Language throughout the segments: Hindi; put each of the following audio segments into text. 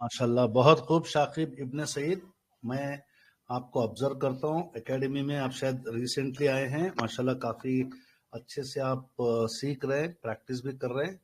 माशाल्लाह, बहुत खूब शाकिब इब्ने सईद। मैं आपको ऑब्जर्व करता हूँ एकेडमी में, आप शायद रिसेंटली आए हैं। माशाल्लाह काफी अच्छे से आप सीख रहे हैं, प्रैक्टिस भी कर रहे हैं।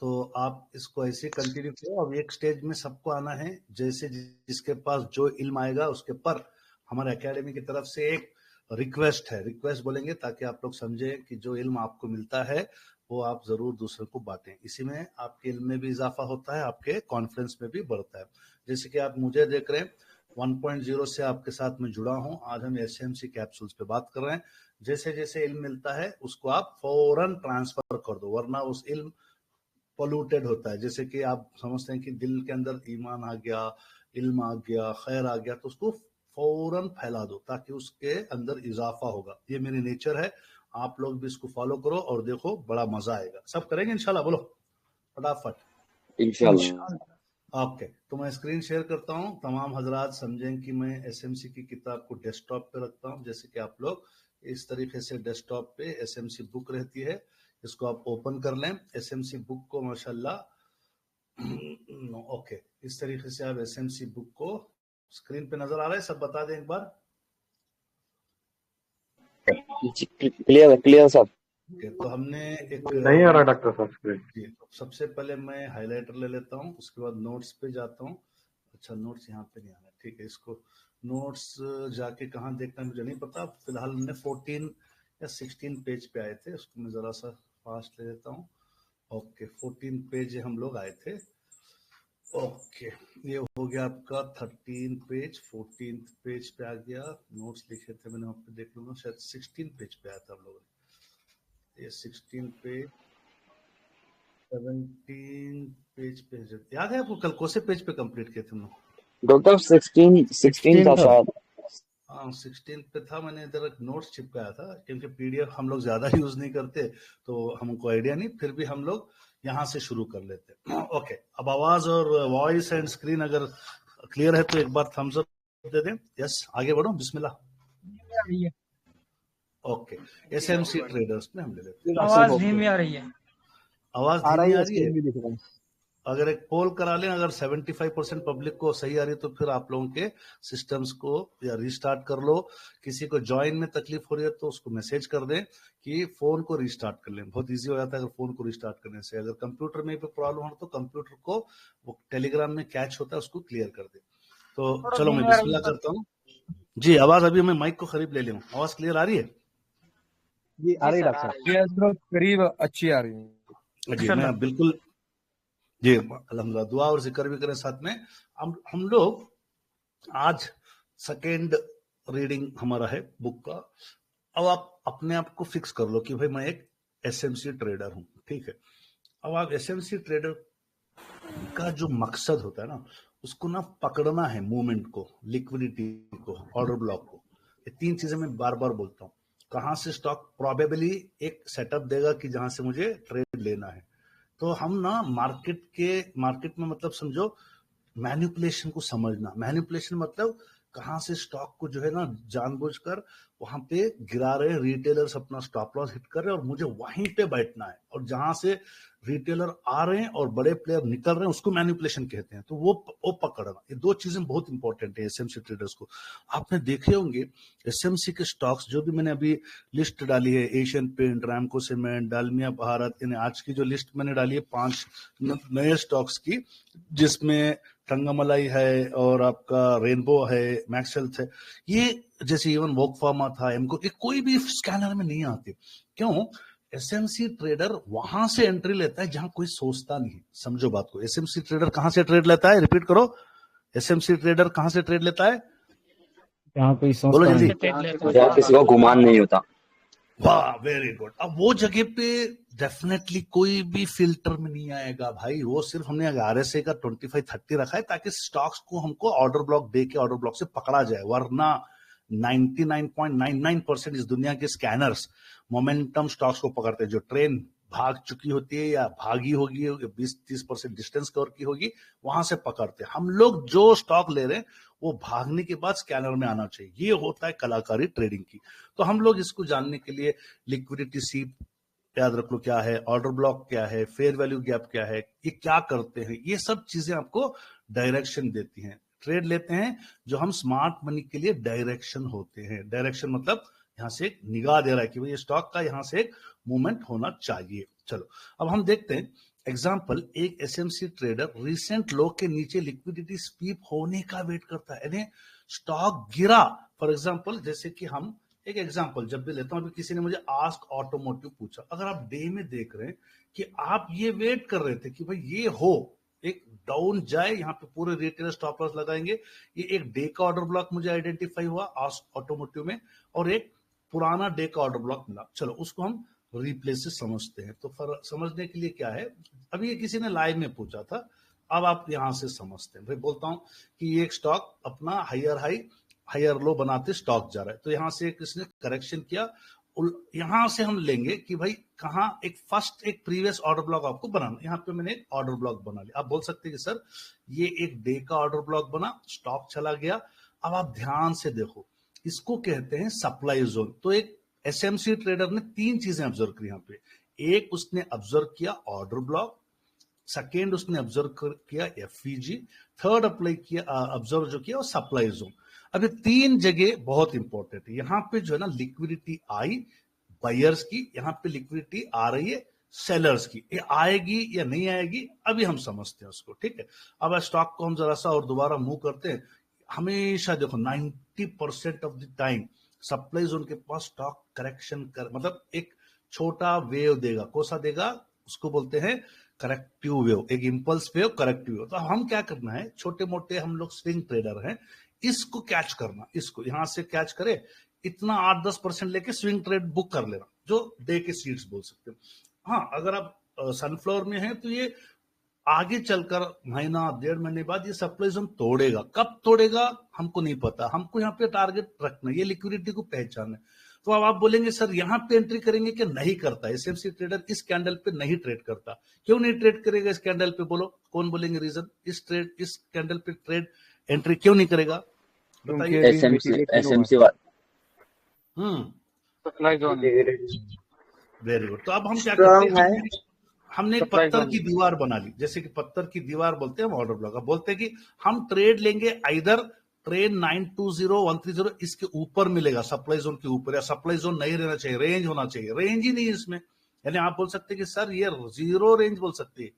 तो आप इसको ऐसे कंटिन्यू करो। अब एक स्टेज में सबको आना है, जैसे जिसके पास जो इल्म आएगा उसके पर हमारे एकेडमी की तरफ से एक रिक्वेस्ट है। रिक्वेस्ट बोलेंगे ताकि आप लोग समझे कि जो इल्म आपको मिलता है वो आप जरूर दूसरे को बांटें। इसी में आपके इल्म में भी इजाफा होता है, आपके कॉन्फिडेंस में भी बढ़ता है। जैसे कि आप मुझे देख रहे हैं, 1.0 से आपके साथ में जुड़ा हूं। आज हम एसएमसी कैप्सूल्स पे बात कर रहे हैं। जैसे जैसे इल्म मिलता है उसको आप फौरन ट्रांसफर कर दो, वरना उस इल्म पोल्यूटेड होता है। जैसे कि आप समझते हैं कि दिल के अंदर ईमान आ गया, इल्म आ गया, खैर आ गया, तो उसको फौरन फैला दो ताकि उसके अंदर इजाफा होगा। ये मेरी नेचर है, आप लोग भी इसको फॉलो करो और देखो बड़ा मजा आएगा। सब करेंगे इंशाल्लाह, बोलो फटाफट। इंशाल्लाह। ओके, तो मैं स्क्रीन शेयर करता हूं। तमाम हजरात समझें कि मैं एसएमसी की किताब को डेस्कटॉप पे रखता हूं। जैसे कि आप लोग इस तरीके से डेस्कटॉप पे एसएमसी बुक रहती है, इसको आप ओपन कर लें। एसएमसी बुक को माशाल्लाह ओके, इस तरीके से आप एसएमसी बुक को स्क्रीन पे नजर आ रहा है, सब बता दें एक बार। क्लियर सब। तो हमने एक नहीं आ रहा डॉक्टर साहब स्क्रीन। जी, तो सबसे पहले मैं हाइलाइटर ले लेता हूँ, उसके बाद नोट्स पे जाता हूँ। अच्छा, नोट्स यहाँ पे नहीं आना, ठीक है। इसको नोट्स जाके कहाँ देखना है मुझे नहीं पता। फिलहाल हमने 14 या 16 पेज पे आए थे, उसको मैं जरा सा फास्ट ले लेता हूँ। ओके, 14 पेज हम लोग आए थे। ओके, ये हो गया आपका 13 पेज। 14 पेज पे आ गया, नोट्स लिखे थे मैंने, वहाँ पे देख लूंगा। शायद 16 पेज पे आया था हम लोगों ने। ये 16 पेज, 17 पेज पे याद है आपको? कल कौन से पेज पे कंप्लीट किए थे हम लोग? डॉक्टर 16 था शायद। हाँ, 16 पे था। मैंने इधर एक नोट्स चिपकाया था, क्योंकि पीडीएफ हम लोग ज्यादा यूज नहीं करते तो हमको आइडिया नहीं, फिर भी हम लोग यहाँ से शुरू कर लेते। ओके, अब आवाज और वॉइस एंड स्क्रीन अगर क्लियर है तो एक बार थम्स अप दे दें। यस, आगे बढ़ो, बिस्मिल्लाह। ओके, एसएमसी ट्रेडर्स में हम ले लेते हैं। आवाज धीमी आ रही है। आवाज धीमी आ रही है? अगर एक पोल करा लें, अगर 75% पब्लिक को सही आ रही है तो फिर आप लोगों के सिस्टम्स को या रिस्टार्ट कर लो। किसी को ज्वाइन में तकलीफ हो रही है तो उसको मैसेज कर दें कि फोन को रिस्टार्ट कर लें। बहुत इजी हो जाता है अगर फोन को रिस्टार्ट करने से। अगर कंप्यूटर में भी प्रॉब्लम हो तो कंप्यूटर को वो टेलीग्राम में कैच होता है, उसको क्लियर कर दे। तो चलो मैं बिस्मिल्लाह करता हूँ। जी, आवाज अभी मैं माइक को करीब ले लूँ। आवाज क्लियर आ रही है? जी आ रही डॉक्टर साहब, करीब अच्छी आ रही है जी। मैं बिल्कुल जी, अल्हम्दुलिल्लाह, दुआ और जिक्र भी करें साथ में। हम लोग आज सेकेंड रीडिंग हमारा है बुक का। अब आप अपने आप को फिक्स कर लो कि भाई मैं एक एसएमसी ट्रेडर हूं, ठीक है। अब आप एसएमसी ट्रेडर का जो मकसद होता है ना, उसको ना पकड़ना है, मूवमेंट को, लिक्विडिटी को, ऑर्डर ब्लॉक को। ये तीन चीजें मैं बार बार बोलता हूँ। कहां से स्टॉक प्रोबेबली एक सेटअप देगा कि जहां से मुझे ट्रेड लेना है, तो हम ना मार्केट में मतलब समझो मैनिपुलेशन को समझना। मैनिपुलेशन मतलब कहां से स्टॉक को जो है ना जानबूझकर वहां पे गिरा रहे हैं, रिटेलर्स अपना स्टॉप लॉस हिट कर रहे हैं और मुझे वहीं पे बैठना है, और जहां से रिटेलर आ रहे हैं और बड़े प्लेयर निकल रहे हैं उसको मैनिपुलेशन कहते हैं। तो वो पकड़ना, ये दो चीजें बहुत इंपॉर्टेंट है एसएमसी ट्रेडर्स को। आपने देखे होंगे एसएमसी के स्टॉक्स जो भी मैंने अभी लिस्ट डाली है, Asian paint, Ramco cement, Dalmia Bharat, यानी आज की जो लिस्ट मैंने डाली है 5 नए स्टॉक्स की, जिसमें तंगमलाई है और आपका रेनबो है, मैक्स हेल्थ है, ये जैसे इवन वोकफार्मा था, एमको, ये कोई भी स्कैनर में नहीं आते। क्यों? एसएमसी ट्रेडर वहां से एंट्री लेता है जहां कोई सोचता नहीं। समझो बात को, एसएमसी ट्रेडर कहां से ट्रेड लेता है? रिपीट करो, एसएमसी ट्रेडर कहां से ट्रेड लेता है? जहाँ कोई बोलो सोचता जल्दी। नहीं। जहाँ किसी को गुमान नहीं होता। वाह, वेरी गुड। अब वो जगह पे डेफिनेटली कोई भी फिल्टर में नहीं आएगा भाई। वो सिर्फ हमने आरएसए का 25-30 रखा है ताकि स्टॉक्स को हमको ऑर्डर ब्लॉक दे के ऑर्डर ब्लॉक से पकड़ा जाए, वरना 99.99% इस दुनिया के स्कैनर्स मोमेंटम स्टॉक्स को पकड़ते हैं। जो ट्रेन भाग चुकी होती है या भागी होगी, 20-30% डिस्टेंस कवर की होगी, वहां से पकड़ते हैं। हम लोग जो स्टॉक ले रहे हैं वो भागने के बाद स्कैनर में आना चाहिए। ये होता है कलाकारी ट्रेडिंग की। तो हम लोग इसको जानने के लिए लिक्विडिटी सीप याद रख लो क्या है, ऑर्डर ब्लॉक क्या है, फेयर वैल्यू गैप क्या है, ये क्या करते हैं, ये सब चीजें आपको डायरेक्शन देती हैं। ट्रेड लेते हैं जो हम स्मार्ट मनी के लिए डायरेक्शन होते हैं। डायरेक्शन मतलब यहां से एक निगाह दे रहा है कि भाई स्टॉक का यहां से एक मूवमेंट होना चाहिए। चलो अब हम देखते हैं एग्जाम्पल। एक एसएमसी ट्रेडर रिसेंट लो के नीचे लिक्विडिटी स्वीप होने का वेट करता है, यानी स्टॉक गिरा। फॉर एग्जाम्पल जैसे कि हम एक एग्जाम्पल जब भी लेता हूं, अभी किसी ने मुझे आस्क ऑटोमोटिव पूछा, अगर आप डे में देख रहे हैं कि आप ये वेट कर रहे थे कि भाई ये हो एक डाउन जाए, यहाँ पे पूरे रिटेलर स्टॉप लॉस लगाएंगे, ये एक डे का ऑर्डर ब्लॉक मुझे आइडेंटिफाई हुआ आस्क ऑटोमोटिव में, और एक पुराना डे का ऑर्डर ब्लॉक मिला। चलो उसको हम रिप्लेस से समझते हैं। तो समझने के लिए क्या है, अभी ये किसी ने लाइव में पूछा था, अब आप यहां से समझते हैं। भाई बोलता हूं कि ये एक स्टॉक अपना हायर हाई हायर लो बनाते स्टॉक जा रहा है, तो यहां से किसने करेक्शन किया, यहां से हम लेंगे कि भाई कहां एक फर्स्ट एक प्रीवियस ऑर्डर ब्लॉक आपको बनाना। यहां पे मैंने एक ऑर्डर ब्लॉक बना लिया। आप बोल सकते हैं कि सर ये एक डे का ऑर्डर ब्लॉक बना, स्टॉक चला गया। अब आप ध्यान से देखो, इसको कहते हैं सप्लाई जोन। तो एक एसएमसी ट्रेडर ने 3 चीजें ऑब्जर्व की यहां पे। एक उसने ऑब्जर्व किया ऑर्डर ब्लॉक, सेकेंड उसने ऑब्जर्व किया एफवीजी, थर्ड अप्लाई किया ऑब्जर्व जो किया वो सप्लाई जोन। अब ये 3 जगह बहुत इंपॉर्टेंट है। यहां पे जो है ना लिक्विडिटी आई बायर्स की, यहां पे लिक्विडिटी आ रही है सेलर्स की। ये आएगी या नहीं आएगी अभी हम समझते हैं उसको, ठीक है। अब स्टॉक को हम जरा सा और दोबारा मूव करते हैं। हमेशा देखो 90% of the time supply zone के पास स्टॉक करेक्शन कर मतलब एक छोटा वेव देगा। कौन सा देगा? उसको बोलते हैं करेक्टिव वेव, एक इंपल्स वेव, करेक्टिव वेव। तो हम क्या करना है, छोटे मोटे हम लोग स्विंग ट्रेडर हैं, इसको कैच करना, इसको यहां से कैच करे, इतना 8-10% लेके स्विंग ट्रेड बुक कर लेना, जो डे के सीड्स बोल सकते हो। हाँ, अगर आप सनफ्लावर में हैं तो ये आगे चलकर महीना 1.5 महीने बाद ये सप्लाई जोन तोड़ेगा। कब तोड़ेगा हमको नहीं पता, हमको यहाँ पे टारगेट रखना, ये लिक्विडिटी को पहचानना। तो अब आप बोलेंगे सर यहाँ पे एंट्री करेंगे कि नहीं करता, एसएमसी ट्रेडर इस कैंडल पे नहीं ट्रेड करता। क्यों नहीं ट्रेड करेगा इस कैंडल पे? बोलो कौन बोलेंगे रीजन? इस कैंडल पे ट्रेड एंट्री क्यों नहीं करेगा बताइए। SMC supply zone very good. तो अब हम क्या करते स्ट्रांग हैं, है। हमने एक पत्थर की दीवार बना ली, जैसे कि पत्थर की दीवार बोलते हैं हम ऑर्डर ब्लॉक। अब बोलते हैं कि हम ट्रेड लेंगे इधर ट्रेड 920-130 इसके ऊपर मिलेगा, सप्लाई जोन के ऊपर, या सप्लाई जोन नहीं रहना चाहिए, रेंज होना चाहिए। रेंज ही नहीं है इसमें, यानी आप बोल सकते हैं कि सर ये जीरो रेंज बोल सकते हैं,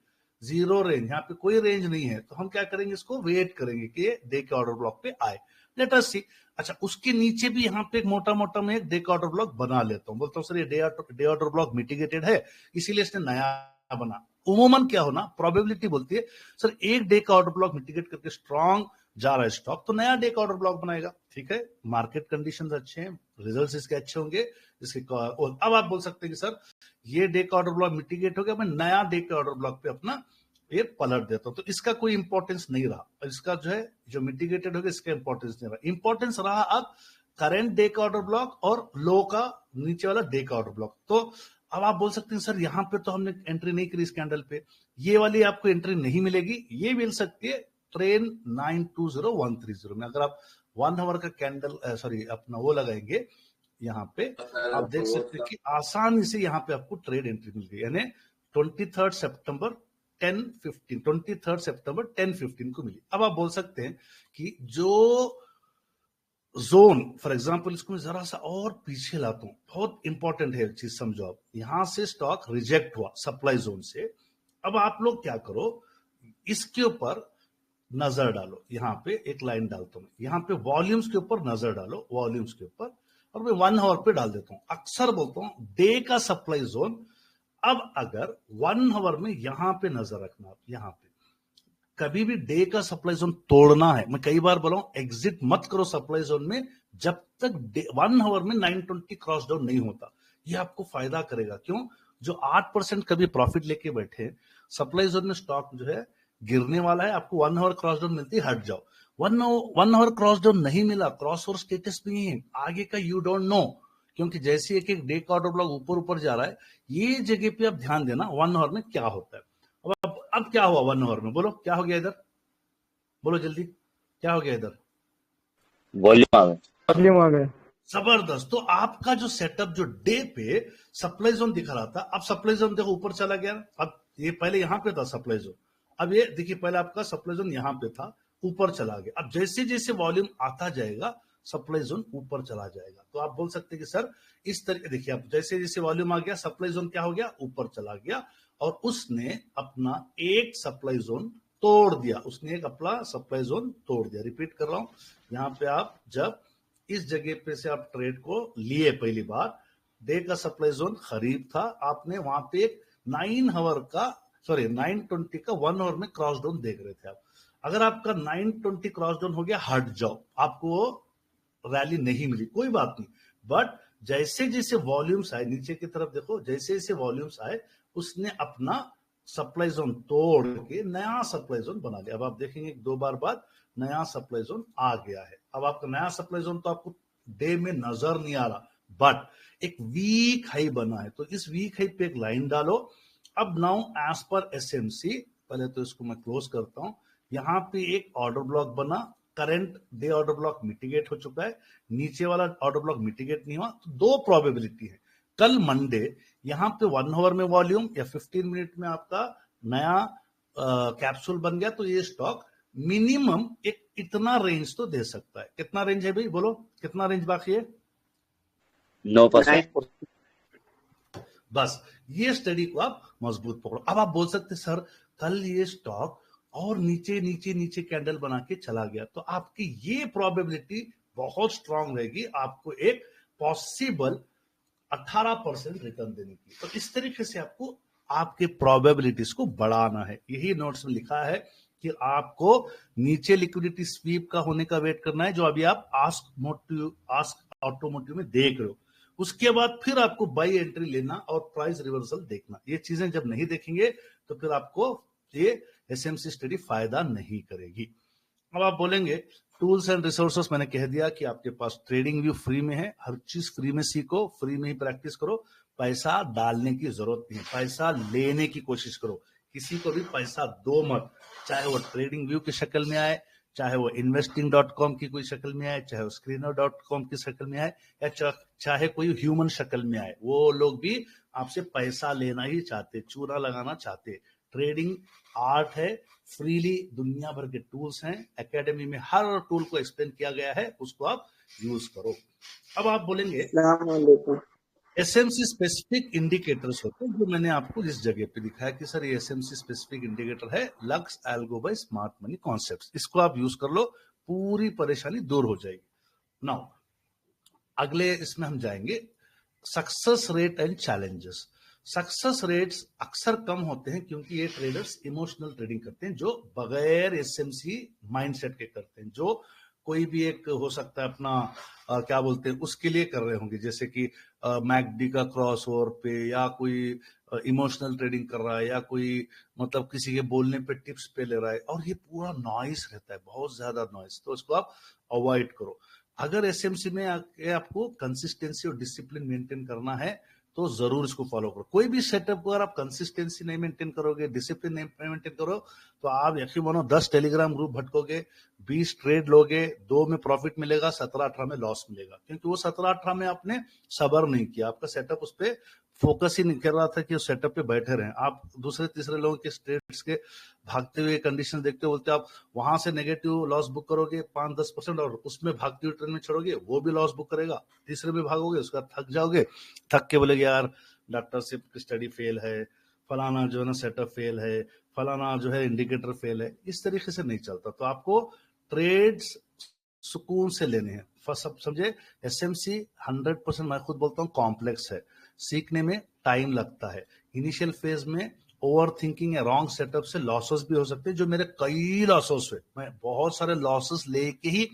जीरो रेंज, यहाँ पे कोई रेंज नहीं है। तो हम क्या करेंगे, इसको वेट करेंगे कि ये डे के ऑर्डर ब्लॉक पे आए। लेट अस सी। अच्छा, उसके नीचे भी यहाँ पे एक मोटा मोटा मैं एक डे का ऑर्डर ब्लॉक बना लेता हूँ। बोलता हूँ सर ये डे ऑर्डर ब्लॉक मिटिगेटेड है, इसीलिए इसने नया बना। उमूमन क्या होना, प्रोबेबिलिटी बोलती है सर एक डे का ऑर्डर ब्लॉक मिटिगेट करके स्ट्रॉन्ग जा रहा है स्टॉक, तो नया डे का ऑर्डर ब्लॉक बनाएगा। ठीक है, मार्केट कंडीशंस अच्छे हैं, रिजल्ट्स इसके अच्छे होंगे, इसके अब आप बोल सकते हैं कि सर ये डे का ऑर्डर ब्लॉक मिटिगेट हो गया, मैं नया डे के ऑर्डर ब्लॉक पे अपना ये पलट देता हूं। तो इसका कोई इंपॉर्टेंस नहीं रहा, इसका जो है जो मिटिगेटेड हो गया इसका इंपॉर्टेंस नहीं रहा। इंपॉर्टेंस रहा अब करंट डे का ऑर्डर ब्लॉक और लो का नीचे वाला डे का ऑर्डर ब्लॉक। तो अब आप बोल सकते हैं सर यहाँ पे तो हमने एंट्री नहीं करी इस कैंडल पे, ये वाली आपको एंट्री नहीं मिलेगी, ये मिल सकती है ट्रेन 920130 में। अगर आप 1 आवर का कैंडल सॉरी अपना वो लगाएंगे यहाँ पे, आप देख सकते हैं कि आसानी से यहाँ पे आपको ट्रेड एंट्री मिल गई, यानी 23 सितंबर 10-15 को मिली। अब आप बोल सकते हैं कि जो जोन, फॉर एग्जांपल इसको मैं जरा सा और पीछे लाता हूं, बहुत इंपॉर्टेंट है चीज समझो आप। यहां से स्टॉक रिजेक्ट हुआ सप्लाई जोन से, अब आप लोग क्या करो, इसके ऊपर नजर डालो, यहाँ पे एक लाइन डालता हूं, यहाँ पे वॉल्यूम्स के ऊपर नजर डालो, वॉल्यूम्स के ऊपर, और मैं 1 आवर पे डाल देता हूं। अक्सर बोलता हूं डे का सप्लाई जोन। अब अगर 1 आवर में यहां पे नजर रखना, आप यहां पे कभी भी डे का सप्लाई जोन तोड़ना है, मैं कई बार बोला हूं एग्जिट मत करो सप्लाई जोन में जब तक 1 आवर में 920 क्रॉस डाउन नहीं होता। ये आपको फायदा करेगा, क्यों? जो 8% कभी प्रॉफिट लेके बैठे, सप्लाई जोन में स्टॉक जो है गिरने वाला है, आपको 1 आवर क्रॉस डाउन मिलती है, हट जाओ। 1 आवर क्रॉस डाउन नहीं मिला, क्रॉस ओवर स्टेटस भी है आगे का, यू डोंट नो, क्योंकि जैसे एक एक डे का ऑर्डर ब्लॉक ऊपर ऊपर जा रहा है, ये जगह पे आप ध्यान देना 1 आवर में क्या होता है। अब क्या हुआ 1 आवर में, बोलो क्या हो गया इधर, बोलो जल्दी, क्या हो गया इधर? वॉल्यूम आ गए। वॉल्यूम आ गए। जबरदस्त। तो आपका जो सेटअप जो डे पे सप्लाई जोन दिखा रहा था, अब सप्लाई जोन देखो ऊपर चला गया। अब ये पहले यहां पे था सप्लाई जोन, अब ये देखिए पहले आपका सप्लाई जोन यहां पे था, ऊपर चला गया। अब जैसे जैसे वॉल्यूम आता जाएगा सप्लाई जोन ऊपर चला जाएगा। तो आप बोल सकते हैं कि सर इस तरीके, देखिए अब जैसे जैसे वॉल्यूम आ गया सप्लाई जोन क्या हो गया, ऊपर चला गया, और उसने अपना एक सप्लाई जोन तोड़ दिया, उसने एक अपना सप्लाई जोन तोड़ दिया। रिपीट कर रहा हूं, यहां पे आप जब इस जगह पे से आप ट्रेड को लिए पहली बार, डे का सप्लाई जोन खरीद था, आपने वहां पे एक 920 का 1 आवर में क्रॉस डाउन देख रहे थे आप। अगर आपका 920 क्रॉस डाउन हो गया, हट जाओ, आपको रैली नहीं मिली, कोई बात नहीं। बट जैसे जैसे वॉल्यूम्स आए, नीचे की तरफ देखो, जैसे जैसे वॉल्यूम्स आए, उसने अपना सप्लाई जोन तोड़ के नया सप्लाई जोन बना लिया। अब आप देखेंगे 2 बार बाद नया सप्लाई जोन आ गया है। अब आपका नया सप्लाई जोन तो आपको डे में नजर नहीं आ रहा, बट एक वीक हाई बना है, तो इस वीक हाई पे एक लाइन डालो। अब नाउ एज पर एसएमसी, पहले तो इसको मैं क्लोज करता हूं, यहां पे एक ऑर्डर ब्लॉक बना, current day order block mitigate हो चुका है, नीचे वाला ऑर्डर ब्लॉक मिटिगेट नहीं हुआ। तो 2 प्रोबेबिलिटी है, कल मंडे यहां पे 1 आवर में वॉल्यूम या 15 मिनट में आपका नया कैप्सूल बन गया, तो ये स्टॉक मिनिमम एक इतना रेंज तो दे सकता है। कितना रेंज है भाई, बोलो कितना रेंज बाकी है? 9%। बस ये स्टडी को आप मजबूत पकड़ो। अब आप बोल सकते सर कल ये स्टॉक और नीचे नीचे नीचे कैंडल बना के चला गया, तो आपकी ये प्रोबेबिलिटी बहुत स्ट्रांग रहेगी आपको एक पॉसिबल 18% रिटर्न देने की। तो इस तरीके से आपको आपके प्रोबेबिलिटीज को बढ़ाना है। यही नोट्स में लिखा है कि आपको नीचे लिक्विडिटी स्वीप का होने का वेट करना है, जो अभी आप आस्क ऑटोमोटिव में देख रहे हो। उसके बाद फिर आपको बाई एंट्री लेना और प्राइस रिवर्सल देखना। ये चीजें जब नहीं देखेंगे तो फिर आपको ये एसएमसी स्टडी फायदा नहीं करेगी। अब आप बोलेंगे टूल्स एंड रिसोर्सेस, मैंने कह दिया कि आपके पास ट्रेडिंग व्यू फ्री में है, हर चीज फ्री में सीखो, फ्री में ही प्रैक्टिस करो, पैसा डालने की जरूरत नहीं, पैसा लेने की कोशिश करो, किसी को भी पैसा दो मत, चाहे वो ट्रेडिंग व्यू की शक्ल में आए, चाहे वो investing.com की कोई शक्ल में आए, चाहे वो screener.com की शक्ल में आए, या चाहे कोई ह्यूमन शक्ल में आए, वो लोग भी आपसे पैसा लेना ही चाहते, चूरा लगाना चाहते। ट्रेडिंग आर्ट है, फ्रीली दुनिया भर के टूल्स हैं, एकेडमी में हर टूल को एक्सप्लेन किया गया है, उसको आप यूज करो। अब आप बोलेंगे एसएमसी स्पेसिफिक इंडिकेटर्स होते हैं, जो मैंने आपको इस जगह पे दिखाया कि सर ये एसएमसी स्पेसिफिक इंडिकेटर है, Lux Algo by smart money concepts, इसको आप यूज कर लो, पूरी परेशानी दूर हो जाएगी। नाउ अगले इसमें हम जाएंगे success rate and challenges. Success rates अक्सर कम होते हैं क्योंकि ये ट्रेडर्स इमोशनल ट्रेडिंग करते हैं, जो बगैर एसएमसी माइंडसेट के करते हैं, जो कोई भी एक हो सकता है अपना क्या बोलते हैं उसके लिए कर रहे होंगे, जैसे कि मैकडी का क्रॉस ओवर पे, या कोई इमोशनल ट्रेडिंग कर रहा है, या कोई मतलब किसी के बोलने पे टिप्स पे ले रहा है, और ये पूरा नॉइस रहता है, बहुत ज्यादा नॉइस, तो इसको आप अवॉइड करो। अगर एसएमसी में आपको कंसिस्टेंसी और डिसिप्लिन मेंटेन करना है तो जरूर इसको फॉलो करो। कोई भी सेटअप को अगर आप कंसिस्टेंसी नहीं मेंटेन करोगे, डिसिप्लिन नहीं मेंटेन करो, तो आप यकीन मानो 10 टेलीग्राम ग्रुप भटकोगे, 20 ट्रेड लोगे, 2 में प्रॉफिट मिलेगा, 17-18 में लॉस मिलेगा, क्योंकि वो 17-18 में आपने सबर नहीं किया, आपका सेटअप उस पर फोकस ही नहीं कर रहा था कि उस सेटअप पे बैठे रहें। आप दूसरे तीसरे लोगों के ट्रेड्स के भागते हुए कंडीशन देखते बोलते आप वहां से नेगेटिव लॉस बुक करोगे 5-10% और उसमें भागते हुए ट्रेंड में छोड़ोगे, वो भी लॉस बुक करेगा, तीसरे में भागोगे, उसका थक जाओगे, थक के बोलेगे यार डॉक्टर से स्टडी फेल है, फलाना जो है ना सेटअप फेल है, फलाना जो है इंडिकेटर फेल है। इस तरीके से नहीं चलता। तो आपको ट्रेड्स सुकून से लेने हैं। फर्स्ट सब समझे, एसएमसी 100% मैं खुद बोलता हूँ कॉम्प्लेक्स है, सीखने में टाइम लगता है। इनिशियल फेज में ओवर थिंकिंग या रॉन्ग सेटअप से लॉसेस भी हो सकते हैं, जो मेरे कई लॉसेस हुए, मैं बहुत सारे लॉसेस लेके ही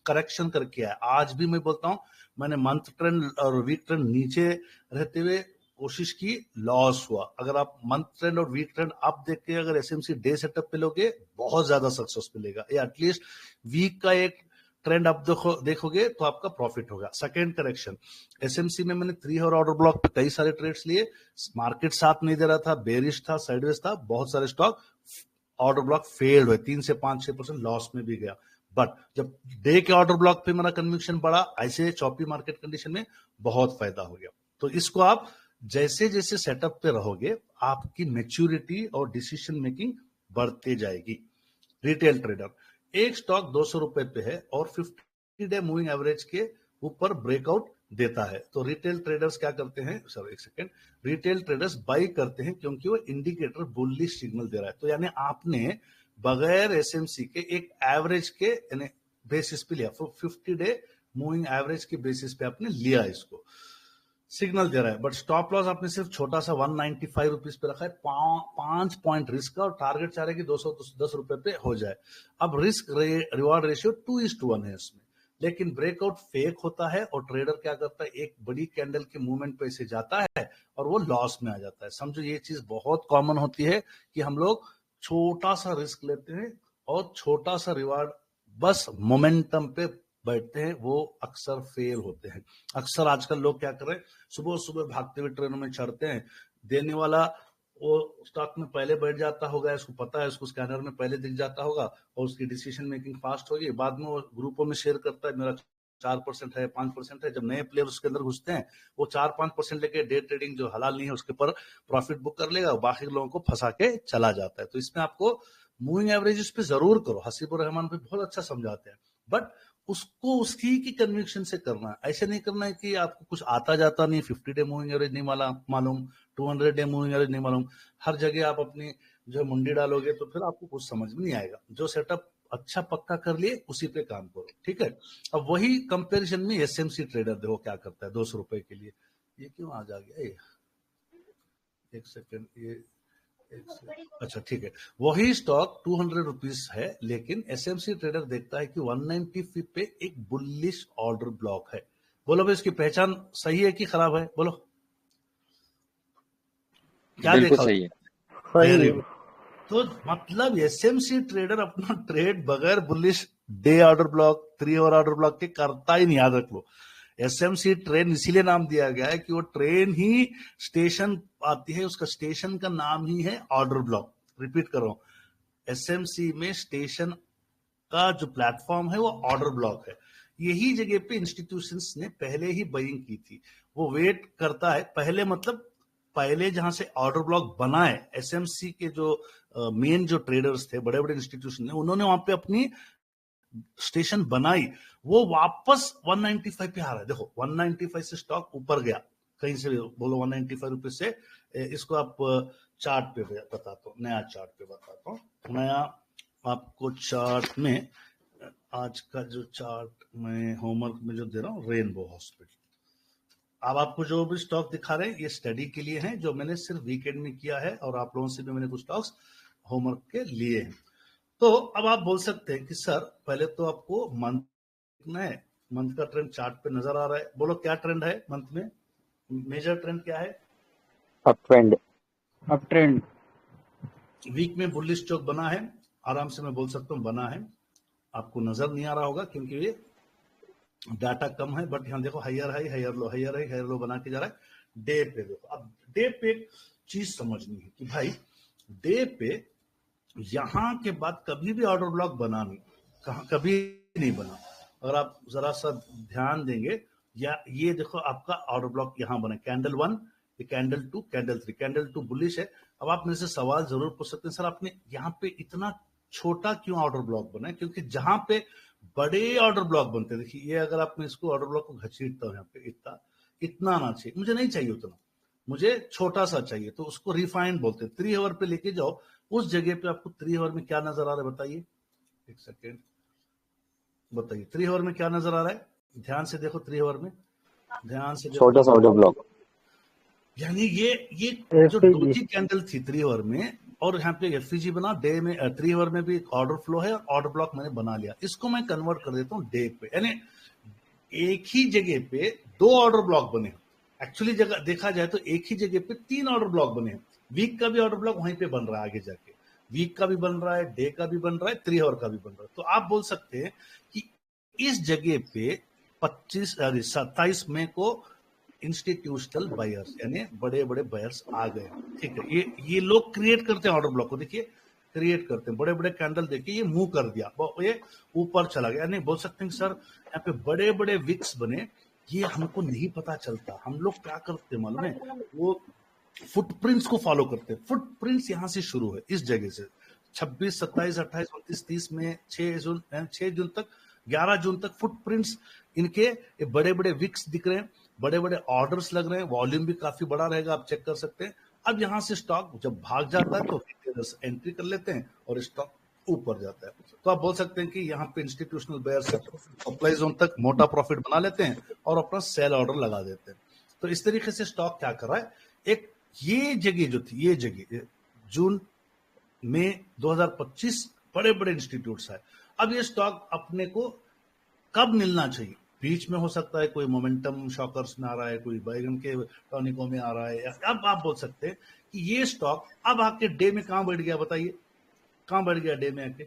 करेक्शन करके आया। आज भी मैं बोलता हूँ मैंने मंथ ट्रेंड और वीक ट्रेंड नीचे रहते हुए कोशिश की, लॉस हुआ। अगर आप मंथ ट्रेंड और वीक ट्रेंड आप देख के अगर एसएमसी डे सेटअप पे लोगे, बहुत ज्यादा सक्सेस मिलेगा, या एटलीस्ट वीक का एक ट्रेंड आप देखोगे तो आपका प्रॉफिट होगा। सेकेंड करेक्शन, एसएमसी में मैंने 3 और ऑर्डर ब्लॉक पे कई सारे ट्रेड्स लिए, मार्केट साथ नहीं दे रहा था, बेरिश था, साइडवेज था, बहुत सारे स्टॉक ऑर्डर ब्लॉक फेल्ड हुए, 3 से 5-6% लॉस में भी गया। बट जब डे के ऑर्डर ब्लॉक पे मेरा कन्विक्शन बढ़ा, ऐसे चॉपी मार्केट कंडीशन में बहुत फायदा हो गया। तो इसको आप जैसे जैसे सेटअप पे रहोगे, आपकी मैच्योरिटी और डिसीजन मेकिंग बढ़ते जाएगी। रिटेल ट्रेडर, एक स्टॉक 200 रुपए पे है और 50 डे मूविंग एवरेज के ऊपर ब्रेकआउट देता है, तो रिटेल ट्रेडर्स क्या करते हैं, सर एक सेकेंड, रिटेल ट्रेडर्स बाई करते हैं क्योंकि वो इंडिकेटर बुलिश सिग्नल दे रहा है। तो यानी आपने बगैर एसएमसी के एक एवरेज के बेसिस पे लिया, 50 डे मूविंग एवरेज के बेसिस पे आपने लिया, इसको सिग्नल दे रहा है, बट स्टॉप लॉस आपने सिर्फ छोटा सा 195 रुपीज पे रखा है, 5 पॉइंट रिस्क का, और टारगेट चाह रहे कि 210 रुपए पे हो जाए। अब रिस्क रिवार्ड रेशियो 2:1 है इसमें, लेकिन ब्रेकआउट फेक होता है और ट्रेडर क्या करता है, एक बड़ी कैंडल के मूवमेंट पे से जाता है और वो लॉस में आ जाता है। समझो ये चीज बहुत कॉमन होती है कि हम लोग छोटा सा रिस्क लेते हैं और छोटा सा रिवार्ड, बस मोमेंटम पे बैठते हैं, वो अक्सर फेल होते हैं। अक्सर आजकल लोग क्या कर रहे हैं, सुबह सुबह भागते हुए ट्रेनों में चढ़ते हैं, देने वाला वो स्टॉक में पहले बैठ जाता होगा, इसको पता है, उसको स्कैनर में पहले दिख जाता होगा और उसकी डिसीजन मेकिंग फास्ट होगी, बाद में वो ग्रुपों में शेयर करता है मेरा 4% है, 5% है। जब नए प्लेयर उसके अंदर घुसते हैं, वो 4-5% लेके डे ट्रेडिंग जो हलाल नहीं है उसके ऊपर प्रॉफिट बुक कर लेगा, बाकी लोगों को फंसा के चला जाता है। तो इसमें आपको मूविंग एवरेजेस पे जरूर करो, हसीबुर रहमान भी बहुत अच्छा समझाते हैं, बट उसको उसकी की कन्विक्शन से करना है। ऐसे नहीं करना है कि आपको कुछ आता जाता नहीं, 50 डे मूविंग एवरेज नहीं मालूम, 200 डे मूविंग एवरेज नहीं मालूम, हर जगह आप अपनी जो मुंडी डालोगे तो फिर आपको कुछ समझ में नहीं आएगा। जो सेटअप अच्छा पक्का कर लिए उसी पे काम करो, ठीक है। अब वही कंपैरिजन में एसएमसी ट्रेडर देखो क्या करता है 200 रुपए के लिए। ये क्यों आज आ गया ये, एक सेकेंड, ये अच्छा ठीक है, वही स्टॉक 200 रुपीज है, लेकिन एसएमसी ट्रेडर देखता है कि 190 पे एक बुलिश ऑर्डर ब्लॉक है। बोलो भाई इसकी पहचान सही है कि खराब है, बोलो क्या बिल्कुल देखा? सही है। Very good. तो मतलब एसएमसी ट्रेडर अपना ट्रेड बगैर बुलिश डे ऑर्डर ब्लॉक, 3 और ऑर्डर ब्लॉक के करता ही नहीं, याद रख लो। एसएमसी ट्रेन इसीलिए नाम दिया गया है कि वो ट्रेन ही स्टेशन आती है, उसका स्टेशन का नाम ही है ऑर्डर ब्लॉक। रिपीट करो, एसएमसी में स्टेशन का जो प्लेटफॉर्म है वो ऑर्डर ब्लॉक है। यही जगह पे इंस्टीट्यूशंस ने पहले ही बाइंग की थी, वो वेट करता है पहले, मतलब पहले जहां से ऑर्डर ब्लॉक बना है, एसएमसी के जो मेन जो ट्रेडर्स थे, बड़े बड़े इंस्टीट्यूशन ने, उन्होंने वहां पे अपनी स्टेशन बनाई, वो वापस 195 पे आ रहा है। देखो 195 से स्टॉक ऊपर गया, कहीं से बोलो 195 रुपए से। इसको आप चार्ट पे बताता हूँ, नया चार्ट पे बताता हूँ, नया आपको चार्ट में, आज का जो चार्ट मैं होमवर्क में जो दे रहा हूँ, रेनबो हॉस्पिटल। अब आपको जो भी स्टॉक दिखा रहे हैं ये स्टडी के लिए हैं, जो मैंने सिर्फ वीकेंड में किया है, और आप लोगों से भी मैंने कुछ स्टॉक्स होमवर्क के लिए हैं। तो अब आप बोल सकते हैं कि सर पहले तो आपको मंथ देखना है, मंथ का ट्रेंड चार्ट पे नजर आ रहा है, बोलो क्या ट्रेंड है मंथ में, मेजर ट्रेंड क्या है? Up trend. Up trend. Week में बुलिश स्टॉक बना है, आराम से मैं बोल सकता हूँ बना है, आपको नजर नहीं आ रहा होगा क्योंकि ये डाटा कम है, बट यहाँ देखो higher high higher low, higher high higher low बना के जा रहा है, डे पे देखो। अब डे पे एक चीज समझनी है कि भाई डे पे यहां के बाद कभी भी ऑर्डर ब्लॉक बना नहीं, कभी नहीं बना। अगर आप जरा सा ध्यान देंगे, या ये देखो आपका ऑर्डर ब्लॉक यहां बना, कैंडल 1, ये कैंडल 2, कैंडल 3, कैंडल 2 बुलिश है। अब आप मेरे से सवाल जरूर पूछ सकते हैं, सर आपने यहाँ पे इतना छोटा क्यों ऑर्डर ब्लॉक बना है? क्योंकि जहां पे बड़े ऑर्डर ब्लॉक बनते हैं, देखिए ये अगर आप मैं इसको ऑर्डर ब्लॉक को घसीटता हूँ यहाँ पे, इतना आना चाहिए, मुझे नहीं चाहिए उतना, मुझे छोटा सा चाहिए, तो उसको रिफाइंड बोलते हैं। 3 आवर पे लेके जाओ, उस जगह पे आपको 3 आवर में क्या नजर आ रहा है बताइए, एक सेकेंड बताइए, 3 आवर में क्या नजर आ रहा है? ध्यान से देखो, 3 आवर में ध्यान से देखो, छोटा सा ऑर्डर ब्लॉक, यानी ये जो डोजी कैंडल थी 3 आवर में, और यहाँ पे एफईजी बना डे में, 3 आवर में भी एक ऑर्डर फ्लो है, ऑर्डर ब्लॉक मैंने बना लिया, इसको मैं कन्वर्ट कर देता हूँ डे पे, यानी एक ही जगह पे 2 ऑर्डर ब्लॉक बने। एक्चुअली जगह देखा जाए तो एक ही जगह पे 3 ऑर्डर ब्लॉक बने हैं। वीक का भी ऑर्डर ब्लॉक वहीं पे बन रहा है, आगे जाके वीक का भी बन रहा है, डे का भी बन रहा है, 3 आवर का भी बन रहा है। तो आप बोल सकते हैं कि इस जगह पे 27 मई को इंस्टीट्यूशनल बायर्स यानी बड़े बड़े बायर्स आ गए, ठीक है। ये लोग क्रिएट करते हैं ऑर्डर ब्लॉक को, देखिए क्रिएट करते हैं, बड़े बड़े कैंडल देखिए ये मूव कर दिया, ये ऊपर चला गया। यानी बोल सकते हैं सर यहाँ पे बड़े बड़े विक्स बने, ये हमको नहीं पता चलता। हम लोग क्या करते हैं मालूम है, वो फुटप्रिंट्स को फॉलो करते हैं। फुटप्रिंट्स यहाँ से शुरू है, इस जगह से 26, 27, 28, 29, 30 में 6 जून तक, 11 जून तक फुटप्रिंट्स इनके ये बड़े बड़े विक्स दिख रहे हैं, बड़े बड़े ऑर्डर्स लग रहे हैं, वॉल्यूम भी काफी बड़ा रहेगा, आप चेक कर सकते हैं। अब यहां से स्टॉक जब भाग जाता है तो रिटेलर्स एंट्री कर लेते हैं और स्टॉक ऊपर जाता है। तो आप बोल सकते हैं कि यहाँ पे इंस्टीट्यूशनल बायर्स सप्लाई जोन तक मोटा प्रॉफिट बना लेते हैं और अपना सेल ऑर्डर लगा देते हैं। तो इस तरीके से स्टॉक क्या कर रहा है, एक ये जगह जो थी, ये जगह जून में 2025 बड़े बड़े इंस्टीट्यूट्स है। अब ये स्टॉक अपने को कब मिलना चाहिए? बीच में हो सकता है कोई मोमेंटम शॉकर्स में आ रहा है, कोई बैगन के टॉनिकों में आ रहा है, अब आप बोल सकते हैं कि ये स्टॉक अब आके डे में कहां बैठ गया, बताइए कहां बैठ गया डे में आके,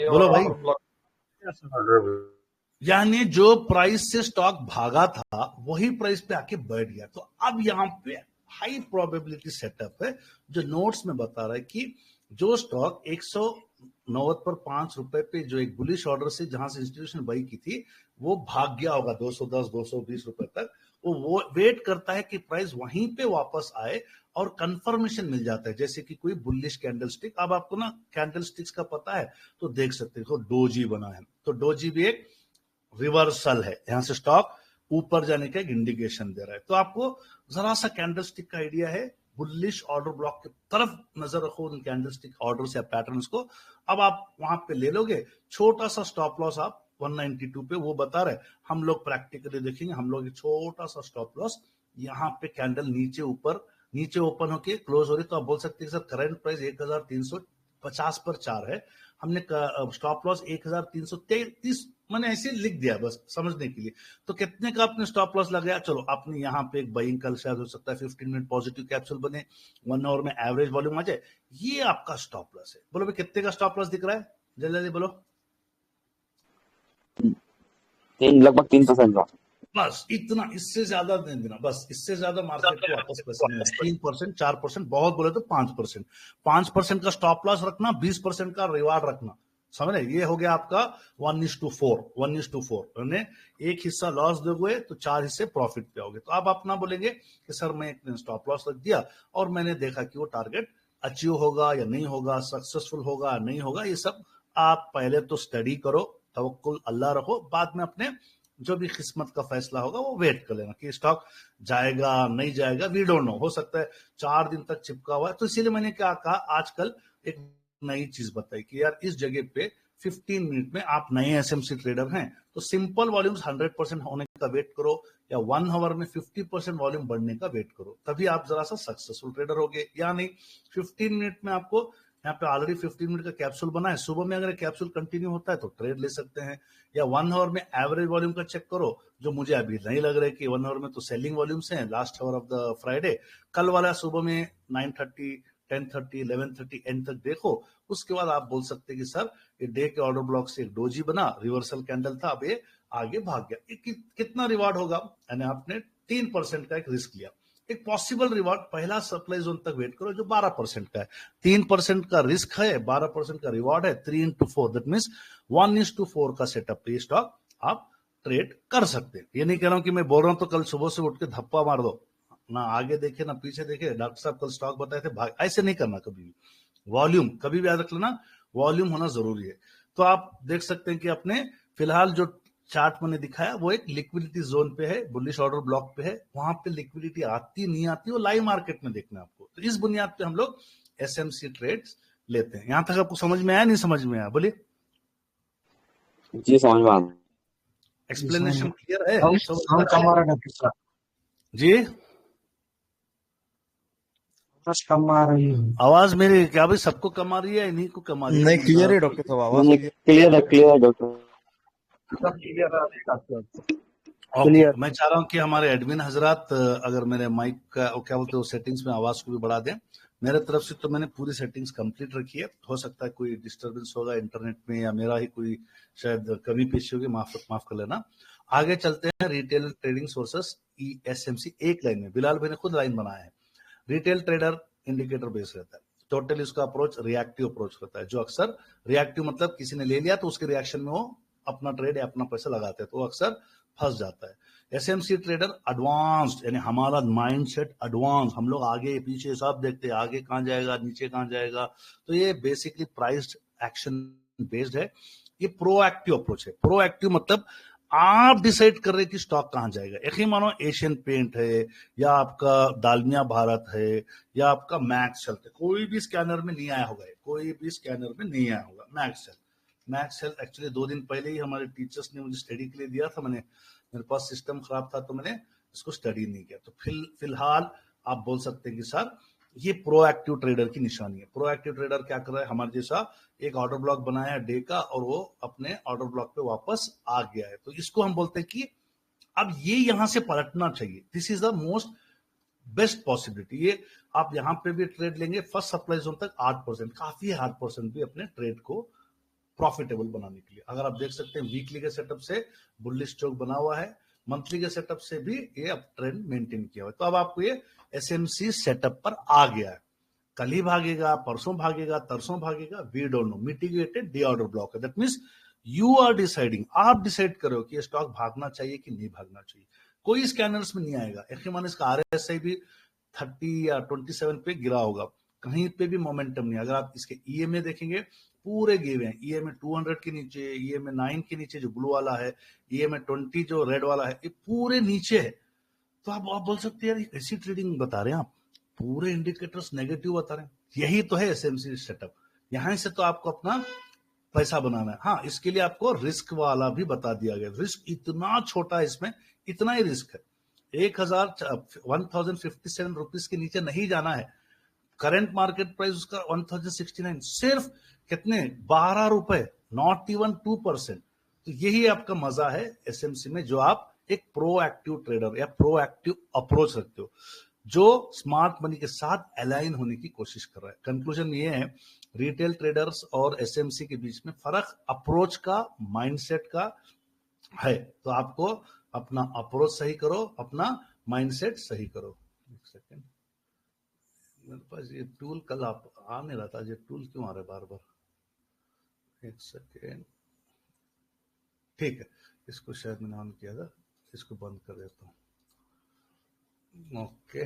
बोलो भाई। यानी जो प्राइस से स्टॉक भागा था वही प्राइस पे आके बैठ गया। तो अब यहाँ पे हाई प्रोबेबिलिटी सेटअप है जो नोट्स में बता रहा है कि जो स्टॉक 190 पर 5 रुपए पे जो एक बुलिश ऑर्डर से जहां से इंस्टीट्यूशन बाई की थी वो भाग गया होगा 210 220 रुपए तक, वो वेट करता है कि प्राइस वहीं पे वापस आए और कंफर्मेशन मिल जाता है, जैसे कि कोई बुलिश कैंडल स्टिक। अब आपको ना कैंडल स्टिक्स का पता है तो देख सकते हो, डोजी बना है, तो डोजी भी एक रिवर्सल है, यहां से स्टॉक ऊपर जाने का एक इंडिकेशन दे रहा है। तो आपको जरा सा कैंडल स्टिक का आइडिया है, बुलिश ऑर्डर ब्लॉक की तरफ नजर रखो उन कैंडल स्टिक ऑर्डर्स या पैटर्न्स को। अब आप वहां पे ले लोगे, छोटा सा स्टॉप लॉस आप 192 पे वो बता रहे, हम लोग प्रैक्टिकली देखेंगे, हम लोग एक छोटा सा स्टॉप लॉस यहाँ पे कैंडल नीचे ओपन होके क्लोज हो रही, तो आप बोल सकते हैं सर करंट प्राइस 1350 पर 4 है, हमने स्टॉप लॉस 1333 मैंने ऐसे लिख दिया बस समझने के लिए। तो कितने का आपने स्टॉप लॉस लगाया, चलो आपने यहाँ पे एक बाइंग कल शायद हो सकता है 15 मिनट पॉजिटिव कैप्सूल बने, 1 आवर में एवरेज वॉल्यूम आ जाए, ये आपका स्टॉप लॉस है। बोलो भाई कितने का स्टॉप लॉस दिख रहा है, जल्दी बोलो। लगभग 3% का, बस इतना, इससे ज्यादा नहीं देना, बस इससे ज्यादा मार्केट को वापस पैसे नहीं। 3%, 4%, बहुत बोले तो 5%, 5% का स्टॉप लॉस रखना, 20% का रिवार्ड रखना, समझ रहे? ये हो गया आपका 1:4 यानी एक हिस्सा लॉस दोगे तो 4 हिस्से प्रॉफिट पे आओगे। तो आप अपना बोलेंगे कि सर मैं एक स्टॉप लॉस रख दिया और मैंने देखा कि वो टारगेट अचीव होगा या नहीं होगा, सक्सेसफुल होगा या नहीं होगा, ये सब आप पहले तो स्टडी करो, तवक्कुल अल्लाह रखो, बाद में अपने जो भी किस्मत का फैसला होगा वो वेट कर लेना कि स्टॉक जाएगा नहीं जाएगा, वी डोंट नो, हो सकता है 4 दिन तक चिपका हुआ है। तो इसीलिए मैंने क्या कहा, आजकल एक नई चीज बताई कि यार इस जगह पे 15 मिनट में आप नए एसएमसी ट्रेडर हैं तो सिंपल वॉल्यूम्स 100% होने का वेट करो, या 1 आवर में 50% वॉल्यूम बढ़ने का वेट करो, तभी आप जरा सा सक्सेसफुल ट्रेडर होगे। या नहीं 15 मिनट में आपको यहाँ पे ऑलरेडी 15 मिनट का कैप्सूल बना है, सुबह में अगर कैप्सूल कंटिन्यू होता है तो ट्रेड ले सकते हैं, या 1 आवर में एवरेज वॉल्यूम का चेक करो, जो मुझे अभी नहीं लग रहा है कि 1 आवर में तो सेलिंग वॉल्यूम्स हैं last hour of the Friday, कल वाला सुबह में 9:30 10:30 11:30 एंड तक देखो, उसके बाद आप बोल सकते हैं कि सर ये डे के ऑर्डर ब्लॉक से एक डोजी बना, रिवर्सल कैंडल था, अब ये आगे भाग गया। कितना रिवार्ड होगा, यानी आपने 3% का एक रिस्क लिया। एक पॉसिबल रिवार्ड, पहला सप्लाई जोन तक वेट करो जो 12% का है। 3% का रिस्क है, 12% का रिवार्ड है, 3 into 4 दैट मीन्स 1:4 का सेटअप पे स्टॉक आप ट्रेड कर सकते हैं। ये नहीं कह रहा हूं कि मैं बोल रहा हूं तो कल सुबह से उठ के धप्पा मार दो, ना आगे देखे ना पीछे देखे, डॉक्टर साहब कल स्टॉक बताए थे भाग, ऐसे नहीं करना कभी भी। वॉल्यूम कभी भी याद रख लेना, वॉल्यूम होना जरूरी है। तो आप देख सकते हैं कि अपने फिलहाल जो चार्ट मैंने दिखाया वो एक लिक्विडिटी जोन पे है, बुलिश ऑर्डर ब्लॉक पे है, वहां पे लिक्विडिटी आती नहीं आती वो लाइव मार्केट में देखना है आपको। तो इस बुनियाद पे हम लोग एसएमसी ट्रेड्स लेते हैं। यहां तक आपको समझ में आया, नहीं समझ में आया, बोलिए। जी समझ में आ गया। एक्सप्लेनेशन क्लियर है? हम कम आ रहा है डॉक्टर साहब, जी बस कम आ रही है। आवाज मेरी क्या भाई सबको कम आ रही है, इन्हीं को कम आ रही है? नहीं क्लियर है डॉक्टर साहब, आवाज नहीं क्लियर। क्लियर है डॉक्टर। सब क्लियर आ रही है। ओके, मैं चाह रहा हूँ कि हमारे एडमिन हजरात अगर मेरे माइक का क्या बोलते हैं सेटिंग्स में आवाज को भी बढ़ा दें। मेरे तरफ से तो मैंने पूरी सेटिंग्स कंप्लीट रखी है, हो सकता है कोई डिस्टरबेंस होगा इंटरनेट में या मेरा ही कोई शायद कमी पेशी होगी, माफ कर लेना। आगे चलते हैं, रिटेल ट्रेडिंग सोर्सेस एसएमसी एक लाइन में बिलाल भाई ने खुद लाइन बनाया है। रिटेल ट्रेडर इंडिकेटर बेस रहता है, टोटल इसका अप्रोच रिएक्टिव अप्रोच रहता है, जो अक्सर रिएक्टिव मतलब किसी ने ले लिया तो उसके रिएक्शन में वो अपना ट्रेड या अपना पैसा लगाते हैं, तो वो अक्सर फंस जाता है। एसएमसी ट्रेडर एडवांस्ड, यानी हमारा माइंडसेट एडवांस, हम लोग आगे पीछे सब देखते हैं, आगे कहां जाएगा नीचे कहां जाएगा। तो ये बेसिकली प्राइस्ड एक्शन बेस्ड है, ये प्रोएक्टिव अप्रोच है। प्रोएक्टिव मतलब आप डिसाइड कर रहे कि स्टॉक कहां जाएगा। एक ही मानो एशियन पेंट है या आपका दालमिया भारत है या आपका मैक्स चलते, कोई भी स्कैनर में नहीं आया होगा, कोई भी स्कैनर में नहीं आया होगा मैक्स हेल्थ। एक्चुअली 2 दिन पहले ही हमारे टीचर्स ने मुझे स्टडी के लिए दिया था, मेरे पास सिस्टम खराब था तो मैंने इसको स्टडी नहीं किया। तो फिलहाल आप बोल सकते हैं कि सर ये प्रोएक्टिव ट्रेडर की निशानी है। प्रोएक्टिव ट्रेडर क्या कर रहा है, हमारे जैसा एक ऑर्डर ब्लॉक बनाया है डे का और वो अपने ऑर्डर ब्लॉक पे वापस आ गया है, तो इसको हम बोलते हैं कि अब ये यहां से पलटना चाहिए। This is the most best possibility. ये आप यहां पे भी ट्रेड लेंगे फर्स्ट सप्लाई जोन तक 8%, काफी है 8% भी अपने ट्रेड को प्रॉफिटेबल बनाने के लिए। अगर आप देख सकते हैं वीकली के सेटअप से बुलिश चौक बना हुआ है, मंथली के सेटअप से भी ये अब ट्रेंड मेंटेन किया हुआ है। तो अब आपको ये एसएमसी सेटअप पर आ गया है। कल ही भागेगा, परसों भागेगा, तरसों भागेगा, we don't know. Mitigated day order block है, that means you are deciding, आप डिसाइड करो कि ये स्टॉक भागना चाहिए कि नहीं भागना चाहिए। कोई स्कैनर्स में नहीं आएगा। एक मान इसका आरएसआई भी 30 या 27 पे गिरा होगा, कहीं पे भी मोमेंटम नहीं। अगर आप इसके ईएमए देखेंगे पूरे गिरे हैं, ईएमए 200 के नीचे, ईएमए 9 के नीचे जो ब्लू वाला है, ईएमए 20 जो रेड वाला है, ये पूरे नीचे है। तो आप बोल सकते हैं यार ऐसी ट्रेडिंग बता रहे हैं आप, पूरे इंडिकेटर्स नेगेटिव बता रहे हैं। यही तो है एसएमसी सेटअप। यहां से तो आपको अपना पैसा बनाना है। हाँ, इसके लिए आपको रिस्क वाला भी बता दिया गया। रिस्क इतना छोटा है, इसमें इतना ही रिस्क है, 1057 रुपीज के नीचे नहीं जाना है। करंट मार्केट प्राइस उसका 1069, सिर्फ कितने 12 रुपए, नॉट इवन 2%। तो यही आपका मजा है एसएमसी में, जो आप एक प्रोएक्टिव ट्रेडर या प्रोएक्टिव अप्रोच रखते हो, जो स्मार्ट मनी के साथ अलाइन होने की कोशिश कर रहा है। कंक्लूजन ये है, रिटेल ट्रेडर्स और एसएमसी के बीच में फर्क अप्रोच का, माइंडसेट का है। तो आपको अपना अप्रोच सही करो, अपना माइंडसेट सही करो। एक सेकेंड, मेरे पास ये टूल कल आप आ नहीं रहा था, ये टूल क्यों आ रहा है बार बार? एक सेकेंड, ठीक है, इसको शायद मैंने ऑन किया था, इसको बंद कर देता हूँ। ओके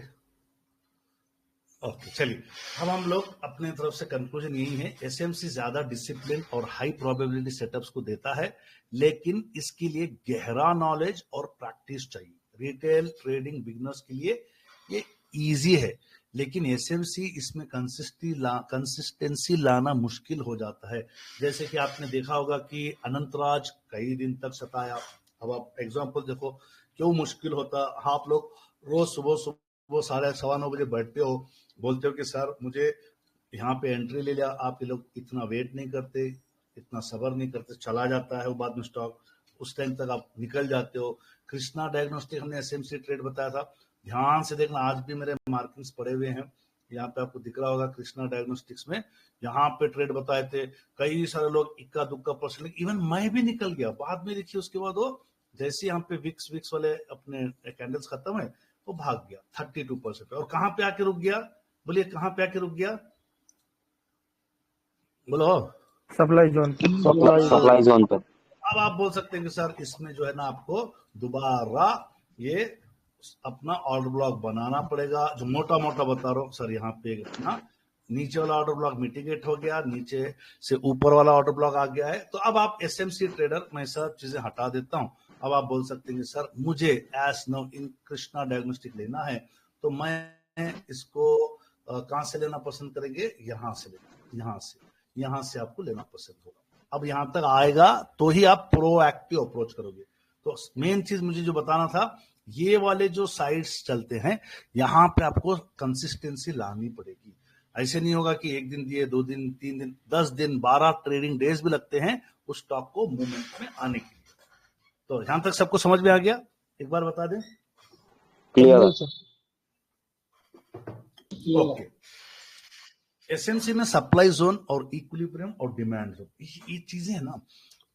ओके, चलिए अब हम लोग अपने तरफ से कंक्लूजन यही है, एसएमसी ज्यादा डिसिप्लिन और हाई प्रोबेबिलिटी सेटअप्स को देता है, लेकिन इसके लिए गहरा नॉलेज और प्रैक्टिस चाहिए। रिटेल ट्रेडिंग बिगिनर्स के लिए ये इजी है, लेकिन एसएमसी इसमें कंसिस्टेंसी लाना मुश्किल हो जाता है। जैसे कि आपने देखा होगा कि अनंतराज कई दिन तक सताया। अब आप एग्जांपल देखो क्यों मुश्किल होता। आप लोग रोज सुबह 9:30 बजे बैठते हो, बोलते हो कि सर मुझे यहाँ पे एंट्री ले लिया। आप ये लोग इतना वेट नहीं करते, इतना सब्र नहीं करते, चला जाता है वो बाद में स्टॉक, उस टाइम तक आप निकल जाते हो। कृष्णा डायग्नोस्टिक हमने एसएमसी ट्रेड बताया था, ध्यान से देखना, आज भी मेरे मार्किंग्स पड़े हुए हैं, यहाँ पे आपको दिख रहा होगा कृष्णा डायग्नोस्टिक्स में, यहाँ पे ट्रेड बताए थे। कई सारे लोग इक्का दुक्का %, इवन मैं भी निकल गया बाद में। देखिए उसके बाद वो जैसे यहाँ पे विक्स विक्स वाले अपने कैंडल्स खत्म है वो भाग गया 32% और कहां पे आके रुक गया? बोलिए कहां पे आके रुक गया? बोलो। सप्लाई जोन सप्लाई जोन पर। अब आप बोल सकते हैं कि सर इसमें जो है ना आपको दोबारा ये अपना ऑर्डर ब्लॉक बनाना पड़ेगा। जो मोटा मोटा बता रहा हूँ सर, यहाँ पे ना नीचे वाला ऑर्डर ब्लॉक मिटिगेट हो गया, नीचे से ऊपर वाला ऑर्डर ब्लॉक आ गया है। तो अब आप एसएमसी ट्रेडर, मैं सब चीजें हटा देता हूं। अब आप बोल सकते हैं कि सर मुझे as now in Krishna diagnostic लेना है, तो मैं इसको कहां से लेना पसंद करेंगे? यहां से लेना, यहां से आपको लेना पसंद होगा। अब यहां तक आएगा तो ही आप प्रोएक्टिव अप्रोच करोगे। तो मेन चीज मुझे जो बताना था, ये वाले जो साइड्स चलते हैं यहां पे आपको कंसिस्टेंसी लानी पड़ेगी। ऐसे नहीं होगा कि एक दिन दिए, 2 दिन, 3 दिन, 10 दिन, 12 ट्रेडिंग डेज भी लगते हैं उस स्टॉक को मूवमेंट में आने के लिए। तो यहां तक सबको समझ में आ गया? एक बार बता दें। क्लियर है। ओके। एसएमसी में सप्लाई जोन और इक्विलिब्रियम और डिमांड जोन, ये चीजें है ना,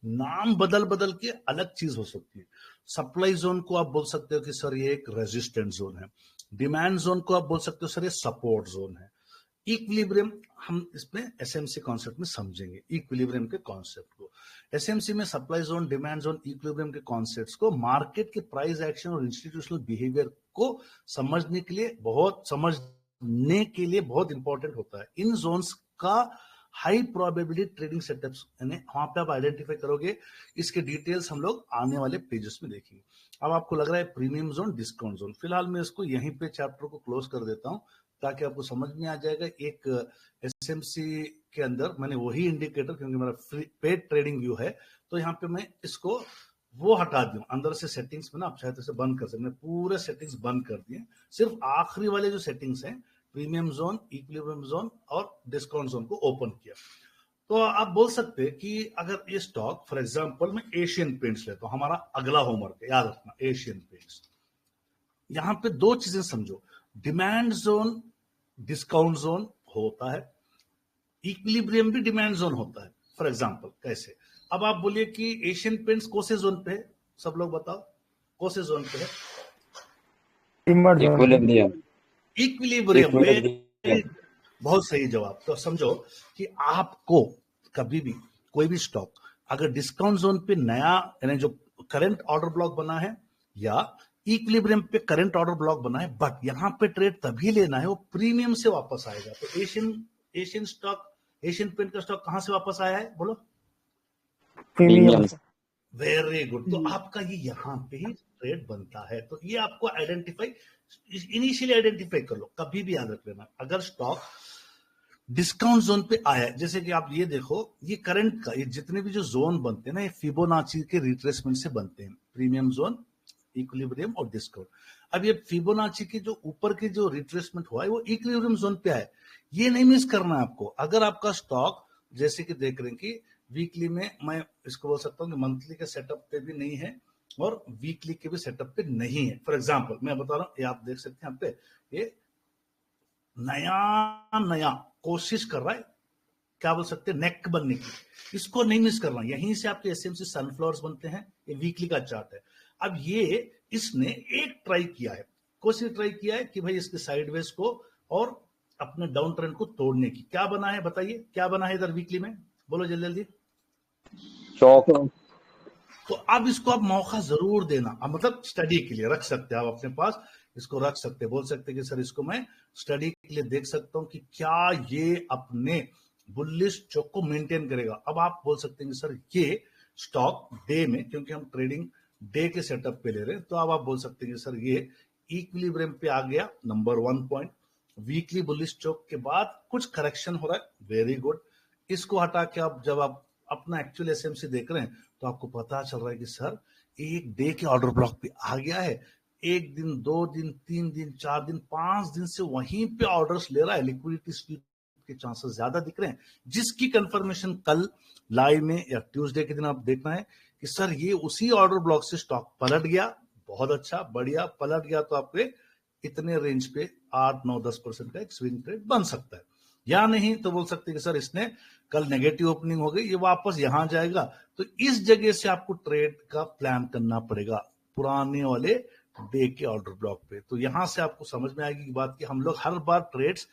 नाम बदल बदल के अलग चीज हो सकती है। सप्लाई जोन को आप बोल सकते हो कि सर ये एक रेजिस्टेंट जोन है। डिमांड जोन को आप बोल सकते हो सर ये सपोर्ट जोन है। इक्विलिब्रियम हम इसमें एसएमसी कॉन्सेप्ट में समझेंगे, इक्विलिब्रियम के कॉन्सेप्ट को। एसएमसी में supply zone, demand zone, equilibrium के कॉन्सेप्ट्स को मार्केट के प्राइस एक्शन और इंस्टीट्यूशनल बिहेवियर को समझने के लिए बहुत इंपॉर्टेंट होता है। इन जोन्स का हाई प्रोबेबिलिटी ट्रेडिंग सेटअप्स वहां पे आप आइडेंटिफाई करोगे। इसके डिटेल्स हम लोग आने वाले पेजेस में देखेंगे। अब आपको लग रहा है प्रीमियम जोन, डिस्काउंट जोन, फिलहाल मैं इसको यहीं पे चैप्टर को क्लोज कर देता हूं ताकि आपको समझ में आ जाएगा। एक एसएमसी के अंदर मैंने वही इंडिकेटर, क्योंकि मेरा पेड ट्रेडिंग व्यू है तो यहाँ पे मैं इसको वो हटा दूं अंदर से सेटिंग्स में ना, आप चाहे तो इसे बंद कर सकते हैं। पूरे सेटिंग्स बंद कर दिए, सिर्फ आखिरी वाले जो सेटिंग्स हैं प्रीमियम जोन, इक्विलिब्रियम जोन और डिस्काउंट जोन को ओपन किया। तो आप बोल सकते हैं कि अगर ये स्टॉक, फॉर एग्जांपल मैं एशियन पेंट्स लेता हूं, हमारा अगला होमवर्क है, याद रखना एशियन पेंट्स। यहां पे 2 चीजें समझो, डिमांड जोन डिस्काउंट जोन होता है, इक्विलिब्रियम भी डिमांड जोन होता है। फॉर एग्जांपल कैसे? अब आप बोलिए कि एशियन पेंट्स कौन से जोन पे है? सब लोग बताओ कौन से जोन पे है? इक्विलिब्रियम। इक्विलिब्रियम। बहुत सही जवाब। तो समझो कि आपको कभी भी कोई भी स्टॉक अगर डिस्काउंट जोन पे नया, यानी जो करंट ऑर्डर ब्लॉक बना है, या इक्विलिब्रियम पे करंट ऑर्डर ब्लॉक बना है, बट यहां पे ट्रेड तभी लेना है वो प्रीमियम से वापस आएगा। तो एशियन स्टॉक, एशियन पेंट का स्टॉक कहां से वापस आया है? बोलो। प्रीमियम। Very good. तो आपका ये यहाँ पे ही ट्रेड बनता है। तो ये आपको आइडेंटिफाई, इनिशियली आइडेंटिफाई कर लो। कभी भी याद रख लेना, अगर स्टॉक डिस्काउंट जोन पे आया है, जैसे कि आप ये देखो, ये करंट का ये जितने भी जो जोन बनते हैं ना, ये फिबोनाची के रिट्रेसमेंट से बनते हैं, प्रीमियम जोन, इक्विलिब्रियम और डिस्काउंट। अब ये फिबोनाची के जो ऊपर के जो रिट्रेसमेंट हुआ है वो इक्विलिब्रियम जोन पे आए, ये नहीं मिस करना है आपको। अगर आपका स्टॉक जैसे कि देख रहे हैं कि वीकली में, मैं इसको बोल सकता हूँ कि मंथली के सेटअप पे भी नहीं है और वीकली के भी सेटअप पे नहीं है। फॉर एग्जांपल मैं बता रहा हूँ, ये आप देख सकते हैं यहाँ पे, ये नया कोशिश कर रहा है, क्या बोल सकते हैं, नेक बनने की। इसको नहीं मिस करना, यहीं से आपके एसएमसी सनफ्लावर्स बनते हैं। ये वीकली का चार्ट है। अब ये इसने एक ट्राई किया है, कोशिश ट्राई किया है कि भाई इसके साइडवेज को और अपने डाउन ट्रेंड को तोड़ने की। क्या बना है बताइए, क्या बना है इधर वीकली में? बोलो जल्दी जल्दी। चौक। तो अब इसको आप मौका जरूर देना। अब मतलब स्टडी के लिए रख सकते हैं आप अपने पास, इसको रख सकते हैं। बोल सकते हैं कि सर इसको मैं स्टडी के लिए देख सकता हूं कि क्या ये अपने बुलिश चौक को मेंटेन करेगा। अब आप बोल सकते हैं कि सर ये स्टॉक डे में, क्योंकि हम ट्रेडिंग डे के सेटअप पे ले रहे हैं, तो अब आप बोल सकते हैं कि सर ये इक्विलिब्रियम पे आ गया, नंबर 1 पॉइंट। वीकली बुलिश चौक के बाद कुछ करेक्शन हो रहा है, वेरी गुड। इसको हटा के आप जब आप अपना एक्चुअल एसएमसी देख रहे हैं तो आपको पता चल रहा है कि सर एक डे के ऑर्डर ब्लॉक पे आ गया है। 1 दिन, 2 दिन, 3 दिन, 4 दिन, 5 दिन से वहीं पे ऑर्डर्स ले रहा है। लिक्विडिटी स्वीप के चांसेस ज्यादा दिख रहे हैं, जिसकी कंफर्मेशन कल लाइव में या ट्यूसडे के दिन आप देखना है कि सर ये उसी ऑर्डर ब्लॉक से स्टॉक पलट गया। बहुत अच्छा, बढ़िया, पलट गया तो आपके इतने रेंज पे 8, 9, 10% का एक स्विंग ट्रेड बन सकता है। या नहीं तो बोल सकते कि सर इसने कल नेगेटिव ओपनिंग हो गई, ये वापस यहां जाएगा, तो इस जगह से आपको ट्रेड का प्लान करना पड़ेगा पुराने वाले डे के ऑर्डर ब्लॉक पे। तो यहां से आपको समझ में आएगी बात कि हम लोग हर बार ट्रेड्स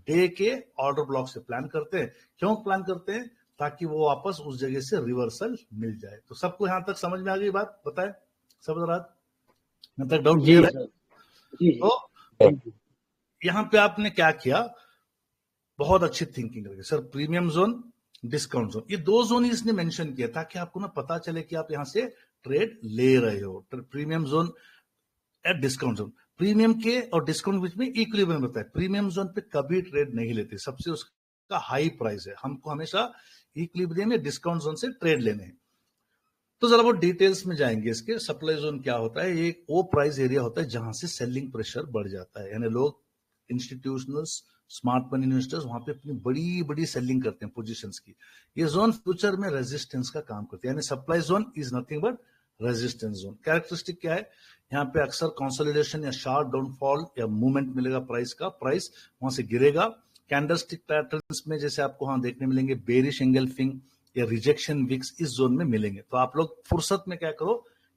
डे के ऑर्डर ब्लॉक से प्लान करते हैं। क्यों प्लान करते हैं? ताकि वो वापस उस जगह से रिवर्सल मिल जाए। तो सबको यहां तक समझ में आ गई बात? बताए सब रात यहां तक डाउट क्लियर है? तो यहां पे आपने क्या किया, बहुत अच्छी थिंकिंग करके sir premium zone discount zone, ये दो जोन ही इसने मेंशन किया ताकि आपको ना पता चले कि आप यहां से ट्रेड ले रहे हो। Premium zone at discount zone, premium के और डिस्काउंट बीच में इक्विलिब्रियम होता है। प्रीमियम जोन पे कभी ट्रेड नहीं लेते, सबसे उसका हाई प्राइस है, हमको हमेशा इक्विलिब्रियम या डिस्काउंट जोन से ट्रेड लेने हैं। तो जरा वो डिटेल्स में जाएंगे इसके। सप्लाई जोन क्या होता है? ये वो प्राइस एरिया होता है जहां से सेलिंग प्रेशर बढ़ जाता है, यानी लोग इंस्टीट्यूशनल्स स्मार्ट मनी इन्वेस्टर्स वहां पे अपनी बड़ी बड़ी सेलिंग करते हैं पोजीशंस की। ये जोन फ्यूचर में रेजिस्टेंस का काम करते हैं, यानी supply zone is nothing but resistance zone. Characteristic क्या है? यहाँ पे अक्सर कंसोलिडेशन या शार्प डाउनफॉल या मूवमेंट मिलेगा प्राइस का, प्राइस वहां से गिरेगा। कैंडलस्टिक पैटर्न्स में जैसे आपको वहां देखने मिलेंगे बेरिश एंगल्फिंग या रिजेक्शन विक्स इस जोन में मिलेंगे। तो आप लोग फुर्सत में क्या करो,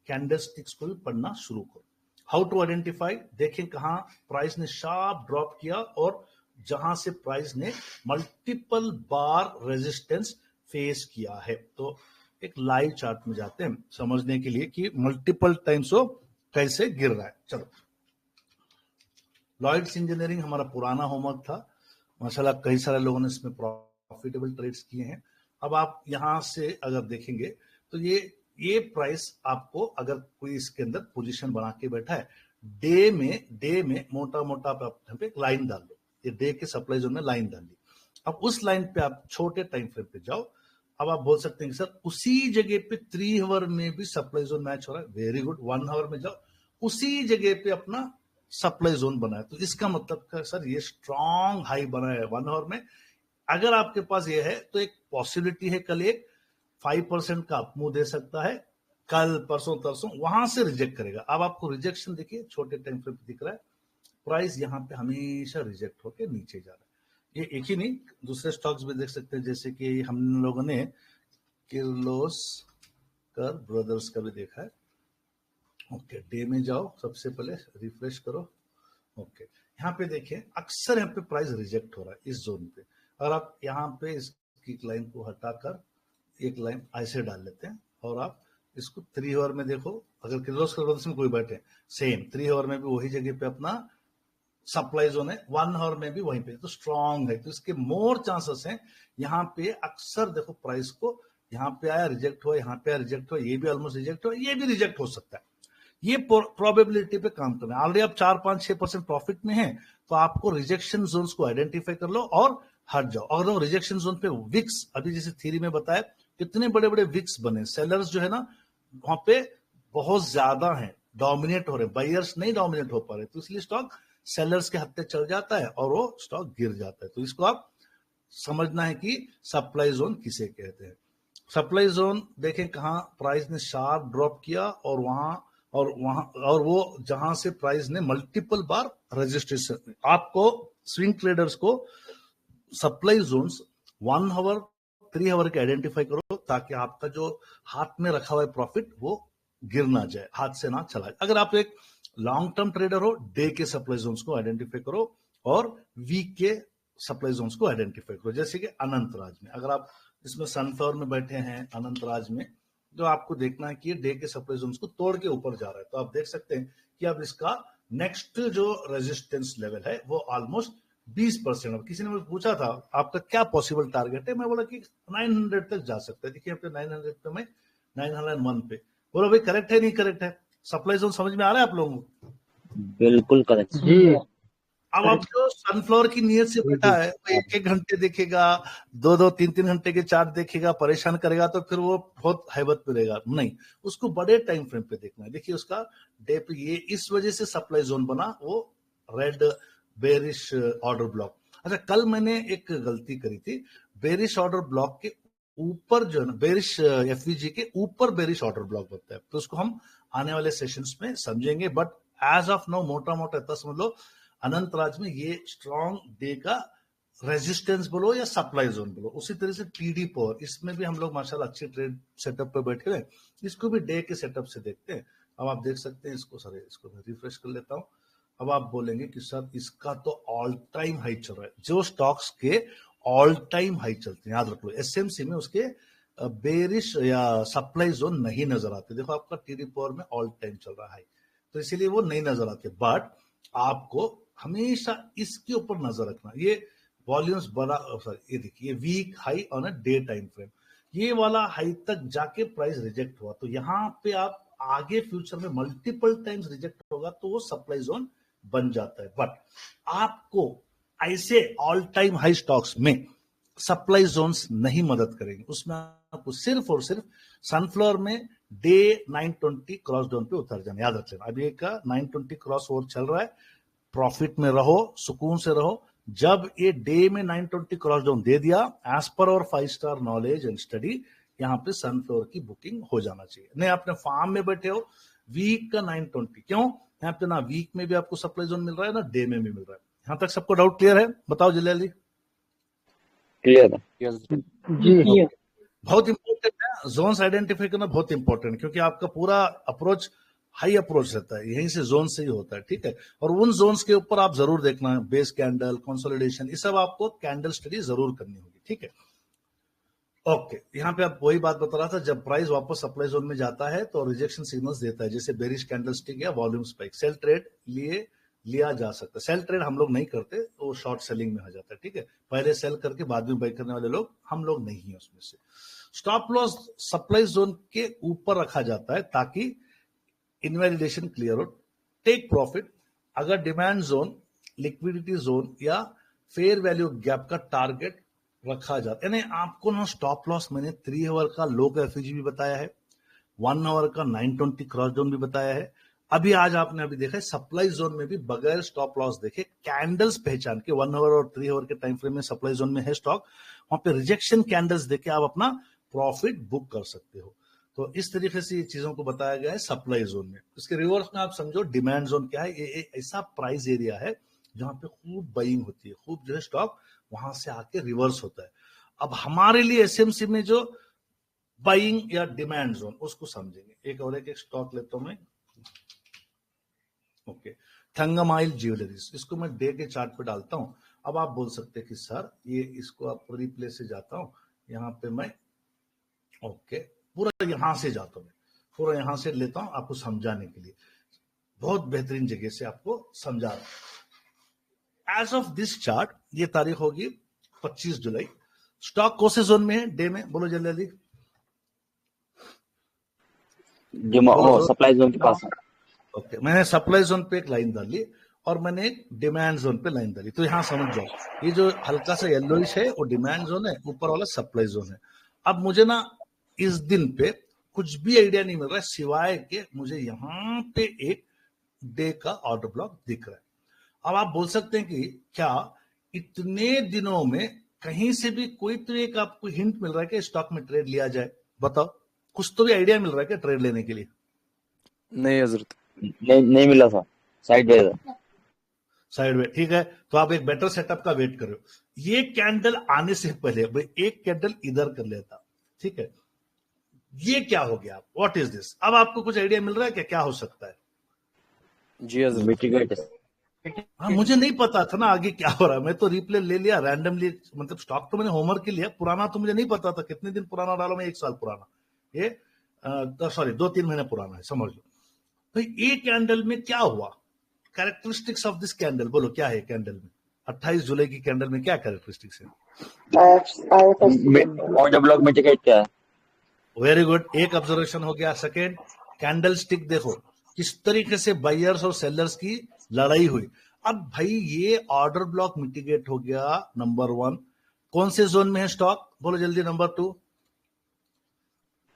कैंडलस्टिक्स को भी पढ़ना शुरू करो। हाउ टू आइडेंटिफाई, देखें कहां प्राइस ने शार्प ड्रॉप किया और जहां से प्राइस ने मल्टीपल बार रेजिस्टेंस फेस किया है। तो एक लाइव चार्ट में जाते हैं समझने के लिए कि मल्टीपल टाइम्स वो कैसे गिर रहा है। चलो, लॉयड्स इंजीनियरिंग हमारा पुराना होमवर्क था, माशाल्लाह कई सारे लोगों ने इसमें प्रॉफिटेबल ट्रेड्स किए हैं। अब आप यहां से अगर देखेंगे तो ये प्राइस आपको अगर कोई इसके अंदर पोजीशन बना के बैठा है, डे में मोटा मोटा आप पे एक लाइन डाल दो, ये डे के सप्लाई जोन में लाइन डाल दी। अब उस लाइन पे आप छोटे टाइम फ्रेम पे जाओ। अब आप बोल सकते हैं कि सर उसी जगह पे 3 आवर में भी सप्लाई जोन मैच हो रहा है, वेरी गुड। 1 आवर में जाओ, उसी जगह पे अपना सप्लाई जोन बना है, तो इसका मतलब सर ये स्ट्रॉन्ग हाई बना है 1 आवर में। अगर आपके पास ये है तो एक पॉसिबिलिटी है कल एक 5% का अपमूव दे सकता है, कल परसों तरसों वहां से रिजेक्ट करेगा। अब आपको रिजेक्शन देखिए छोटे टाइम फ्रेम पे दिख रहा है, प्राइस यहाँ पे हमेशा रिजेक्ट होकर नीचे जा रहा है। ये एक ही नहीं, दूसरे स्टॉक्स भी देख सकते हैं, जैसे कि हम लोगों ने किर्लोस्कर ब्रदर्स का भी देखा है। ओके, डे में जाओ, सबसे पहले रिफ्रेश करो। ओके, यहाँ पे देखिए अक्सर यहाँ पे प्राइस रिजेक्ट हो रहा है इस जोन पे। और आप यहाँ पे इसकी लाइन को हटाकर एक लाइन ऐसे डाल लेते हैं और आप इसको 3 आवर में देखो, अगर किर्लोस्कर ब्रदर्स में कोई बैठे सेम 3 आवर में भी वही जगह पे अपना सप्लाई जोन है, 1 आवर में भी वहीं पे, तो स्ट्रॉन्ग है, तो इसके मोर चांसेस हैं। यहाँ पे अक्सर देखो प्राइस को यहाँ पे आया रिजेक्ट हुआ, यहाँ पे आया रिजेक्ट हुआ, ये भी ऑलमोस्ट रिजेक्ट हुआ, ये भी रिजेक्ट हो सकता है। ये प्रोबेबिलिटी पे काम करना है। ऑलरेडी आप 4-5-6% प्रॉफिट में है, तो आपको रिजेक्शन जोन्स को आइडेंटिफाई कर लो और हट जाओ। अगर रिजेक्शन जोन पे विक्स, अभी जैसे थ्योरी में बताया कितने बड़े बड़े विक्स बने, सेलर्स जो है ना वहां पे बहुत ज्यादा है, डोमिनेट हो रहे, बायर्स नहीं डोमिनेट हो पा रहे, तो इसलिए स्टॉक सेलर्स के हत्थे चल जाता है और वो स्टॉक गिर जाता है। तो इसको आप समझना है कि सप्लाई जोन किसे कहते हैं। सप्लाई जोन देखें कहां प्राइस ने शार्प ड्रॉप किया और वो जहां से प्राइस ने मल्टीपल बार रजिस्ट्रेशन। आपको स्विंग ट्रेडर्स को सप्लाई जोन्स 1 आवर 3 आवर के आइडेंटिफाई करो, ताकि आपका जो हाथ में रखा हुआ है प्रॉफिट वो गिर ना जाए, हाथ से ना चला जाए। अगर आप एक लॉन्ग टर्म ट्रेडर हो, डे के सप्लाई जोन्स को आइडेंटिफाई करो और वीक के सप्लाई जोन्स को आइडेंटिफाई करो। जैसे कि अनंतराज में, अगर आप इसमें सनफ्लावर में बैठे हैं अनंतराज में, तो आपको देखना है कि डे के सप्लाई जोन्स को तोड़ के ऊपर जा रहा है, तो आप देख सकते हैं कि अब इसका नेक्स्ट जो रेजिस्टेंस लेवल है वो ऑलमोस्ट 20%। अब किसी ने मुझे पूछा था आपका क्या पॉसिबल टारगेट है, मैं बोला कि 900 तक जा सकता है। देखिए 900 पे मैं 901 पे बोलो, भाई करेक्ट है नहीं करेक्ट है? सप्लाई जोन समझ में आ रहा है आप लोगों को? बिल्कुल करेक्ट जी। अब आप जो सनफ्लावर की नीयत से बैठा है वो 1-1 घंटे देखेगा, 2-2 3-3 घंटे के चार्ट देखेगा, परेशान करेगा, तो फिर वो बहुत हैबत पे रहेगा। नहीं, उसको बड़े टाइम फ्रेम पे देखना है। देखिए उसका डे पे ये इस वजह से सप्लाई जोन बना, वो रेड बेरिश ऑर्डर ब्लॉक। अच्छा, कल मैंने एक गलती करी थी, बेरिश ऑर्डर ब्लॉक के ऊपर जो है ना, बेरिश एफवीजी के ऊपर बेरिश ऑर्डर ब्लॉक बनता है, तो उसको हम आने वाले सेशंस में समझेंगे। बट एज ऑफ नाउ मोटा मोटा इतना समझ लो, अनंतराज में ये स्ट्रॉन्ग डे का रेजिस्टेंस बोलो या सप्लाई जोन बोलो। उसी तरह से टीडी पावर, इसमें भी हम लोग माशाल्लाह अच्छे ट्रेड सेटअप पे बैठे हुए, इसको भी डे के सेटअप से देखते हैं। अब आप देख सकते हैं इसको, सर इसको मैं रिफ्रेश कर लेता हूं। अब आप बोलेंगे कि सर इसका तो ऑल टाइम हाई चल रहा है। जो स्टॉक्स के ऑल टाइम हाई चलते हैं, याद रख लो, एसएमसी में उसके बेरिश या सप्लाई जोन नहीं नजर आते। देखो आपका टीडी पावर में ऑल टाइम चल रहा है, तो इसीलिए वो नहीं नजर आते। बट आपको हमेशा इसके ऊपर नजर रखना। ये वॉल्यूम्स बड़ा, सॉरी ये देखिए week high on a day time frame, ये वाला हाई तक जाके प्राइस रिजेक्ट हुआ, तो यहाँ पे आप आगे फ्यूचर में मल्टीपल टाइम्स रिजेक्ट होगा तो वो सप्लाई जोन बन जाता है। बट आपको ऐसे ऑल टाइम हाई स्टॉक्स में सप्लाई जोन्स नहीं मदद करेंगे, उसमें आपको सिर्फ और सिर्फ सनफ्लावर में डे 920 क्रॉस डाउन पे उतर जाना, याद रख लेना। अभी का 920 क्रॉस ओवर चल रहा है, प्रॉफिट में रहो, सुकून से रहो। जब ये डे में 920 क्रॉस डाउन दे दिया, एज पर और 5 स्टार नॉलेज एंड स्टडी, यहाँ पे सनफ्लावर की बुकिंग हो जाना चाहिए। नहीं आपने फार्म में बैठे हो, वीक का 920, क्यों यहाँ पे ना वीक में भी आपको सप्लाई जोन मिल रहा है ना डे में भी मिल रहा है। यहाँ तक सबको डाउट क्लियर है? बताओ जल्दी। क्लियर है? जी बहुत इंपॉर्टेंट है, जोन्स आइडेंटिफाई करना बहुत इंपॉर्टेंट है, क्योंकि आपका पूरा अप्रोच हाई अप्रोच रहता है, यहीं से जोन से ही होता है, ठीक है। और उन जोन्स के ऊपर आप जरूर देखना, बेस कैंडल, कंसोलिडेशन, ये सब आपको कैंडल स्टडी जरूर करनी होगी, ठीक है। ओके, यहाँ पे आप वही बात बता रहा था, जब प्राइस वापस सप्लाई जोन में जाता है तो रिजेक्शन सिग्नल्स देता है, जैसे बेरिश कैंडल स्टिक या वॉल्यूम स्पाइक। सेल ट्रेड लिया जा सकता है। सेल ट्रेड हम लोग नहीं करते, वो शॉर्ट सेलिंग में हो जाता है, ठीक है। पहले सेल करके बाद में बाई करने वाले लोग हम लोग नहीं है उसमें से। स्टॉप लॉस सप्लाई जोन के ऊपर रखा जाता है ताकि इनवैलिडेशन क्लियर हो। टेक प्रॉफिट अगर डिमांड जोन, लिक्विडिटी जोन या फेयर वैल्यू गैप का टारगेट रखा जाता है। यानी आपको ना स्टॉप लॉस मैंने 3 आवर का लो का एफईजी भी बताया है, 1 आवर का 920 क्रॉस डाउन भी बताया है। अभी आज आपने अभी देखा है सप्लाई जोन में भी बगैर स्टॉप लॉस देखे कैंडल्स पहचान के 1 आवर और 3 आवर के टाइम फ्रेम में सप्लाई जोन में है स्टॉक, वहां पे रिजेक्शन कैंडल्स देके आप अपना प्रॉफिट बुक कर सकते हो। तो इस तरीके से ये चीजों को बताया गया है सप्लाई जोन में। इसके रिवर्स में आप समझो डिमांड जोन क्या है, ये ऐसा प्राइस एरिया है जहां पे खूब बाइंग होती है, खूब जो है स्टॉक वहां से आके रिवर्स होता है। अब हमारे लिए एसएमसी में जो बाइंग या डिमांड जोन, उसको समझेंगे। एक और एक स्टॉक लेता हूं मैं, ओके, थंगम ऑयल ज्वेलरीज, इसको मैं डे के चार्ट पे डालता हूं। अब आप बोल सकते हैं कि सर ये इसको आप रिप्ले से जाता हूं, यहाँ पे मैं ओके पूरा यहां से जाता हूं, पूरा यहां से लेता हूं आपको समझाने के लिए, बहुत बेहतरीन जगह से आपको समझा रहा हूं। एज ऑफ दिस चार्ट ये तारीख होगी 25 जुलाई। स्टॉक कौन से जोन में है डे में, बोलो जल्दी जल्दी। सप्लाई जोन के पास है। ओके, मैंने सप्लाई जोन पे एक लाइन डाली और मैंने एक डिमांड जोन पे लाइन डाली, तो यहां समझ जाओ, ये जो हल्का सा येलोइश है वो डिमांड जोन है, ऊपर वाला सप्लाई जोन है। अब मुझे ना इस दिन पे कुछ भी आइडिया नहीं मिल रहा है सिवाय के मुझे यहां पे एक डे का ऑर्डर ब्लॉक दिख रहा है। अब आप बोल सकते हैं कि क्या इतने दिनों में कहीं से भी कोई तो एक आपको हिंट मिल रहा है कि स्टॉक में ट्रेड लिया जाए? बताओ, कुछ तो भी आइडिया मिल रहा है क्या ट्रेड लेने के लिए? नहीं हजरत, नहीं मिला था, साइडवेज है। साइडवे, ठीक है, तो आप एक बेटर सेटअप का वेट कर रहे हो। ये कैंडल आने से पहले भाई एक कैंडल इधर कर लेता, ठीक है, ये क्या हो गया? What is this? अब आपको कुछ आइडिया मिल रहा है क्या हो सकता है? जी हजरत, मिटिगेट। हाँ, मुझे नहीं पता था ना आगे क्या हो रहा है, मैं तो रिप्ले ले लिया रैंडमली, मतलब स्टॉक तो मैंने होमवर्क के लिया, पुराना तो मुझे नहीं पता था, कितने दिन पुराना डाला मैं, 1 साल पुराना, ये सॉरी 2-3 महीने पुराना है, समझ लो। भाई ये कैंडल में क्या हुआ? कैरेक्टरिस्टिक्स ऑफ दिस कैंडल बोलो, क्या है कैंडल में? 28 जुलाई की कैंडल में क्या कैरेक्टरिस्टिक्स है? ऑर्डर ब्लॉक मिटिगेट क्या है? वेरी गुड, एक ऑब्जर्वेशन हो गया। सेकेंड, कैंडल स्टिक देखो किस तरीके से बायर्स और सेलर्स की लड़ाई हुई। अब भाई ये ऑर्डर ब्लॉक मिटिगेट हो गया, नंबर 1। कौन से जोन में है स्टॉक, बोलो जल्दी। Number 2,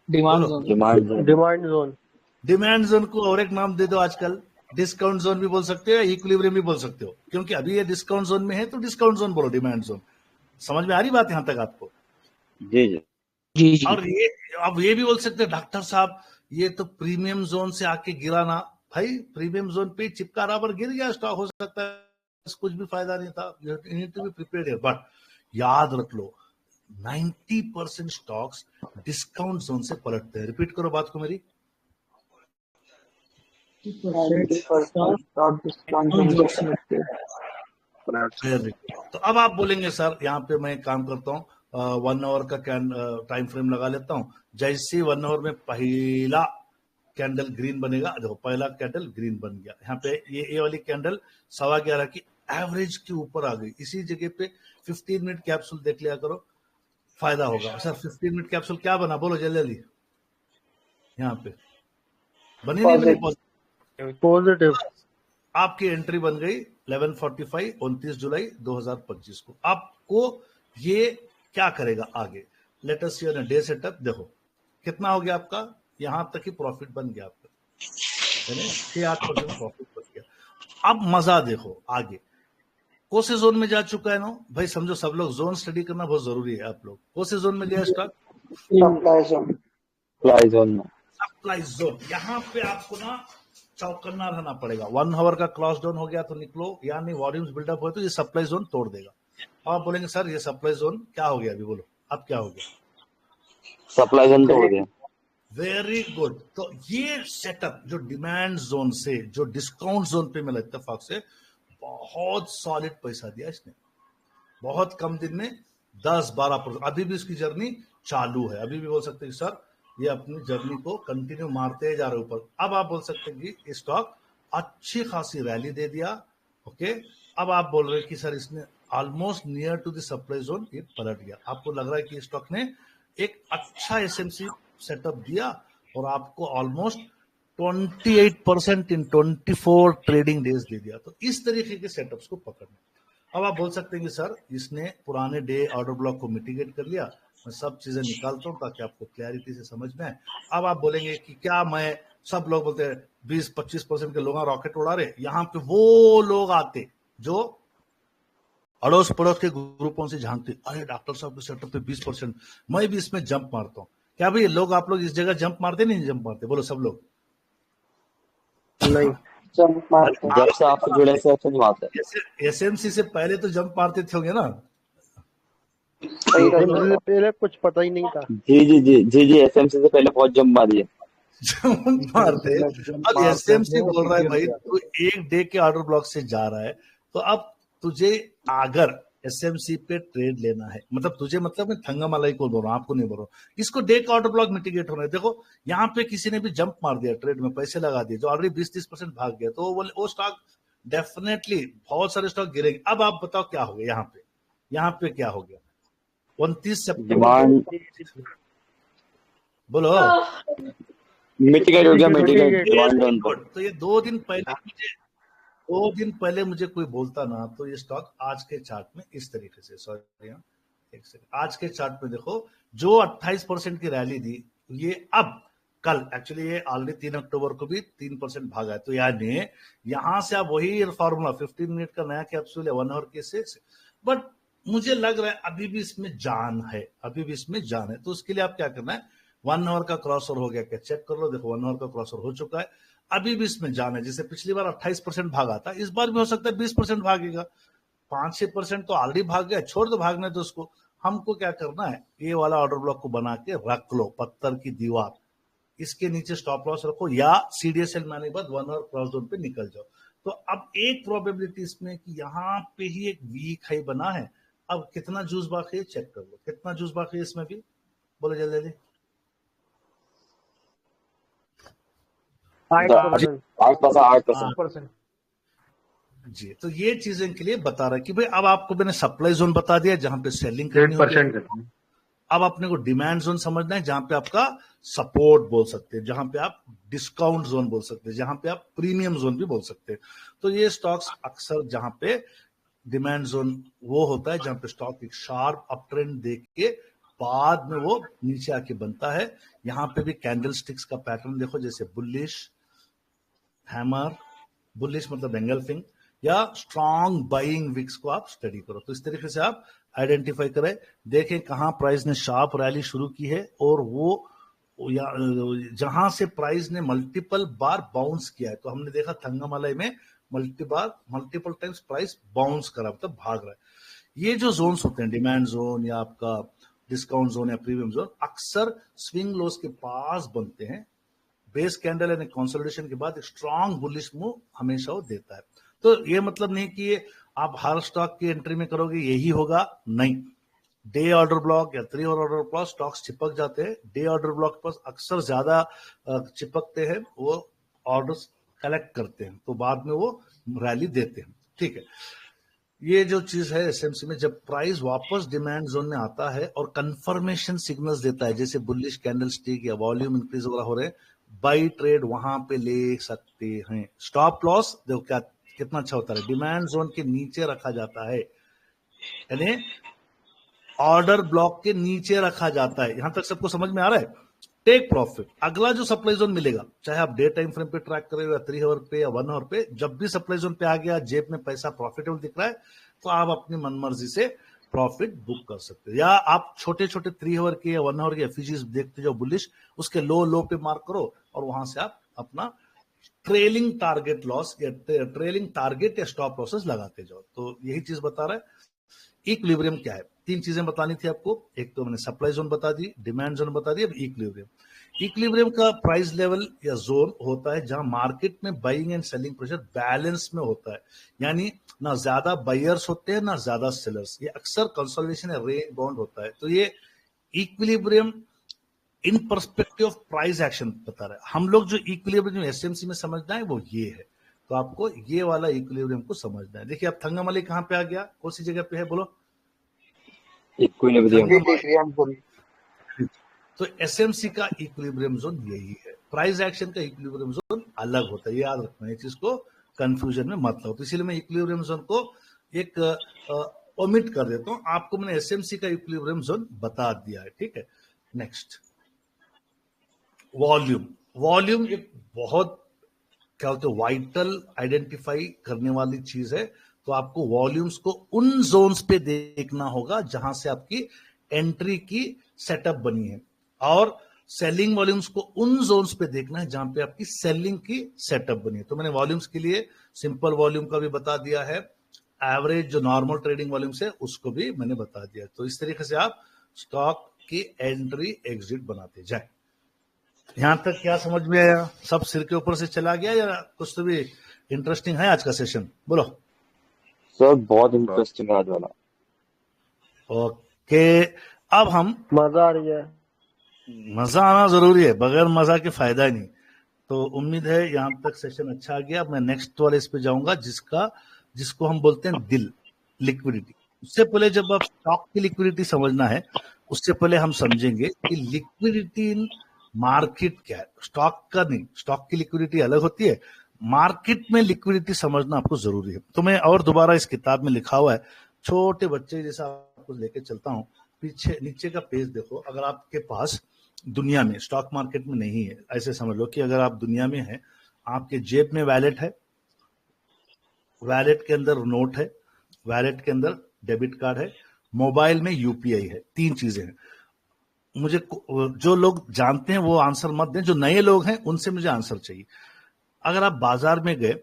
demand zone. Demand zone को और एक नाम दे दो आजकल, डिस्काउंट जोन भी बोल सकते हो, इक्विलिब्रियम भी बोल सकते हो, क्योंकि अभी ये डिस्काउंट जोन में है तो डिस्काउंट जोन बोलो, डिमांड जोन। समझ में आ रही बात यहां तक आपको? जी जी। और ये अब ये भी बोल सकते हैं डॉक्टर साहब ये तो प्रीमियम जोन से आके गिरा ना। भाई प्रीमियम जोन पे चिपका बराबर गिर गया स्टॉक, हो सकता है कुछ भी फायदा नहीं था। You need to be prepared. But याद रख लो 90% स्टॉक्स डिस्काउंट जोन से पलटते हैं। रिपीट करो बात को मेरी। 90% स्टॉक डिस्काउंट जोन से पलटते हैं। Very good. तो अब आप बोलेंगे सर यहाँ पे मैं काम करता हूँ, 1 आवर का टाइम फ्रेम लगा लेता हूँ। जैसे 1 आवर में पहला कैंडल ग्रीन बनेगा, देखो पहला कैंडल ग्रीन बन गया। यहाँ पे ये वाली कैंडल 11:15 की एवरेज के ऊपर आ गई। इसी जगह पे 15 मिनट कैप्सूल देख लिया करो, फायदा होगा। सर 15 मिनट कैप्सूल क्या बना, बोलो जल्दी जल्दी। यहाँ पे बनी नहीं बनी पॉजिटिव। आपकी एंट्री बन गई 11:45 29 जुलाई 2025 को। आपको ये क्या करेगा आगे, let us see on day setup. देखो कितना हो गया आपका, यहां तक ही प्रॉफिट बन गया आपका, 6-8% प्रॉफिट बन गया। अब मजा देखो आगे, कौन से जोन में जा चुका है ना भाई, समझो सब लोग जोन स्टडी करना बहुत जरूरी है। आप लोग कौन से जोन में गया stock, supply zone. Supply zone में। Supply zone. यहाँ पे आपको ना चौकन्ना रहना पड़ेगा। 1 आवर का क्रॉस डाउन हो गया तो निकलो, यानी वॉल्यूम्स बिल्डअप हो तो ये सप्लाई जोन तोड़ देगा। आप बोलेंगे सर ये सप्लाई जोन क्या हो गया, अभी बोलो अब क्या हो गया, सप्लाई जोन तोड़ गया। Very good. तो ये सेटअप जो डिमांड जोन से जो डिस्काउंट जोन पे मिला, इत्तेफाक से बहुत सॉलिड पैसा दिया इसने, बहुत कम दिन में 10-12%। अभी भी इसकी जर्नी चालू है, अभी भी बोल सकते हैं सर ये अपनी जर्नी को कंटिन्यू मारते जा रहे ऊपर। अब आप बोल सकते हैं कि स्टॉक अच्छी खासी रैली दे दिया। ओके, अब आप बोल रहे हैं कि सर इसने almost near to the supply zone ये पलट गया। आपको लग रहा है कि स्टॉक ने एक अच्छा एसएमसी सेटअप दिया और आपको ऑलमोस्ट 28% इन 24 ट्रेडिंग डेज दे दिया। तो इस तरीके के सेटअप्स को पकड़ना। अब आप बोल सकते हैं कि सर इसने पुराने डे ऑर्डर ब्लॉक को मिटिगेट कर लिया। मैं सब चीजें निकालता हूं ताकि आपको क्लैरिटी से समझ में आए। अब आप बोलेंगे कि क्या मैं, सब लोग बोलते हैं 20-25% के लोग रॉकेट उड़ा रहे, यहाँ पे वो लोग आते जो अड़ोस पड़ोस के ग्रुपों से झांकते, अरे डॉक्टर साहब के सेटअप पे 20%, मैं भी इसमें जंप मारता हूँ। क्या भाई लोग, आप लोग इस जगह जंप मारते नहीं जंप मारते, बोलो सब लोग। नहीं, जंप मारते हैं। जब से आपसे जुड़े से आपसे बात है। एसएमसी से पहले तो जंप मारते थे होंगे ना। से पहले कुछ पता ही नहीं था। जी एसएमसी से पहले बहुत जंप मारी है। जंप मारते। अब एसएमसी बोल रहा है भाई तू एक डे के ऑर्डर ब्लॉक से जा रहा है, तो अब तुझे अगर एसएमसी पे ट्रेड लेना है, मतलब तुझे, मतलब मैं थंगामलाई को बोल रहा हूँ, आपको नहीं बोल रहा हूँ। इसको डे का ऑर्डर ब्लॉक मिटिगेट होना है। देखो यहाँ पे किसी ने भी जंप मार दिया, ट्रेड में पैसे लगा दिए, जो ऑलरेडी 20-30% भाग गया, तो वो स्टॉक डेफिनेटली, बहुत सारे स्टॉक गिरेंगे। अब आप बताओ क्या हो गया यहाँ पे क्या हो गया 29 सितंबर, बोलो। मिटिगेट हो गया, मिटिगेट। तो ये 2 दिन पहले मुझे कोई बोलता ना, तो ये स्टॉक आज के चार्ट में इस तरीके से, सॉरी एक सेकंड, आज के चार्ट में देखो जो 28% की रैली दी, ये अब कल एक्चुअली ये ऑलरेडी 3 अक्टूबर को भी 3% भागा है। तो यानी यहां से आप वही फॉर्मूला 15 मिनट का नया कैप्सूल है 1 आवर के से, बट मुझे लग रहा है अभी भी इसमें जान है, तो उसके लिए आप क्या करना है, 1 आवर का क्रॉस ओवर हो गया क्या चेक कर लो। देखो 1 आवर का क्रॉस ओवर हो चुका है, अभी भी इसमें जान है। जैसे पिछली बार 28% भागा था, इस बार भी हो सकता है 20% भागेगा। 5-6% तो ऑलरेडी भाग गया, छोड़ दो भागने दो उसको। हमको क्या करना है, ये वाला ऑर्डर ब्लॉक को बना के रख लो, पत्थर की दीवार, इसके नीचे स्टॉप लॉस रखो, या सीडीएसएल मारने के बाद 1 आवर क्रॉस जोन पे निकल जाओ। तो अब एक प्रोबेबिलिटी इसमें कि यहाँ पे ही एक वीक हाई बना है। अब कितना जूस बाकी है चेक कर लो, कितना जूस बाकी है इसमें भी, बोलो जल्दी जल्दी। 8%। जी, तो ये चीजें के लिए बता रहा है कि भाई अब आपको मैंने सप्लाई जोन बता दिया जहां पे सेलिंग करनी होगी। अब अपने को डिमांड जोन समझना है, जहां पे आपका सपोर्ट बोल सकते हैं, जहां पे आप डिस्काउंट जोन बोल सकते हैं, जहां पे आप प्रीमियम जोन भी बोल सकते हैं। तो ये स्टॉक्स अक्सर जहां पे डिमांड जोन वो होता है जहां पे स्टॉक एक शार्प अप ट्रेंड देख के बाद में वो नीचे आके बनता है। यहां पे भी कैंडल स्टिक्स का पैटर्न देखो, जैसे बुलिश हैमर, बुलिश मतलब एंगल्फिंग, या स्ट्रॉन्ग बाइंग विक्स को आप स्टडी करो। तो इस तरीके से आप आइडेंटिफाई करें, देखें कहां प्राइस ने शार्प रैली शुरू की है, और वो जहां से प्राइस ने मल्टीपल बार बाउंस किया है। तो हमने देखा थंगामलाई में मल्टीपल टाइम्स प्राइस बाउंस करा, मतलब भाग रहा है। ये जो जोन्स होते हैं, डिमांड जोन या आपका डिस्काउंट जोन या प्रीमियम जोन, अक्सर स्विंग लोस के पास बनते हैं। बेस कैंडल यानी कंसोलिडेशन के बाद एक स्ट्रांग बुलिश मूव हमेशा वो देता है। तो ये मतलब नहीं कि ये आप हर स्टॉक की एंट्री में करोगे यही होगा, नहीं। डे ऑर्डर ब्लॉक या 3 ऑर्डर ब्लॉक स्टॉक्स चिपक जाते हैं। डे ऑर्डर ब्लॉक पर अक्सर ज्यादा चिपकते हैं, वो ऑर्डर्स कलेक्ट करते हैं, तो बाद में वो रैली देते हैं, ठीक है। ये जो चीज है एसएमसी में, जब प्राइस वापस डिमांड जोन में आता है और कंफर्मेशन सिग्नल्स देता है, जैसे बुलिश कैंडल स्टिक या वॉल्यूम इंक्रीज वगैरह हो रहे हैं, बाई ट्रेड वहां पे ले सकते हैं। स्टॉप लॉस देखो क्या कितना अच्छा होता है, डिमांड जोन के नीचे रखा जाता है, यानी ऑर्डर ब्लॉक के नीचे रखा जाता है। यहां तक सबको समझ में आ रहा है? टेक प्रॉफिट, अगला जो सप्लाई जोन मिलेगा, चाहे आप डे टाइम फ्रेम पे ट्रैक करें या 3 आवर पे या 1 आवर पे, जब भी सप्लाई जोन पे आ गया, जेब में पैसा प्रॉफिटेबल दिख रहा है, तो आप अपनी मनमर्जी से प्रॉफिट बुक कर सकते हो। या आप छोटे छोटे 3 आवर के या 1 आवर के एफिजीज देखते जाओ बुलिश, उसके लो पे मार्क करो और वहां से आप अपना ट्रेलिंग टारगेट लॉस या ट्रेलिंग टारगेट या स्टॉप लॉसेस लगाते जाओ। तो यही चीज बता रहा है। इक्विलिब्रियम क्या है? 3 चीजें बतानी थी आपको। एक तो मैंने सप्लाई जोन बता दी, डिमांड जोन बता दी, अब इक्विलिब्रियम। इक्विलिब्रियम का प्राइस लेवल या जोन होता है जहां मार्केट में buying and selling pressure balance में होता है, यानी ना ज्यादा बायर्स होते हैं ना ज्यादा सेलर्स। ये अक्सर कंसोलिडेशन या रेंज बाउंड होता है। तो ये equilibrium in perspective of price action बता रहा है। हम लोग जो इक्विलिब्रियम एसएमसी में समझना है वो ये है, तो आपको ये वाला इक्विलिब्रियम को समझना है। देखिए, अब थंगामली कहां पे आ गया, कौन सी जगह पे है बोलो? इक्विलिब्रियम। Equilibrium zone. तो एसएमसी का इक्विलिब्रियम जोन यही है। प्राइस एक्शन का इक्विलिब्रियम जोन अलग होता है, याद रखना, ये चीज को कंफ्यूजन में मत लो। तो इसीलिए मैं इक्विलिब्रियम जोन को एक ओमिट कर देता हूं। आपको मैंने एसएमसी का इक्विलिब्रियम जोन बता दिया है, ठीक है। Next, volume. वॉल्यूम एक बहुत क्या होता है, वाइटल आइडेंटिफाई करने वाली चीज है। तो आपको वॉल्यूम्स को उन जोन्स पे देखना होगा जहां से आपकी एंट्री की सेटअप बनी है, और सेलिंग वॉल्यूम्स को उन जोन्स पे देखना है जहां पे आपकी सेलिंग की सेटअप बनी है। तो मैंने वॉल्यूम्स के लिए सिंपल वॉल्यूम का भी बता दिया है, एवरेज जो नॉर्मल ट्रेडिंग वॉल्यूम्स है उसको भी मैंने बता दिया। तो इस तरीके से आप स्टॉक की एंट्री एग्जिट बनाते जाए। यहां तक क्या समझ में आया? सब सिर के ऊपर से चला गया या कुछ तो भी इंटरेस्टिंग है आज का सेशन? बोलो। सर बहुत इंटरेस्टिंग है आज वाला। ओके, अब हम, मजा आ रही है। मजा आना जरूरी है, बगैर मजा के फायदा ही नहीं। तो उम्मीद है यहां तक सेशन अच्छा गया। मैं नेक्स्ट वाले इस पे जाऊंगा जिसको हम बोलते हैं दिल, लिक्विडिटी। उससे पहले जब आप स्टॉक की लिक्विडिटी समझना है, उससे पहले हम समझेंगे कि लिक्विडिटी इन मार्केट क्या है। स्टॉक का नहीं, स्टॉक की लिक्विडिटी अलग होती है, मार्केट में लिक्विडिटी समझना आपको जरूरी है। तो मैं और दोबारा इस किताब में लिखा हुआ है, छोटे बच्चे जैसा आपको लेके चलता हूं। पीछे नीचे का पेज देखो। अगर आपके पास दुनिया में, स्टॉक मार्केट में नहीं है, ऐसे समझ लो कि अगर आप दुनिया में हैं, आपके जेब में वैलेट है, वैलेट के अंदर नोट है, वैलेट के अंदर डेबिट कार्ड है, मोबाइल में यूपीआई है, 3 चीजें हैं। मुझे जो लोग जानते हैं वो आंसर मत दें, जो नए लोग हैं उनसे मुझे आंसर चाहिए। अगर आप बाजार में गए,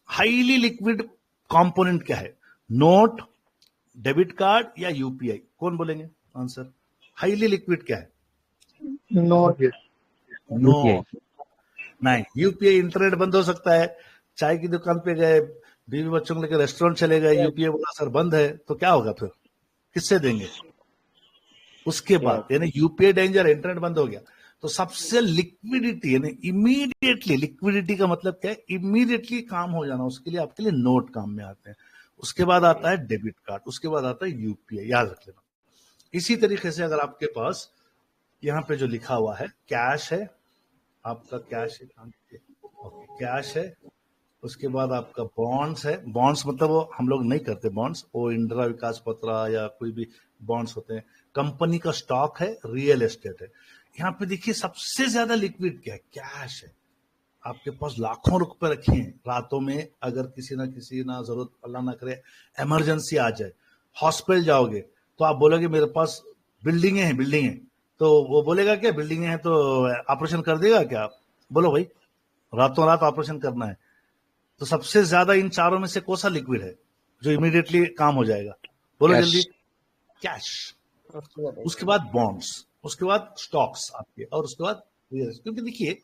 हाईली लिक्विड कंपोनेंट क्या है? नोट, डेबिट कार्ड या यूपीआई? कौन बोलेंगे आंसर? हाईली लिक्विड क्या है? नोट। नो, नहीं। यूपीआई इंटरनेट बंद हो सकता है, चाय की दुकान पे गए, बीवी बच्चों को लेकर रेस्टोरेंट चले गए, यूपीआई बोला सर बंद है, तो क्या होगा फिर? किससे देंगे? उसके बाद यानी यूपीआई डेंजर, इंटरनेट बंद हो गया, तो सबसे लिक्विडिटी यानी इमीडिएटली, लिक्विडिटी का मतलब क्या है? इमीडिएटली काम हो जाना, उसके लिए आपके लिए नोट काम में आते हैं। उसके बाद आता है डेबिट कार्ड, उसके बाद आता है यूपीआई, याद रख लेना। इसी तरीके से अगर आपके पास यहाँ पे जो लिखा हुआ है, कैश है, आपका कैश है, कैश है, उसके बाद आपका बॉन्ड्स है। बॉन्ड्स मतलब वो हम लोग नहीं करते बॉन्ड्स, वो इंदिरा विकास पत्र या कोई भी बॉन्ड्स होते हैं। कंपनी का स्टॉक है, रियल एस्टेट है। यहाँ पे देखिए सबसे ज्यादा लिक्विड क्या है? कैश है। आपके पास लाखों रुपए रखे हैं, रातों में अगर किसी ना जरूरत, अल्लाह ना करे, इमरजेंसी आ जाए, हॉस्पिटल जाओगे, तो आप बोलोगे मेरे पास बिल्डिंगें हैं, बिल्डिंग है, तो वो बोलेगा क्या बिल्डिंगें हैं तो ऑपरेशन कर देगा क्या? बोलो भाई, रातों रात ऑपरेशन करना है, तो सबसे ज्यादा इन चारों में से कौन सा लिक्विड है जो इमीडिएटली काम हो जाएगा? बोलो कैश। जल्दी। कैश, उसके बाद बॉन्ड्स, उसके बाद स्टॉक्स आपके, और उसके बाद क्योंकि देखिए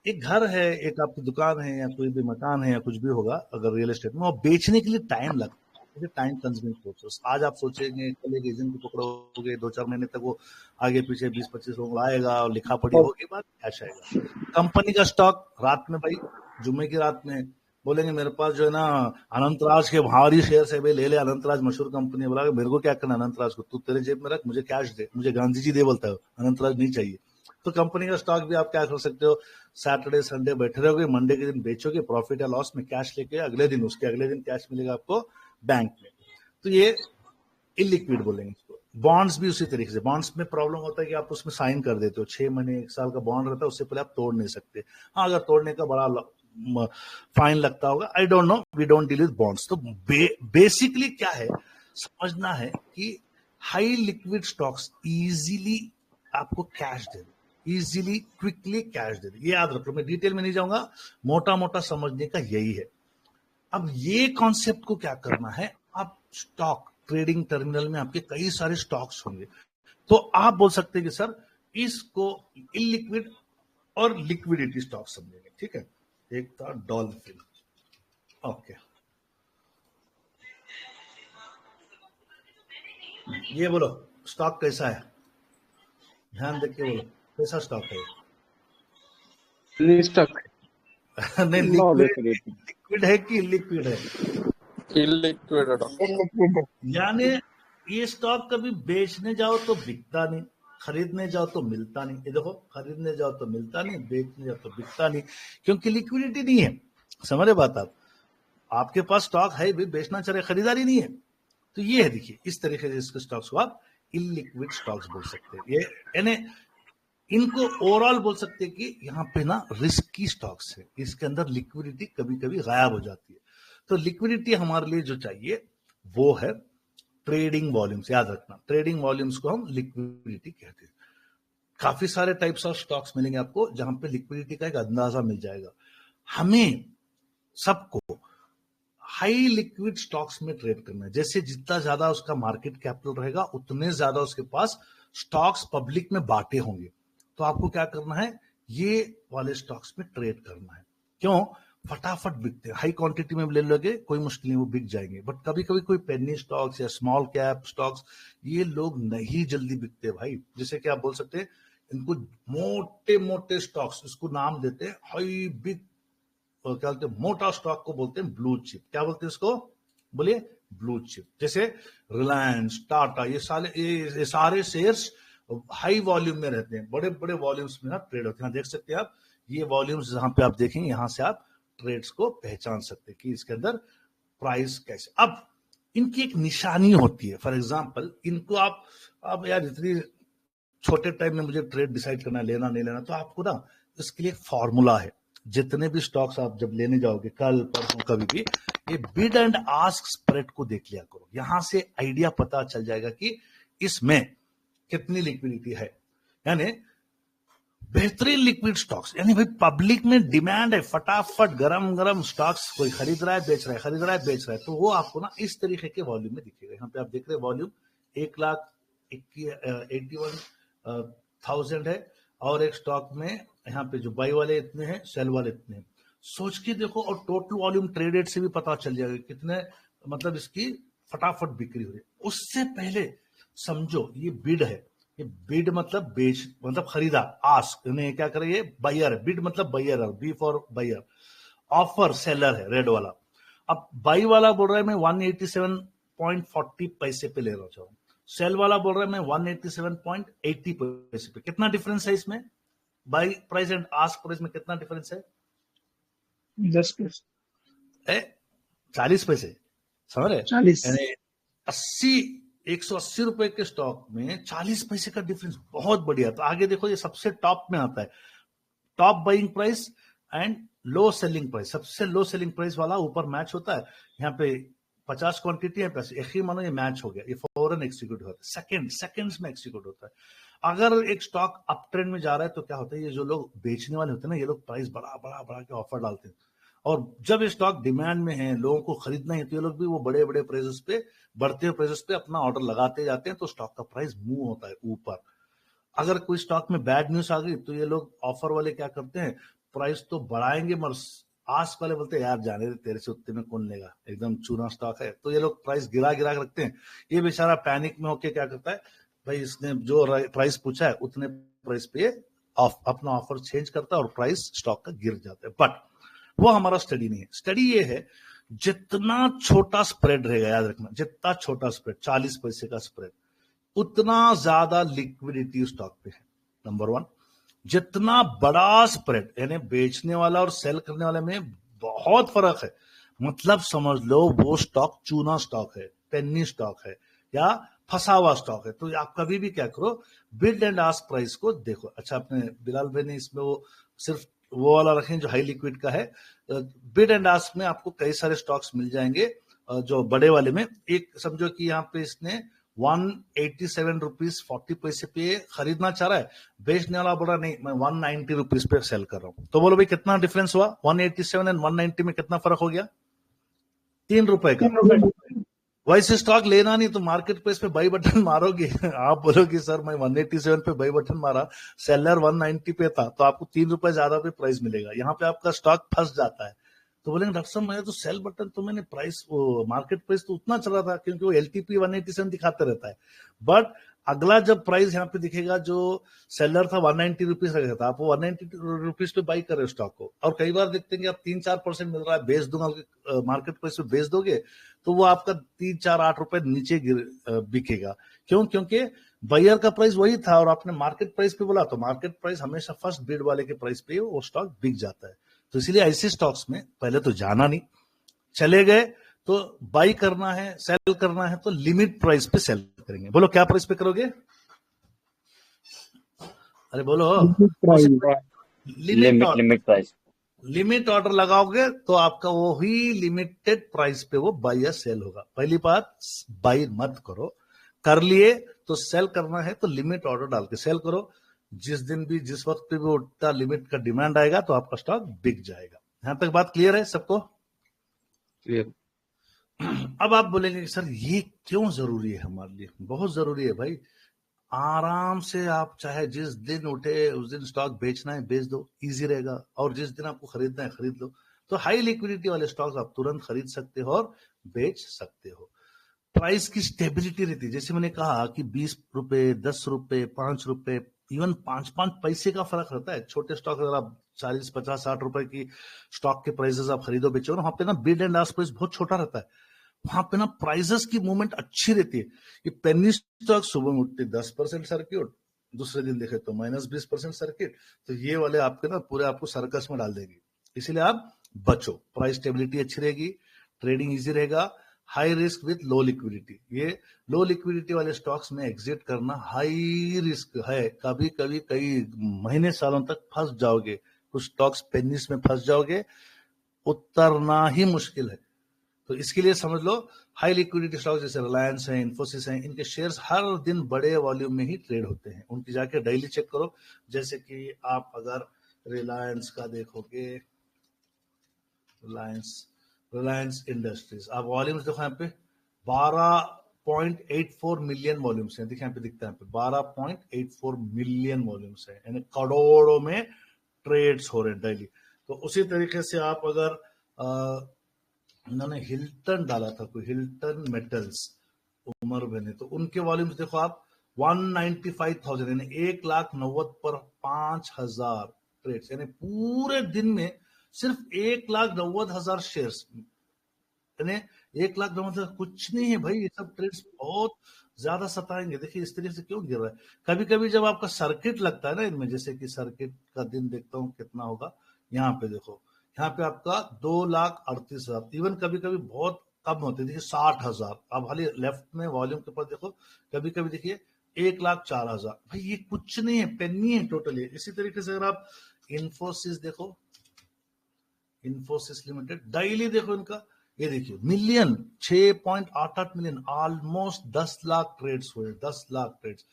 एक घर है, एक आपकी दुकान है, या कोई भी मकान है, या कुछ भी होगा अगर रियल एस्टेट में, वो बेचने के लिए टाइम लगता है, टाइम कंज्यूमिंग प्रोसेस। आज आप सोचेंगे कल एक एजेंट को पकड़ोगे, 2-4 महीने तक वो आगे पीछे 20-25 लोग लाएगा और लिखा पढ़ी होगी, बाद कैश आएगा। कंपनी का स्टॉक रात में भाई, जुम्मे की रात में बोलेंगे मेरे पास जो है ना अनंतराज के भारी शेयर है भाई, ले ले, अनंतराज मशहूर कंपनी है। बोला मेरे को क्या करना अनंतराज को, तू तेरे जेब में रख, मुझे कैश दे, मुझे गांधी जी दे बोलता है, अनंतराज नहीं चाहिए। तो कंपनी का स्टॉक भी आप क्या कर सकते हो, सैटरडे संडे बैठे रहोगे, मंडे के दिन बेचोगे, प्रॉफिट या लॉस में कैश लेके अगले दिन, उसके अगले दिन कैश मिलेगा आपको बैंक में। तो ये इलिक्विड बोलेंगे इसको। बॉन्ड्स भी उसी तरीके से, बॉन्ड्स में प्रॉब्लम होता है कि आप उसमें साइन कर देते हो, 6 महीने 1 साल का बॉन्ड रहता है, उससे पहले आप तोड़ नहीं सकते। हाँ, अगर तोड़ने का बड़ा फाइन लगता होगा, I don't know, we don't deal with bonds. तो बेसिकली क्या है समझना है कि हाई लिक्विड स्टॉक्स इजीली आपको कैश दे दे, इजीली क्विकली कैश दे दे, ये याद रखो। मैं डिटेल में नहीं जाऊंगा, मोटा मोटा समझने का यही है। अब ये कॉन्सेप्ट को क्या करना है, आप स्टॉक ट्रेडिंग टर्मिनल में आपके कई सारे स्टॉक्स होंगे, तो आप बोल सकते हैं कि सर इसको इलिक्विड और लिक्विडिटी स्टॉक समझेंगे। ठीक है, एक था डॉल्फिन, ओके, ये बोलो स्टॉक कैसा है, ध्यान देख के बोलो कैसा स्टॉक है। स्टॉक नहीं, नो लिक्विड लिक्विडिटी लिक्विड है कि इलिक्विड है? इलिक्विड इलिक्विड यानी ये स्टॉक कभी बेचने जाओ तो बिकता नहीं, खरीदने जाओ तो मिलता नहीं। ये देखो, खरीदने जाओ तो मिलता नहीं, बेचने जाओ तो बिकता नहीं, क्योंकि लिक्विडिटी नहीं है। समझ रहे बात आप? आपके पास स्टॉक है भी, बेचना चाह रहे, खरीदारी नहीं है। तो ये है, देखिए इस तरीके से इसके स्टॉक्स को आप इलिक्विड स्टॉक्स बोल सकते हैं। ये यानी इनको ओवरऑल बोल सकते हैं कि यहाँ पे ना रिस्की स्टॉक्स है, इसके अंदर लिक्विडिटी कभी कभी गायब हो जाती है। तो लिक्विडिटी हमारे लिए जो चाहिए वो है ट्रेडिंग वॉल्यूम्स। याद रखना, ट्रेडिंग वॉल्यूम्स को हम लिक्विडिटी कहते हैं। काफी सारे टाइप्स ऑफ स्टॉक्स मिलेंगे आपको जहां पे लिक्विडिटी का एक अंदाजा मिल जाएगा। हमें सबको हाई लिक्विड स्टॉक्स में ट्रेड करना है। जैसे जितना ज्यादा उसका मार्केट कैपिटल रहेगा, उतने ज्यादा उसके पास स्टॉक्स पब्लिक में बांटे होंगे। तो आपको क्या करना है, ये वाले स्टॉक्स में ट्रेड करना है। क्यों? फटाफट बिकते हैं, हाई क्वांटिटी में ले लोगे कोई मुश्किल नहीं, वो बिक जाएंगे। बट कभी कभी कोई पेनी स्टॉक्स या स्मॉल कैप स्टॉक्स, ये लोग नहीं जल्दी बिकते भाई। जैसे कि आप बोल सकते हैं इनको मोटे मोटे स्टॉक्स, इसको नाम देते हैं हाई बिग, क्या बोलते हैं, मोटा स्टॉक को बोलते हैं ब्लू चिप। क्या बोलते हैं इसको, बोलिए? Blue chip. जैसे रिलायंस, टाटा, ये सारे शेयर्स हाई वॉल्यूम में रहते हैं, बड़े बड़े वॉल्यूम्स में ना ट्रेड होते हैं। देख सकते हैं आप, ये वॉल्यूम्स जहां पे आप देखेंगे, यहां से आप ट्रेड्स को पहचान सकते हैं कि इसके अंदर प्राइस कैसे। अब इनकी एक निशानी होती है, फॉर एग्जाम्पल इनको आप, अब यार इतनी छोटे टाइम में मुझे ट्रेड डिसाइड करना, लेना नहीं लेना, तो आपको ना इसके लिए फॉर्मूला है। जितने भी स्टॉक्स आप जब लेने जाओगे, कल परसों कभी भी, ये बिड एंड आस्क स्प्रेड को देख लिया करो। यहां से आइडिया पता चल जाएगा कि इसमें कितनी लिक्विडिटी है। यानी बेहतरीन लिक्विड स्टॉक्स, यानी भाई पब्लिक में डिमांड है, फटाफट गरम गरम स्टॉक्स, कोई खरीद रहा है बेच रहा है, खरीद रहा है बेच रहा है, तो वो आपको ना इस तरीके के वॉल्यूम में दिखेगा। यहाँ पे आप देख रहे हैं वॉल्यूम 1,81,000 है, और एक स्टॉक में यहाँ पे जो बाई वाले इतने हैं, सेल वाले इतने हैं। सोच के देखो, और टोटल वॉल्यूम ट्रेडेड से भी पता चल जाएगा कितने, मतलब इसकी फटाफट बिक्री हो रही है। उससे पहले समझो ये बिड है, ये बिड मतलब बेच, मतलब खरीदा, आस्क यानी क्या करे, ये बायर है, बिड मतलब बायर है, B for buyer, offer seller है रेड वाला। अब बाई वाला बोल रहा है मैं 187.40 पैसे पे ले रहा हूं, सेल वाला बोल रहा है मैं 187.80 पैसे पे। कितना डिफरेंस है इसमें, by price and ask price में कितना डिफरेंस है? 10 पैसे 40 पैसे, समझ रहे? 40 यानी 180 रुपए के स्टॉक में 40 पैसे का डिफरेंस, बहुत बढ़िया। तो आगे देखो, ये सबसे टॉप में आता है, top buying price and low selling price. सबसे लो सेलिंग प्राइस वाला ऊपर मैच होता है। यहाँ पे 50 क्वांटिटी है, प्लस एक ही मानो ये मैच हो गया, ये फौरन एक्सिक्यूट होता है, सेकंड्स में एक्सिक्यूट होता है। अगर एक स्टॉक अप ट्रेंड में जा रहा है तो क्या होता है, ये जो लोग बेचने वाले होते हैं ना, ये लोग प्राइस बड़ा बड़ा बड़ा के ऑफर डालते हैं। और जब ये स्टॉक डिमांड में है, लोगों को खरीदना है, तो ये लोग भी वो बड़े बड़े प्राइसेस पे, बढ़ते हुए प्राइसेस पे अपना ऑर्डर लगाते जाते हैं, तो स्टॉक का प्राइस मूव होता है ऊपर। अगर कोई स्टॉक में बैड न्यूज आ गई तो ये लोग ऑफर वाले क्या करते हैं, प्राइस तो बढ़ाएंगे मगर आस वाले बोलते हैं यार जाने दे, तेरे से उतने में कौन लेगा, एकदम चूना स्टॉक है, तो ये लोग प्राइस गिरा गिरा के रखते हैं। ये बेचारा पैनिक में होके क्या करता है, भाई इसने जो प्राइस पूछा है उतने प्राइस पे अपना ऑफर चेंज करता है और प्राइस स्टॉक का गिर जाता है। बट वो हमारा स्टडी नहीं है। स्टडी ये है, जितना छोटा स्प्रेड रहेगा, याद रखना, जितना छोटा स्प्रेड, 40 पैसे का स्प्रेड, उतना ज्यादा लिक्विडिटी स्टॉक पे है, नंबर वन। जितना बड़ा स्प्रेड, यानी बेचने वाला और सेल करने वाले में बहुत फर्क है, मतलब समझ लो वो स्टॉक चूना स्टॉक है, पेन्नी स्टॉक है, या फंसा हुआ स्टॉक है। तो आप कभी भी क्या करो, बिड एंड आस्क प्राइस को देखो। अच्छा, अपने बिलाल भाई ने इसमें वो सिर्फ वो वाला रखें जो हाई लिक्विड का है। बिड एंड आस्क में आपको कई सारे स्टॉक्स मिल जाएंगे, जो बड़े वाले में एक समझो कि यहाँ पे इसने 187 रुपीज 40 पैसे पे खरीदना चाह रहा है, बेचने वाला बोला नहीं मैं 190 रुपीज पे सेल कर रहा हूं, तो बोलो भाई कितना डिफरेंस हुआ, 187 एंड 190 में कितना फर्क हो गया, 3 रुपए का। वैसे स्टॉक लेना नहीं तो मार्केट प्लेस पे बाई बटन मारोगे, आप बोलोगे सर मैं 187 पे बाई बटन मारा, सेलर 190 पे था, तो आपको 3 रुपए ज्यादा पे प्राइस मिलेगा, यहाँ पे आपका स्टॉक फंस जाता है। तो बोलेंगे डॉक्टर साहब मैंने तो सेल बटन, तो मैंने प्राइस वो मार्केट प्राइस तो उतना चला था, क्योंकि वो एलटीपी 187 दिखाते रहता है, बट अगला जब प्राइस यहाँ पे दिखेगा, जो सेलर था 190 रुपीज रखा था, आप वो 190 रुपीज पे बाई कर रहे हो स्टॉक को, और कई बार देखते हैं कि आप 3-4% मिल रहा है, बेच दूंगा, मार्केट प्राइस पे बेच दोगे तो वो आपका 3-4-8 रुपए नीचे बिकेगा। क्यों? क्योंकि बायर का प्राइस वही था और आपने मार्केट प्राइस पे बोला, तो मार्केट प्राइस हमेशा फर्स्ट बिड वाले के प्राइस पे वो स्टॉक बिक जाता है। तो इसीलिए ऐसे स्टॉक्स में पहले तो जाना नहीं, चले गए तो बाई करना है, सेल करना है तो लिमिट प्राइस पे सेल करेंगे। बोलो क्या प्राइस पे करोगे, अरे बोलो, लिमिट प्राइस, लिमिट ऑर्डर लगाओगे तो आपका वो ही लिमिटेड प्राइस पे वो बाई या सेल होगा। पहली बात, बाई मत करो, कर लिए तो सेल करना है तो लिमिट ऑर्डर डाल के सेल करो, जिस दिन भी जिस वक्त पे भी उतना लिमिट का डिमांड आएगा तो आपका स्टॉक बिक जाएगा। यहां तक बात क्लियर है सबको? क्लियर। अब आप बोलेंगे कि सर ये क्यों जरूरी है हमारे लिए? बहुत जरूरी है भाई, आराम से आप चाहे जिस दिन उठे उस दिन स्टॉक बेचना है बेच दो, इजी रहेगा, और जिस दिन आपको खरीदना है खरीद लो। तो हाई लिक्विडिटी वाले स्टॉक्स आप तुरंत खरीद सकते हो और बेच सकते हो। प्राइस की स्टेबिलिटी रहती है, जैसे मैंने कहा कि 20 रुपए, 10 रुपए, 5 रुपए, इवन 5-5 पैसे का फर्क रहता है। छोटे स्टॉक अगर आप 40, 50, 60 रुपए की स्टॉक के प्राइसेस आप खरीदो बेचो ना, वहां पे ना बिड एंड आस्क प्राइस बहुत छोटा रहता है, वहां पे ना प्राइसेस की मूवमेंट अच्छी रहती है। ये पेनी स्टॉक सुबह में उठते 10% सर्किट, दूसरे दिन देखे तो -20% सर्किट, तो ये वाले आपके ना पूरे आपको सर्कस में डाल देंगे। इसीलिए आप बचो, प्राइस स्टेबिलिटी अच्छी रहेगी, ट्रेडिंग इजी रहेगा, high risk with low liquidity. ये लो लिक्विडिटी वाले स्टॉक्स में एग्जिट करना हाई रिस्क है, कभी कभी कई महीने सालों तक फंस जाओगे, कुछ स्टॉक्स पेनिस में फंस जाओगे, उतरना ही मुश्किल है। तो इसके लिए समझ लो, हाई लिक्विडिटी स्टॉक जैसे रिलायंस है, इन्फोसिस है, इनके शेयर्स हर दिन बड़े वॉल्यूम में ही ट्रेड होते हैं, उनकी जाके डेली चेक करो। जैसे कि आप अगर रिलायंस का देखोगे, रिलायंस इंडस्ट्रीज, आप वॉल्यूम्स देखो यहाँ पे 12.84 मिलियन वॉल्यूम्स हैं, देखिए यहाँ पे दिखता है, 12.84 मिलियन वॉल्यूम्स है, यानी करोड़ों में ट्रेड्स हो रहे हैं डेली। तो उसी तरीके से आप अगर उन्होंने हिल्टन डाला था, कोई हिल्टन मेटल्स, उमर बने, तो उनके वॉल्यूम्स देखो आप 195,000, यानी 1,90,000 पर 5,000 ट्रेड्स, यानी पूरे दिन में सिर्फ 1,90,000 शेयर्स, यानी 1,90,000 कुछ नहीं है भाई, ये सब ट्रेड्स बहुत ज्यादा सताएंगे। देखिए इस तरीके से क्यों गिर रहा है। कभी कभी जब आपका सर्किट लगता है ना इनमें, जैसे कि सर्किट का दिन देखता हूँ कितना होगा, यहाँ पे देखो, यहाँ पे आपका 2,38,000, इवन कभी कभी बहुत कम होते हैं, देखिए 60,000। अब खाली लेफ्ट में वॉल्यूम के पास देखो, कभी कभी देखिए 1,04,000, भाई ये कुछ नहीं है, पेनी है टोटली। इसी तरीके से अगर आप इन्फोसिस देखो, इन्फोसिस लिमिटेड डेली देखो इनका, ये देखिए million, 6.88 million, almost 10 lakh trades हुए, 10 लाख ट्रेड्स।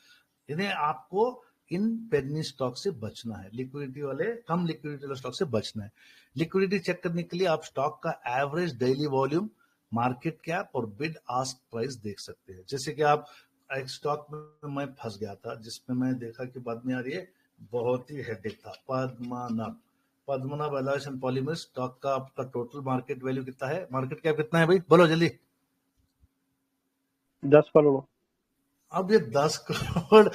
यानी आपको इन पेनी स्टॉक से बचना है, लिक्विडिटी वाले कम लिक्विडिटी वाले स्टॉक से बचना है। लिक्विडिटी चेक करने के लिए आप स्टॉक का average daily volume, market cap और बिड आस्क प्राइस देख सकते हैं। जैसे कि आप एक स्टॉक में मैं फंस गया था जिसमें मैं देखा कि बाद में यार ये बहुत ही हेडेक था, Padmanabh alloys and polymers. Stock का आपका टोटल मार्केट वैल्यू कितना है, मार्केट कैप कितना है भाई, बोलो जल्दी। 10 करोड़। अब ये 10 करोड़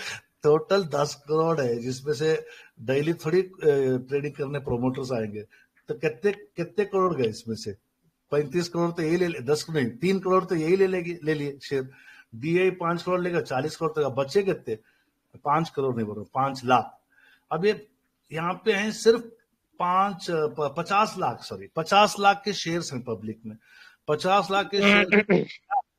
टोटल 10 करोड़ है, जिसमें से डेली थोड़ी ट्रेडिंग करने प्रोमोटर्स आएंगे, तो कितने कितने करोड़ गए इसमें से? 35 करोड़ तो यही ले 10 नहीं 3 करोड़ तो यही ले लिए शेयर। DI 5 करोड़ लेगा, 40 करोड़ तक बचे कितने? 5 करोड़ नहीं बोल रहा, 5 लाख। अब ये यहाँ पे हैं सिर्फ 50 लाख, सॉरी 50 लाख के शेयर्स हैं पब्लिक में। 50 लाख के शेयर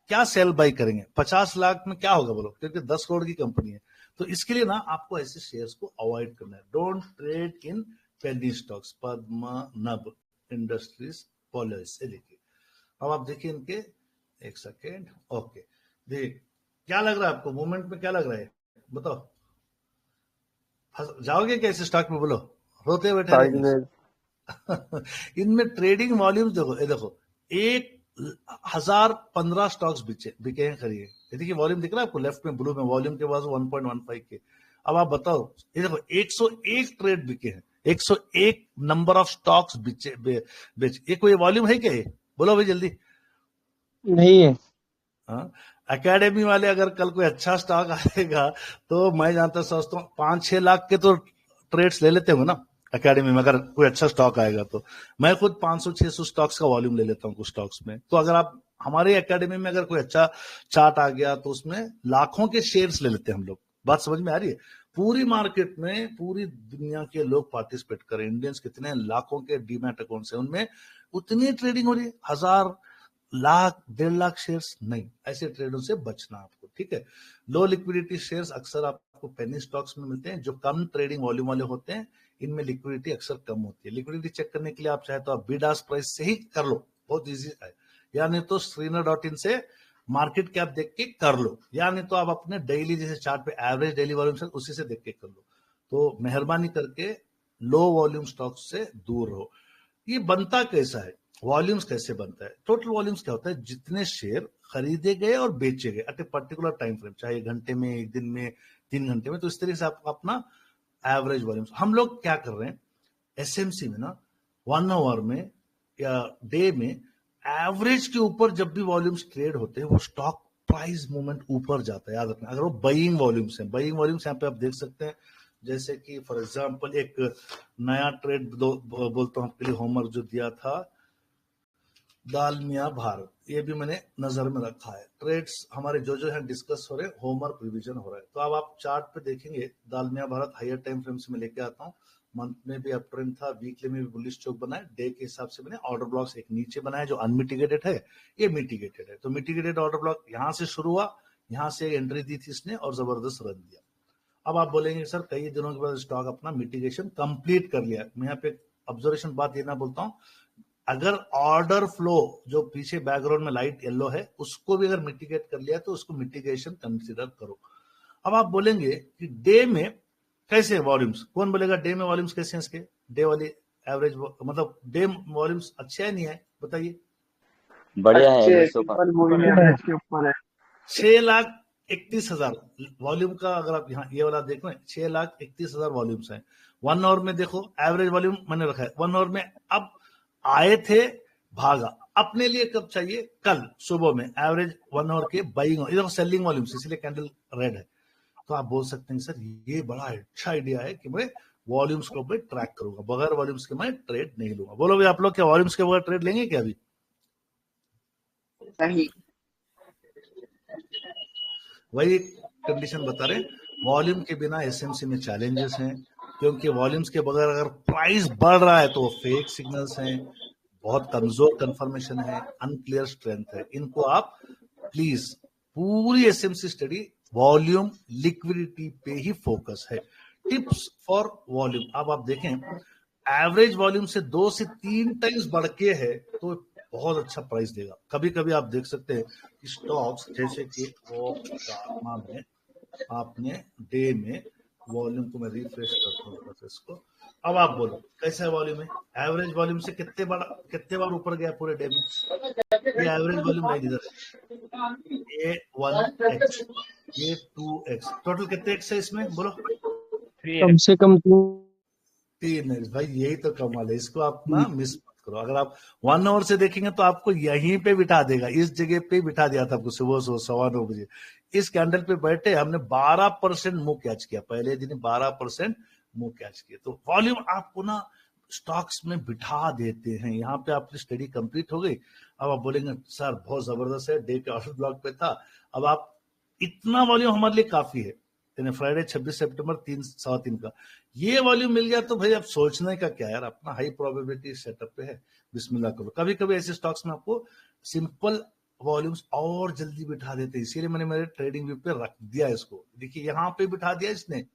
क्या सेल बाई करेंगे 50 लाख में, क्या होगा बोलो, क्योंकि 10 करोड़ की कंपनी है। तो इसके लिए ना आपको ऐसे शेयर्स को अवॉइड करना है। Don't trade in penny stocks, Padmanabh industries policy से लिखिए। अब आप देखिए इनके, एक सेकेंड, ओके, देखिए क्या लग रहा है आपको, मूवमेंट में क्या लग रहा है बताओ, जाओगे कैसे स्टॉक में, बोलो, रोते बैठे इनमें ट्रेडिंग वॉल्यूम देखो, ये देखो 1015 स्टॉक्स बिके हैं, खरीदे। ये देखिए वॉल्यूम दिख रहा है आपको लेफ्ट में ब्लू में, वॉल्यूम के बाद 1.15 के। अब आप बताओ, ये देखो 101 ट्रेड बिके हैं, 101 नंबर ऑफ स्टॉक्स बेच ये कोई वॉल्यूम है क्या? ये बोलो भाई जल्दी। नहीं है। हाँ, एकेडमी वाले अगर कल कोई अच्छा स्टॉक आएगा तो मैं जानता सोचता हूँ 5-6 लाख के तो ट्रेड्स ले लेते होंगे ना एकेडमी में। अगर कोई अच्छा स्टॉक आएगा तो मैं खुद 500-600 स्टॉक्स का वॉल्यूम ले लेता हूँ कुछ स्टॉक्स में। तो अगर आप हमारे एकेडमी में अगर कोई अच्छा चार्ट आ गया तो उसमें लाखों के शेयर्स ले लेते हैं हम लोग। बात समझ में आ रही है? पूरी मार्केट में पूरी दुनिया के लोग पार्टिसिपेट करें, इंडियंस कितने लाखों के डीमैट अकाउंट है, उनमें उतनी ट्रेडिंग हो रही है, 1000 लाख 1.5 लाख शेयर्स नहीं। ऐसे ट्रेडों से बचना आपको, ठीक है। लो लिक्विडिटी शेयर्स अक्सर आपको पेनी स्टॉक्स में मिलते हैं जो कम ट्रेडिंग वॉल्यूम वाले होते हैं। इनमें लिक्विडिटी अक्सर कम होती है। लिक्विडिटी चेक करने के लिए आप चाहे तो आप बिड आस्क प्राइस से ही कर लो, बहुत इजी है। या नहीं तो श्रीनर.in से मार्केट कैप देख के कर लो, या नहीं तो आप अपने डेली जैसे चार्ट पे एवरेज डेली वॉल्यूम से उसी से देख के कर लो। तो मेहरबानी करके लो वॉल्यूम स्टॉक से दूर रहो। ये बनता कैसा है, वॉल्यूम्स कैसे बनता है? टोटल वॉल्यूम्स क्या होता है, जितने शेयर खरीदे गए और बेचे गए at a particular time frame, चाहे घंटे में, एक दिन में, 3 घंटे में। तो इस तरीके से आप अपना एवरेज वॉल्यूम्स, हम लोग क्या कर रहे हैं एसएमसी में ना, 1 आवर में या डे में एवरेज के ऊपर जब भी वॉल्यूम्स ट्रेड होते हैं वो स्टॉक प्राइस मूवमेंट ऊपर जाता है, याद रखना। अगर वो बाइंग वॉल्यूम्स हैं, बाइंग वॉल्यूम्स यहाँ पे आप देख सकते हैं। जैसे कि फॉर एग्जांपल एक नया ट्रेड बोलता हूँ आपके लिए, होमवर्क जो दिया था, दालमिया भारत, ये भी मैंने नजर में रखा है। ट्रेड्स हमारे जो है डिस्कस हो रहे हैं, होमवर्क रिवीजन हो रहा है। तो अब आप चार्ट पे देखेंगे Dalmia Bharat higher time frame से मैं लेके आता हूँ। मंथ में भी अप ट्रेंड था, वीकली में भी बुलिश चौक बनाया, डे के हिसाब से मैंने ऑर्डर ब्लॉक्स एक नीचे बनाया जो अनमिटिगेटेड है, ये मिटिगेटेड है। तो मिटिगेटेड ऑर्डर ब्लॉक यहाँ से शुरू हुआ, यहाँ से एंट्री दी थी इसने और जबरदस्त रन दिया। अब आप बोलेंगे सर कई दिनों के बाद स्टॉक अपना मिटिगेशन कंप्लीट कर लिया। मैं यहाँ पे ऑब्जर्वेशन बात ये ना बोलता हूँ, अगर ऑर्डर फ्लो जो पीछे बैकग्राउंड में लाइट येलो है उसको भी अगर मिटिगेट कर लिया तो उसको मिटिगेशन कंसीडर करो। अब आप बोलेंगे कि डे में कैसे वॉल्यूम्स, कौन बोलेगा डे में वॉल्यूम्स कैसे हैं इसके, डे वाली एवरेज मतलब डे वॉल्यूम्स अच्छे है नहीं है, बताइए। बढ़िया है, अच्छे, 150 ट्रिपल मूविंग एवरेज के ऊपर है। 6,31,000 वॉल्यूम का अगर आप यहाँ ये वाला देख रहे हैं, 6,31,000 वॉल्यूम्स हैं। 1 आवर में देखो एवरेज वॉल्यूम मैंने रखा है 1 आवर में। अब आए थे, भागा, अपने लिए कब चाहिए, कल सुबह में एवरेज 1 आवर के बाइंग, इधर सेलिंग वॉल्यूम्स, इसलिए कैंडल रेड है। तो आप बोल सकते हैं सर ये बड़ा अच्छा आइडिया है कि मैं वॉल्यूम्स को मैं ट्रैक करूंगा, बगैर वॉल्यूम्स के मैं ट्रेड नहीं लूंगा। बोलो भाई आप लोग क्या वॉल्यूम्स के बगैर ट्रेड लेंगे क्या अभी? नहीं। वही कंडीशन बता रहे, वॉल्यूम के बिना एसएमसी में चैलेंजेस हैं, क्योंकि वॉल्यूम्स के बगैर अगर प्राइस बढ़ रहा है तो फेक सिग्नल्स हैं, बहुत कमजोर कंफर्मेशन है, अनक्लियर स्ट्रेंथ है। इनको आप प्लीज पूरी एसएमसी स्टडी वॉल्यूम लिक्विडिटी पे ही फोकस है। टिप्स फॉर वॉल्यूम, अब आप देखें एवरेज वॉल्यूम से 2 से 3 टाइम्स बढ़ के है तो बहुत अच्छा प्राइस देगा। कभी कभी आप देख सकते हैं कि स्टॉक्स जैसे कि वो में आपने डे में वॉल्यूम को मैं रिफ्रेश करता हूँ थोड़ा सा इसको। अब आप बोलो कैसा है वॉल्यूम है? एवरेज वॉल्यूम से कितने बार ऊपर गया पूरे डे में? ये एवरेज वॉल्यूम लाइन इधर है, ये 1x, ये 2x, टोटल कितने x है इसमें बोलो? कम से कम 3 है भाई, यही तो कमाल है, इसको आप ना मिस मत करो। अगर आप 1 आवर से देखेंगे तो आपको यहीं पे बिठा देगा, इस जगह पे बिठा दिया था आपको सुबह 9:15 बजे। इस कैंडल पे बैठे हमने 12% मुंह कैच किया, पहले दिन 12% मुंह कैच किया। तो वॉल्यूम आपको ना स्टॉक्स में बिठा देते हैं। यहाँ पे आपकी स्टडी कंप्लीट हो गई। अब आप बोलेंगे सर बहुत जबरदस्त है, डे के ऑर्डर ब्लॉक पे था। अब आप इतना वॉल्यूम हमारे लिए काफी है, यानी फ्राइडे 26 सितंबर 3:15 का ये वॉल्यूम मिल गया तो भाई अब सोचने का क्या यार, अपना हाई प्रोबेबिलिटी सेटअप पे है, बिस्मिल्लाह करो। कभी कभी ऐसे स्टॉक्स में आपको सिंपल वॉल्यूम्स और जल्दी बिठा देते हैं, इसीलिए मैंने मेरे ट्रेडिंग व्यू पे रख दिया इसको। देखिए यहाँ पे बिठा दिया इसने।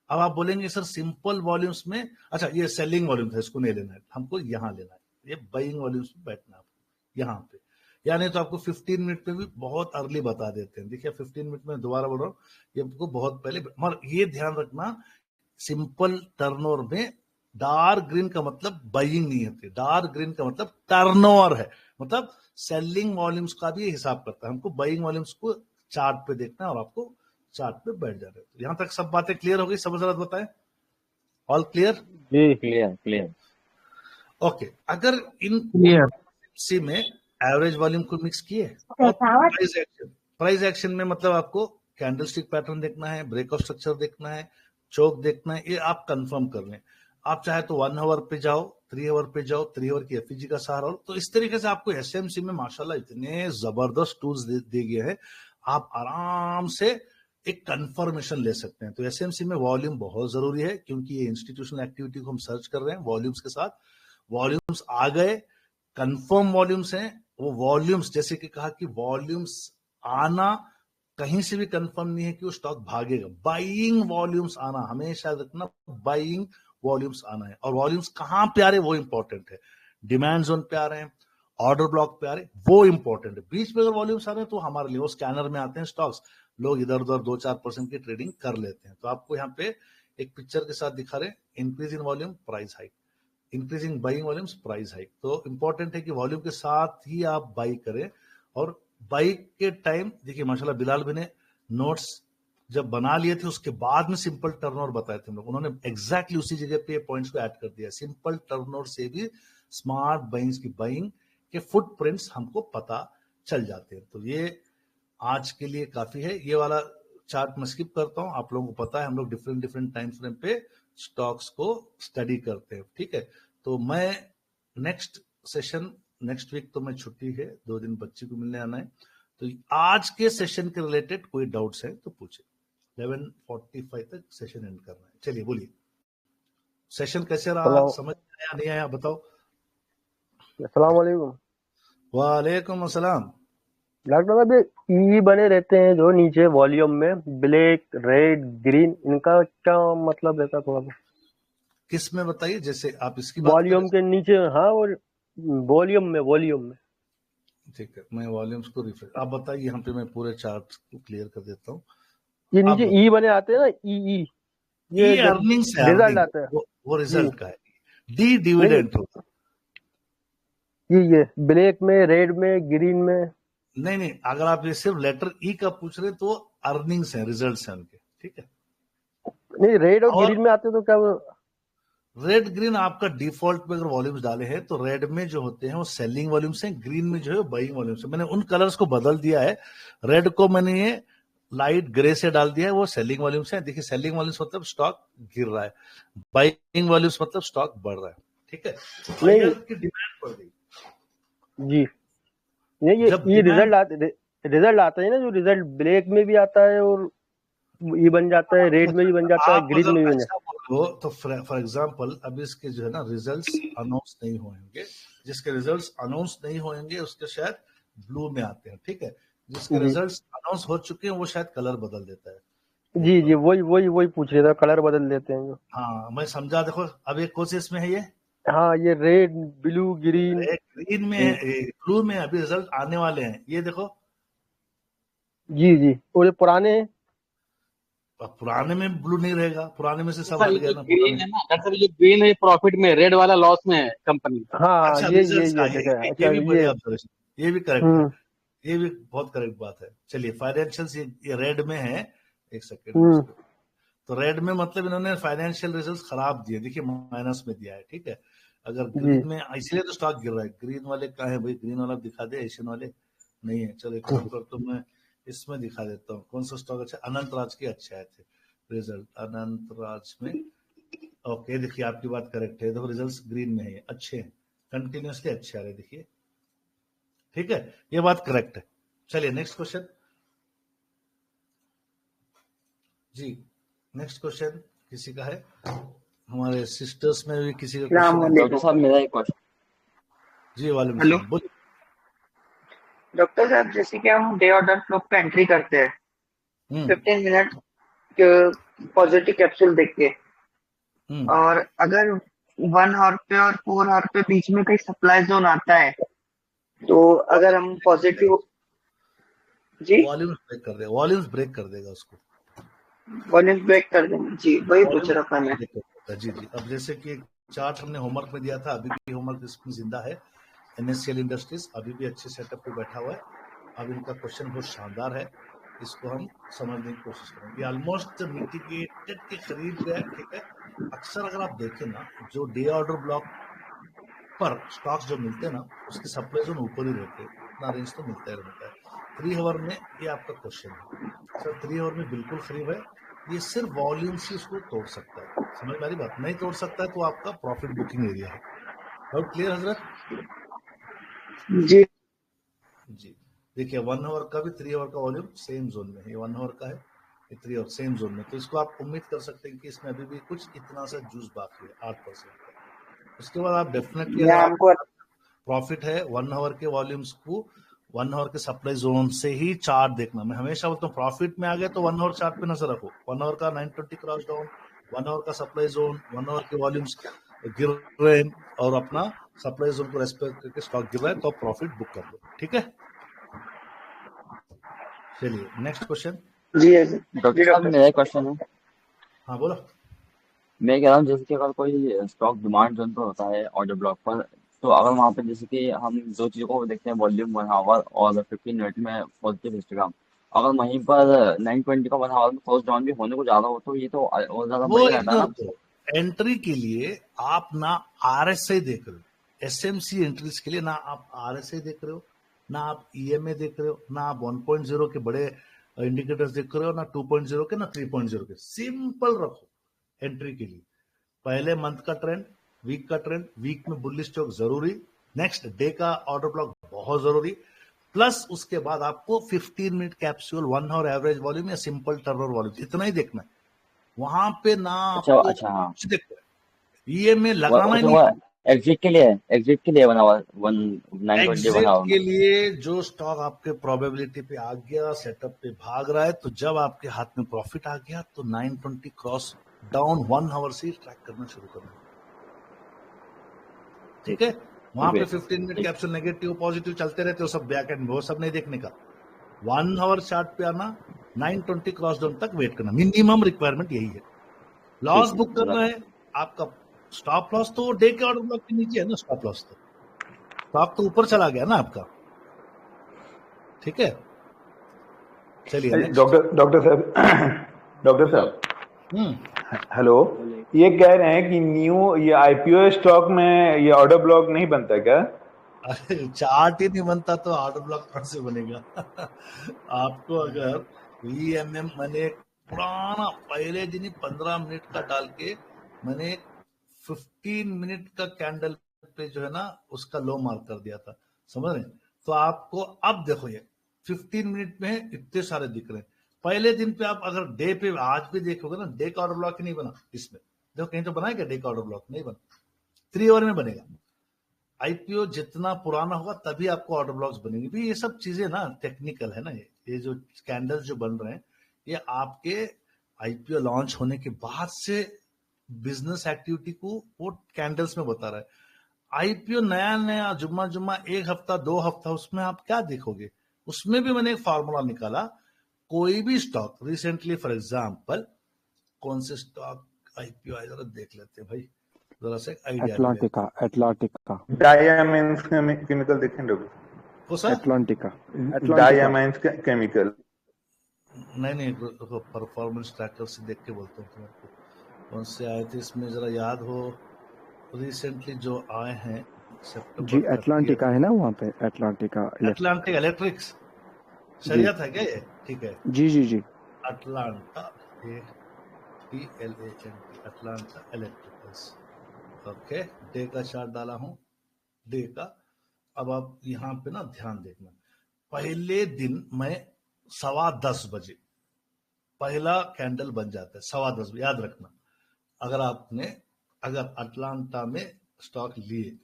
अब आप बोलेंगे सर सिंपल वॉल्यूम्स में, अच्छा ये सेलिंग वॉल्यूम था, इसको नहीं लेना है हमको, यहाँ लेना है, ये बाइंग वॉल्यूम्स में बैठना है आपको यहाँ पे। या नहीं तो आपको 15 मिनट पे भी बहुत अर्ली बता देते हैं। देखिए 15 मिनट में दोबारा बोल रहा हूँ, ये आपको बहुत पहले, मगर ये ध्यान रखना सिंपल टर्नओवर में डार्क ग्रीन का मतलब बाइंग नहीं होती, डार्क ग्रीन का मतलब टर्नओवर है, मतलब सेलिंग वॉल्यूम्स का भी हिसाब करता है। हमको बाइंग वॉल्यूम्स को चार्ट पे देखना है और आपको चार्ट पे बैठ जाना है। तो यहाँ तक सब बातें क्लियर हो गई, सब जरा बताएं, ऑल क्लियर? जी क्लियर। ओके, अगर इन क्लियर। सी में एवरेज वॉल्यूम को मिक्स किए और प्राइस एक्शन में मतलब आपको कैंडलस्टिक पैटर्न देखना है, ब्रेकआउट स्ट्रक्चर देखना है, चोक देखना है, ये आप कंफर्म कर लें। आप चाहे तो 1 आवर पे जाओ, 3 आवर पे जाओ, 3 आवर की एफईजी का सहारा हो। तो इस तरीके से आपको एसएमसी में माशाल्लाह इतने जबरदस्त टूल्स दे गए हैं, आप आराम से एक कंफर्मेशन ले सकते हैं। तो एसएमसी में वॉल्यूम बहुत जरूरी है, क्योंकि ये इंस्टीट्यूशनल एक्टिविटी को हम सर्च कर रहे हैं वॉल्यूम्स के साथ। वॉल्यूम्स आ गए, कंफर्म वॉल्यूम्स हैं, वो वॉल्यूम्स जैसे कि कहा कि वॉल्यूम्स आना कहीं से भी कंफर्म नहीं है कि वो स्टॉक भागेगा। बाइंग वॉल्यूम्स आना, हमेशा रखना बाइंग वॉल्यूम्स आना है। और वॉल्यूम्स कहां पे आ रहे वो इंपॉर्टेंट है, डिमांड जोन पे आ रहे हैं, ऑर्डर ब्लॉक पे आ रहे, वो इंपॉर्टेंट है। बीच में अगर वॉल्यूम्स आ रहे हैं तो हमारे लिए वो स्कैनर में आते हैं स्टॉक्स, लोग इधर उधर 2-4% की ट्रेडिंग कर लेते हैं। तो आपको यहाँ पे एक पिक्चर के साथ दिखा रहे हैं, increase in volume price hike, increasing buying volumes price hike. तो इंपॉर्टेंट है कि वॉल्यूम के साथ ही आप बाई करें। और बाई के टाइम देखिए माशाल्लाह बिलाल भाई ने नोट्स जब बना लिए थे उसके बाद में सिंपल टर्नओवर बताए थे हम लोग, उन्होंने एग्जैक्टली उसी जगह पे पॉइंट्स को ऐड कर दिया। सिंपल टर्नओवर से भी स्मार्ट बाइंग्स की बाइंग के फुटप्रिंट्स हमको पता चल जाते हैं। तो ये आज के लिए काफी है। ये वाला चार्ट मैं स्किप करता हूं, आप लोगों को पता है हम लोग डिफरेंट टाइम फ्रेम पे स्टॉक्स को स्टडी करते हैं, ठीक है। तो मैं नेक्स्ट सेशन, नेक्स्ट वीक तो मैं छुट्टी है, 2 दिन बच्ची को मिलने आना है। तो आज के सेशन के रिलेटेड कोई डाउट्स है तो पूछे। 11:45 तक सेशन एंड करना है। चलिए बोलिए, सेशन कैसे रहा, समझ आया नहीं आया बताओ। अस्सलाम वालेकुम। वालेकुम अस्सलाम। डॉक्टर साहब, ई बने रहते हैं जो नीचे वॉल्यूम में, ब्लैक, रेड, ग्रीन, इनका क्या मतलब रहता है थोड़ा? किस में बताइए, जैसे आप इसकी बात वॉल्यूम के नीचे, हाँ, और वॉल्यूम में। ठीक है, मैं वॉल्यूम्स को रिफ्रेश, आप बताइए। यहाँ पे मैं पूरे चार्ट को क्लियर कर देता हूँ। ये नीचे ई बने आते हैं ना, ई ये अर्निंग्स है, रिजल्ट आता है, वो रिजल्ट का है। डी डिविडेंड होगा ये ब्लैक में, रेड में, ग्रीन में। नहीं, अगर आप ये सिर्फ लेटर ई का पूछ रहे तो अर्निंग्स है, रिजल्ट्स हैं उनके, ठीक है। नहीं, रेड और ग्रीन में आते तो क्या? रेड ग्रीन आपका डिफॉल्ट में अगर वॉल्यूम्स डाले हैं तो रेड में जो होते हैं वो सेलिंग वॉल्यूम्स हैं, ग्रीन में जो है बाइंग वॉल्यूम्स है। मैंने उन कलर्स को बदल दिया है, रेड को मैंने ये लाइट ग्रे से डाल दिया है, वो सेलिंग वॉल्यूम्स है। देखिए सेलिंग वॉल्यूम्स मतलब स्टॉक गिर रहा है, बाइंग वॉल्यूम्स मतलब स्टॉक बढ़ रहा है, ठीक है। बायर की डिमांड बढ़ गई जी। ये रिजल्ट आता है ना, जो रिजल्ट ब्लैक में भी आता है और ये बन जाता है, रेड में भी बन जाता है, ग्रीन में भी बन जाता है। तो फॉर एग्जांपल अब इसके जो है ना रिजल्ट्स अनाउंस नहीं होंगे, जिसके रिजल्ट्स अनाउंस नहीं होंगे उसके शायद ब्लू में आते हैं, ठीक है। जिसके रिजल्ट्स अनाउंस हो चुके हैं वो शायद कलर बदल देता है। जी, वही पूछ रहे थे, कलर बदल देते हैं जो। हाँ मैं समझा। देखो अब एक कौन से इसमें है ये, हाँ, ये रेड, ब्लू, ग्रीन। ग्रीन में है, ब्लू में अभी रिजल्ट आने वाले हैं, ये देखो। जी, और ये पुराने हैं, अब पुराने में ब्लू नहीं रहेगा, पुराने में से सब सर हट ये गया जो ना ग्रीन पुराने। है ना, सर ये जो ग्रीन है प्रॉफिट में, रेड वाला लॉस में है कंपनी। हाँ अच्छा, ये रिजल्ट्स का है, अच्छा ये अच्छा भी बढ़िया ऑब्जर्वेशन, ये भी करेक्ट है, हम्म ये भी बहुत करेक्ट बात है। चलिए फाइनेंशियल्स ये रेड में है, एक सेकेंड हम्म इसको, तो रेड में मतलब इन्होंने फाइनेंशियल रिजल्ट्स खराब दिए, देखिए माइनस में दिया है, ठीक है। अगर जी ग्रीन में, इसलिए तो स्टॉक गिर रहा है। ग्रीन वाले कहाँ है भाई, ग्रीन वाला दिखा दे, एशियन वाले नहीं है। चलो एक काम करता हूँ, मैं इसमें दिखा देता हूँ कौन सा स्टॉक अच्छा। अनंत राज के अच्छे आए थे रिजल्ट, अनंत राज में। ओके देखिए आपकी बात करेक्ट है, देखो रिजल्ट्स ग्रीन में है, अच्छे हैं, कंटिन्यूसली अच्छे आ रहे, देखिए ठीक है, ये बात करेक्ट है। चलिए नेक्स्ट क्वेश्चन जी, नेक्स्ट क्वेश्चन किसी का है, हमारे सिस्टर्स में भी किसी का क्वेश्चन है? डॉक्टर साहब मेरा एक क्वेश्चन। जी वालेकुम हेलो सलाम, बोलिए। डॉक्टर साहब, जैसे कि हम डे ऑर्डर फ्लो पे एंट्री करते हैं हम्म 15 मिनट पॉजिटिव कैप्सूल देख के, हम्म और अगर 1 आवर पे और 4 आवर पे बीच में कहीं सप्लाई जोन आता है, तो अगर हम पॉजिटिव जी वॉल्यूम्स ब्रेक कर देगा, वॉल्यूम्स ब्रेक कर देगा उसको, वॉल्यूम ब्रेक कर देंगे जी, वही पूछ वॉल्यूम रहा था मैं। ब्रेक कर देगा। जी जी, अब जैसे कि एक चार्ट हमने होमवर्क में दिया था, अभी भी होमवर्क इसमें जिंदा है। NSCL इंडस्ट्रीज अभी भी अच्छे सेटअप पे बैठा हुआ है। अब इनका क्वेश्चन बहुत शानदार है, इसको हम समझने की कोशिश करेंगे। ऑलमोस्ट मिटिगेटेड के करीब है, ठीक है। अक्सर अगर आप देखें ना, जो डे ऑर्डर ब्लॉक पर स्टॉक्स जो मिलते हैं ना, उसके सप्लाई जोन ऊपर ही रहते हैं, इतना रेंज तो मिलता ही रहता है। 3 आवर में ये आपका क्वेश्चन है सर, 3 आवर में बिल्कुल करीब है। ये सिर्फ वॉल्यूम से उसको तोड़ सकता है, समझ में आ रही बात? नहीं तोड़ सकता है तो आपका प्रॉफिट बुकिंग एरिया है। डाउट क्लियर हजरत? जी जी देखिए, 1 आवर का भी 3 आवर का वॉल्यूम सेम जोन में है, ये 1 आवर का है, ये 3 आवर सेम जोन में, तो इसको आप उम्मीद कर सकते हैं कि इसमें अभी भी कुछ इतना सा जूस बाकी है, 8% का। उसके बाद आप डेफिनेटली, मैं अगर आप हमको प्रॉफिट है 1 आवर के वॉल्यूम्स को 1 आवर के सप्लाई जोन से ही चार्ट देखना। मैं हमेशा बोलता हूँ प्रॉफिट में आ गए तो 1 आवर चार्ट पे नजर रखो, 1 आवर का 920 क्रॉस डाउन, 1 आवर का सप्लाई जोन, 1 आवर के वॉल्यूम्स गिर रहे हैं और अपना सप्लाई जोन को रेस्पेक्ट करके स्टॉक गिर रहा है, तो आप प्रॉफिट बुक कर लो, ठीक है। चलिए नेक्स्ट क्वेश्चन। जी डॉक्टर साहब मेरा एक क्वेश्चन है। हाँ बोलो। मैं कह रहा हूँ जैसे कि अगर कोई स्टॉक डिमांड जोन पर होता है ऑर्डर ब्लॉक पर, तो अगर वहाँ पे जैसे कि हम दो चीज़ों को देखते हैं, वॉल्यूम 1 आवर और 15 मिनट में पॉजिटिव हिस्टोग्राम, अगर वहीं पर 920 का 1 आवर में क्लोज डाउन भी होने को ज़्यादा हो तो ये तो और ज़्यादा वो बढ़िया रहता है इग्नोर ना। करो, एंट्री के लिए आप ना RSI देख रहे हो, SMC एंट्रीज के लिए ना आप RSI देख रहे हो, ना आप EMA देख रहे हो, ना आप 1.0 के बड़े इंडिकेटर्स देख रहे हो, ना 2.0 के, ना 3.0 के। सिंपल रखो एंट्री के लिए, पहले मंथ का ट्रेंड, वीक का ट्रेंड, वीक में बुलिश स्टॉक जरूरी, नेक्स्ट डे का ऑर्डर ब्लॉक बहुत जरूरी, प्लस उसके बाद आपको 15 minute capsule, 1 hour average volume या सिंपल टर्नओवर वॉल्यूम, इतना ही देखना है। वहां पे ना अच्छा आपको अच्छा, हाँ। कुछ देखना है, EMA लगाना ही नहीं। वो एग्जिट के लिए 1 आवर 920 1 एग्जिट आवर के में। लिए जो स्टॉक आपके प्रोबेबिलिटी पे आ गया, सेटअप पे भाग रहा है, तो जब आपके हाथ में प्रॉफिट आ गया तो 920 क्रॉस डाउन 1 आवर से ट्रैक करना शुरू करना, ठीक है। वहां पे 15 मिनट कैप्सूल नेगेटिव पॉजिटिव चलते रहते हो, सब बैक एंड, वो सब नहीं देखने का। 1 आवर चार्ट पे आना, 920 क्रॉस डाउन तक वेट करना, मिनिमम रिक्वायरमेंट यही है। लॉस बुक करना है आपका, स्टॉप लॉस तो डे के ऑर्डर ब्लॉक के नीचे है ना, स्टॉप लॉस तो स्टॉक तो ऊपर चला गया ना आपका, ठीक है। चलिए नेक्स्ट। डॉक्टर साहब डॉक्टर साहब हेलो, ये कह रहे हैं कि न्यू ये IPO स्टॉक में ये ऑर्डर ब्लॉक नहीं बनता क्या? अरे चार्ट ही नहीं बनता तो ऑर्डर ब्लॉक कहाँ से बनेगा? आपको अगर VMM, मैंने पुराना पहले दिन ही 15 मिनट का डाल के मैंने 15 मिनट का कैंडल पे जो है ना उसका लो मार्क कर दिया था, समझ रहे? तो आपको अब देखो ये 15 मिनट में इतने सारे दिख रहे हैं। पहले दिन पे आप अगर डे पे आज भी देखोगे ना, डे का ऑर्डर ब्लॉक ही नहीं बना इसमें, देखो कहीं तो बना है क्या डे का ऑर्डर ब्लॉक? नहीं बना, 3 आवर में बनेगा। IPO जितना पुराना होगा तभी आपको ऑर्डर ब्लॉक्स बनेंगे भी। ये सब चीजें ना टेक्निकल है ना, ये जो कैंडल्स जो बन रहे हैं ये आपके IPO लॉन्च होने के बाद से बिजनेस एक्टिविटी को वो कैंडल्स में बता रहा है। IPO नया नया जुम्मा जुम्मा 1 हफ्ता 2 हफ्ता, उसमें आप क्या देखोगे? उसमें भी मैंने एक फार्मूला निकाला, कोई भी स्टॉक रिसेंटली, फॉर एग्जांपल कौन से स्टॉक आईपीओ आए जरा देख लेते हैं भाई, जरा से आइडिया। एटलांटिका डायमाइंस केमिकल देखें डॉक्टर। कौन सा? एटलांटिका डायमाइंस केमिकल। नहीं, परफॉर्मेंस ट्रैकर से देख के बोलता हूँ तुम्हारे को कौन से आए थे इसमें, जरा याद हो रिसेंटली जो आए हैं सितंबर जी। एटलांटिका है ना वहाँ पे, एटलांटिका इलेक्ट्रिक्स शरियत है क्या ये? ठीक है जी। Atlanta, Atlanta electricals. Okay, day का चार्ट डाला हूं, डे का। अब आप यहाँ पे ना ध्यान देखना, पहले दिन में 10:15 बजे पहला कैंडल बन जाता है, 10:15 बजे, याद रखना। अगर अटलांटा में स्टॉक लिए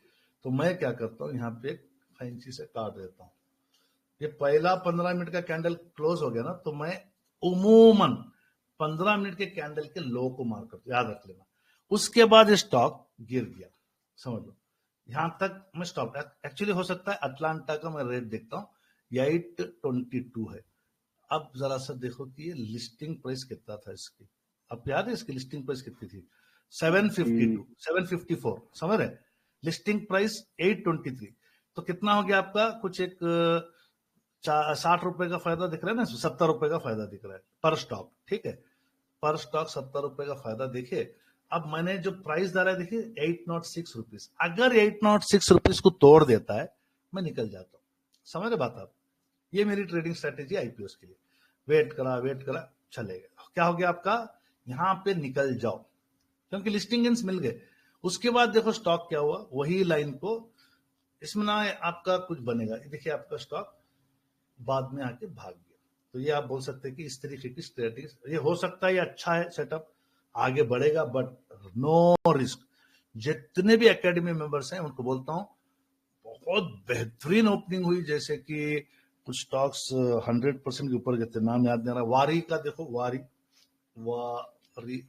तो मैं क्या करता हूँ, यहाँ पे फैंसी से काट देता हूँ। ये पहला 15 मिनट का कैंडल क्लोज हो गया ना, तो मैं उमूमन 15 मिनट के कैंडल के लो को मार करता हूँ, याद रख लेना। उसके बाद स्टॉक गिर गया, समझ लो, यहां तक मैं स्टॉप। एक्चुअली हो सकता है अटलांटा का मैं रेट देखता हूँ 822 है। अब जरा सा देखो कि ये लिस्टिंग प्राइस कितना था इसकी, अब याद है इसकी लिस्टिंग प्राइस कितनी थी? 752, 754, समझ रहे? लिस्टिंग प्राइस 823, तो कितना हो गया आपका? कुछ एक 60 रुपए का फायदा दिख रहा है ना, 70 रुपए का फायदा दिख रहा है पर स्टॉक। ठीक है, पर स्टॉक 70 रुपए का फायदा देखिए। अब मैंने जो प्राइस डाला है देखिए 806 रुपीज, अगर 806 रुपीज को तोड़ देता है मैं निकल जाता हूँ, समझ रहे बात आप? ये मेरी ट्रेडिंग स्ट्रेटेजी आईपीओ के लिए। वेट करा चलेगा, क्या हो गया आपका? यहाँ पे निकल जाओ क्योंकि लिस्टिंग गेंस मिल गए। उसके बाद देखो स्टॉक क्या हुआ, वही लाइन को, इसमें ना आपका कुछ बनेगा, देखिए आपका स्टॉक बाद में आके भाग गया। तो ये आप बोल सकते हैं कि इस तरीके की स्ट्रेटेजी, ये हो सकता है ये अच्छा है सेटअप, आगे बढ़ेगा, बट नो रिस्क। जितने भी एकेडमी मेंबर्स हैं उनको बोलता हूं बहुत बेहतरीन ओपनिंग हुई, जैसे कि कुछ स्टॉक्स 100% के ऊपर गए थे, नाम याद नहीं आ रहा। वारी का देखो, वारी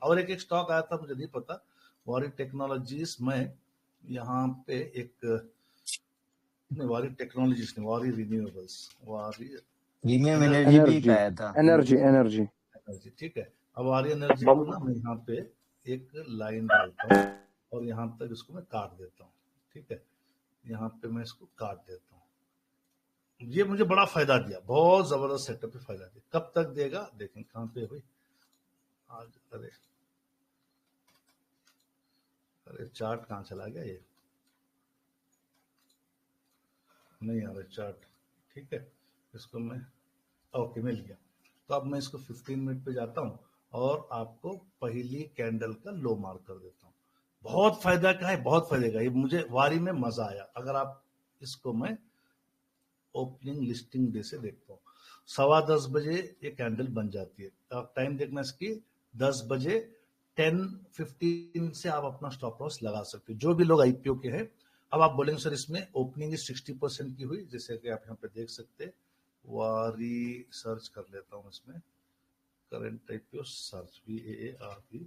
और एक स्टॉक आया था मुझे नहीं पता, वारी टेक्नोलॉजीज में, यहाँ पे एक वारी टेक्नोलॉजीज नहीं, वारी रिन्यूएबल्स, वारी प्रीमियम एनर्जी भी पाया था, एनर्जी। ठीक है, अब वारी एनर्जी को ना मैं यहाँ पे एक लाइन डालता हूँ और यहाँ तक इसको मैं काट देता हूँ। ठीक है, यहाँ पे मैं इसको काट देता हूँ। ये मुझे बड़ा फायदा दिया, बहुत जबरदस्त सेटअप पे फायदा दिया। कब तक देगा देखें, कहाँ पे भाई आज, अरे चार्ट कहाँ चला गया, ये नहीं आ रहा चार्ट। ठीक है, इसको मैं, ओके मिल गया। तो अब मैं इसको 15 मिनट पे जाता हूँ और आपको पहली कैंडल का लो मार्क कर देता हूँ। बहुत फायदा का है, बहुत फायदे का, ये मुझे वारी में मजा आया। अगर आप इसको मैं ओपनिंग लिस्टिंग डे से देखता हूँ, 10:15 बजे ये कैंडल बन जाती है। आप टाइम देखना इसकी, 10 बजे 10:15 से आप अपना स्टॉप लॉस लगा सकते हो, जो भी लोग आईपीओ के हैं। अब आप बोलेंगे सर इसमें ओपनिंग 60% की हुई, जैसे कि आप यहाँ पे देख सकते हैं। वारी सर्च कर लेता हूँ इसमें, current IPO search, VAARP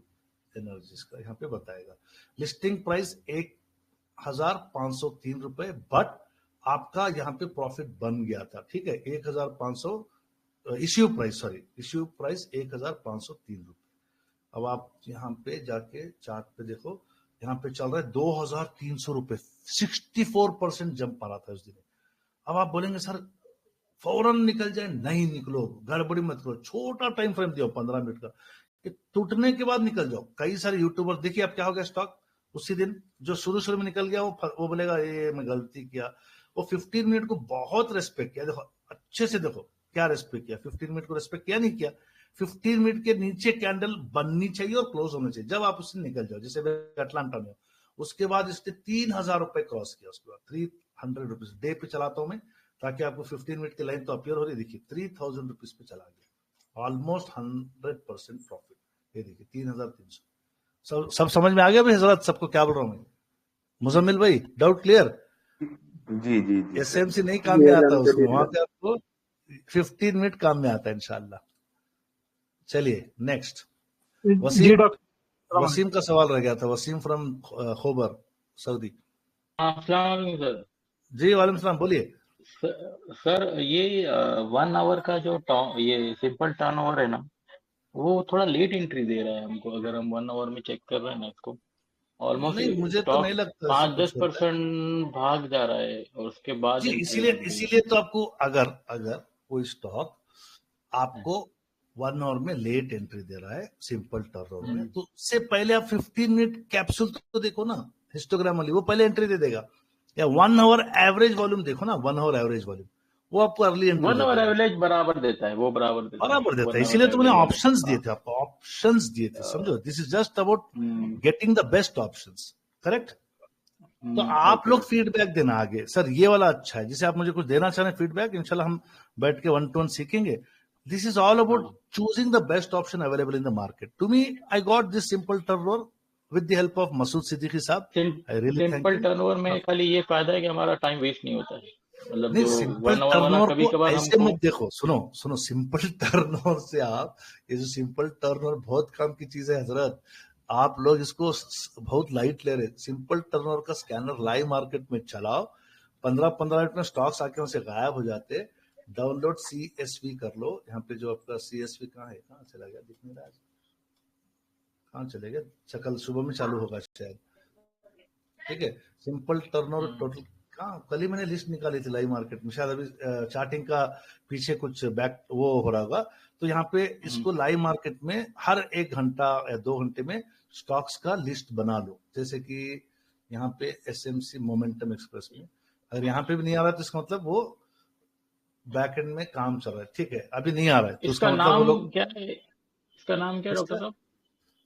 energies का यहाँ पे बताएगा। लिस्टिंग प्राइस 1503 रुपए, बट आपका यहाँ पे प्रॉफिट बन गया था। ठीक है, 1500 इश्यू प्राइस 1503 रुपए। अब आप यहाँ पे जाके चार्ट पे देखो, यहाँ पे चल रहा है 2300 रुपए, 64% जंप आ रहा था उस दिन। अब आप बोलेंगे सर फौरन निकल जाए, नहीं निकलो, गड़बड़ी मत करो, छोटा टाइम फ्रेम दियो 15 मिनट का, कि टूटने के बाद निकल जाओ। कई सारे यूट्यूबर देखिए अब क्या हो गया, स्टॉक उसी दिन जो शुरू में निकल गया वो बोलेगा ये मैं गलती किया। वो 15 मिनट को बहुत रेस्पेक्ट किया, देखो अच्छे से देखो क्या रेस्पेक्ट किया, 15 मिनट को रेस्पेक्ट किया नहीं किया। 15 मिनट के नीचे कैंडल बननी चाहिए और क्लोज होना चाहिए, जब आप उससे निकल जाओ, जैसे अटलांटा में। उसके बाद इसने 3000 रुपए क्रॉस किया, उसके बाद 300 रुपीज डे पे चलाता हूं मैं, ताकि आपको 15 मिनट की लाइन तो अपियर हो रही, देखिए 3000 रुपीज पे चला गया, ऑलमोस्ट 100% प्रॉफिट। ये देखिए 3300। सब समझ में आ गया भाई हजरत, सबको क्या बोल रहा हूँ मैं? मुजम्मिल भाई डाउट क्लियर? जी एसएमसी नहीं काम में आता उसमें, वहां पे आपको 15 मिनट काम में आता है इंशाल्लाह। चलिए नेक्स्ट, वसीम का सवाल रह गया था, वसीम फ्रॉम खोबर सऊदी। अस्सलाम वालेकुम सर। जी वालेकुम सलाम, बोलिए। सर ये 1 आवर का जो ये सिंपल टर्नओवर है ना, वो थोड़ा लेट एंट्री दे रहा है हमको। अगर हम 1 आवर में चेक कर रहे हैं ना इसको, ऑलमोस्ट नहीं, मुझे तो नहीं स्टॉक लगता ऐसा पाँच कुछ दस होता है परसेंट भाग जा रहा है और उसके बाद जी। एंट्री इसीलिए मिल रही इसीलिए तो आपको अगर अगर कोई स्टॉक है। आपको 1 आवर में लेट एंट्री दे रहा है सिंपल टर्नओवर में, हम्म, तो उससे पहले आप 15 मिनट कैप्सूल तो देखो ना, हिस्टोग्राम वाली, वो पहले एंट्री दे देगा। या 1 आवर एवरेज वॉल्यूम देखो ना, 1 आवर एवरेज वॉल्यूम, वो आपको अर्ली एंट्री दे 1 आवर देगा, एवरेज बराबर देता है, वो बराबर देता है। बराबर देता है। 1 आवर इसीलिए तो मैंने एवरेज वाले, ऑप्शंस दिए हाँ। थे आपको, ऑप्शंस दिए थे, समझो। This is just about getting the best options, correct. तो आप ओके लोग ओके। फीडबैक देना आगे, सर ये वाला अच्छा है, जिसे आप मुझे कुछ देना चाह रहे हैं फीडबैक, इंशाल्लाह हम बैठ के 1 to 1 सीखेंगे। दिस इज ऑल अबाउट हाँ, choosing the best option available in the market. To me, I got this simple turnover with the help of Masood Siddiqui साहब. I really thank simple him. Turnover हाँ, में खाली ये फायदा है कि हमारा टाइम वेस्ट नहीं होता है। मतलब नहीं, जो सिंपल 1 आवर वाला टर्नओवर कभी को कभार ऐसे हमको, मत देखो, सुनो सुनो, सिंपल टर्नओवर से आप, ये जो सिंपल टर्नओवर बहुत काम की चीज है हजरत, आप लोग इसको बहुत लाइट ले रहे। सिंपल टर्नओवर का स्कैनर लाइव मार्केट में चलाओ, 15-15 मिनट में स्टॉक्स आके उनसे गायब हो जाते। डाउनलोड CSV कर लो, यहाँ पे जो आपका CSV कहाँ है, कहाँ चला गया, दिख नहीं रहा है, कहाँ चले गए, कल सुबह में चालू होगा शायद, ठीक है। सिंपल टर्नओवर टोटल कहाँ, कल ही मैंने लिस्ट निकाली थी लाइव मार्केट में, शायद अभी चार्टिंग का पीछे कुछ बैक वो हो रहा होगा। तो यहाँ पे इसको लाइव मार्केट में हर 1 घंटा या 2 घंटे में स्टॉक्स का लिस्ट बना लो। जैसे कि यहाँ पे SMC मोमेंटम एक्सप्रेस में, अगर यहाँ पे भी नहीं आ रहा है तो इसका मतलब वो बैक एंड में काम चल रहा है, ठीक है। अभी नहीं आ रहा है तो इसका उसका मतलब वो नाम लोग, क्या है? इसका नाम क्या है डॉक्टर इसका साहब?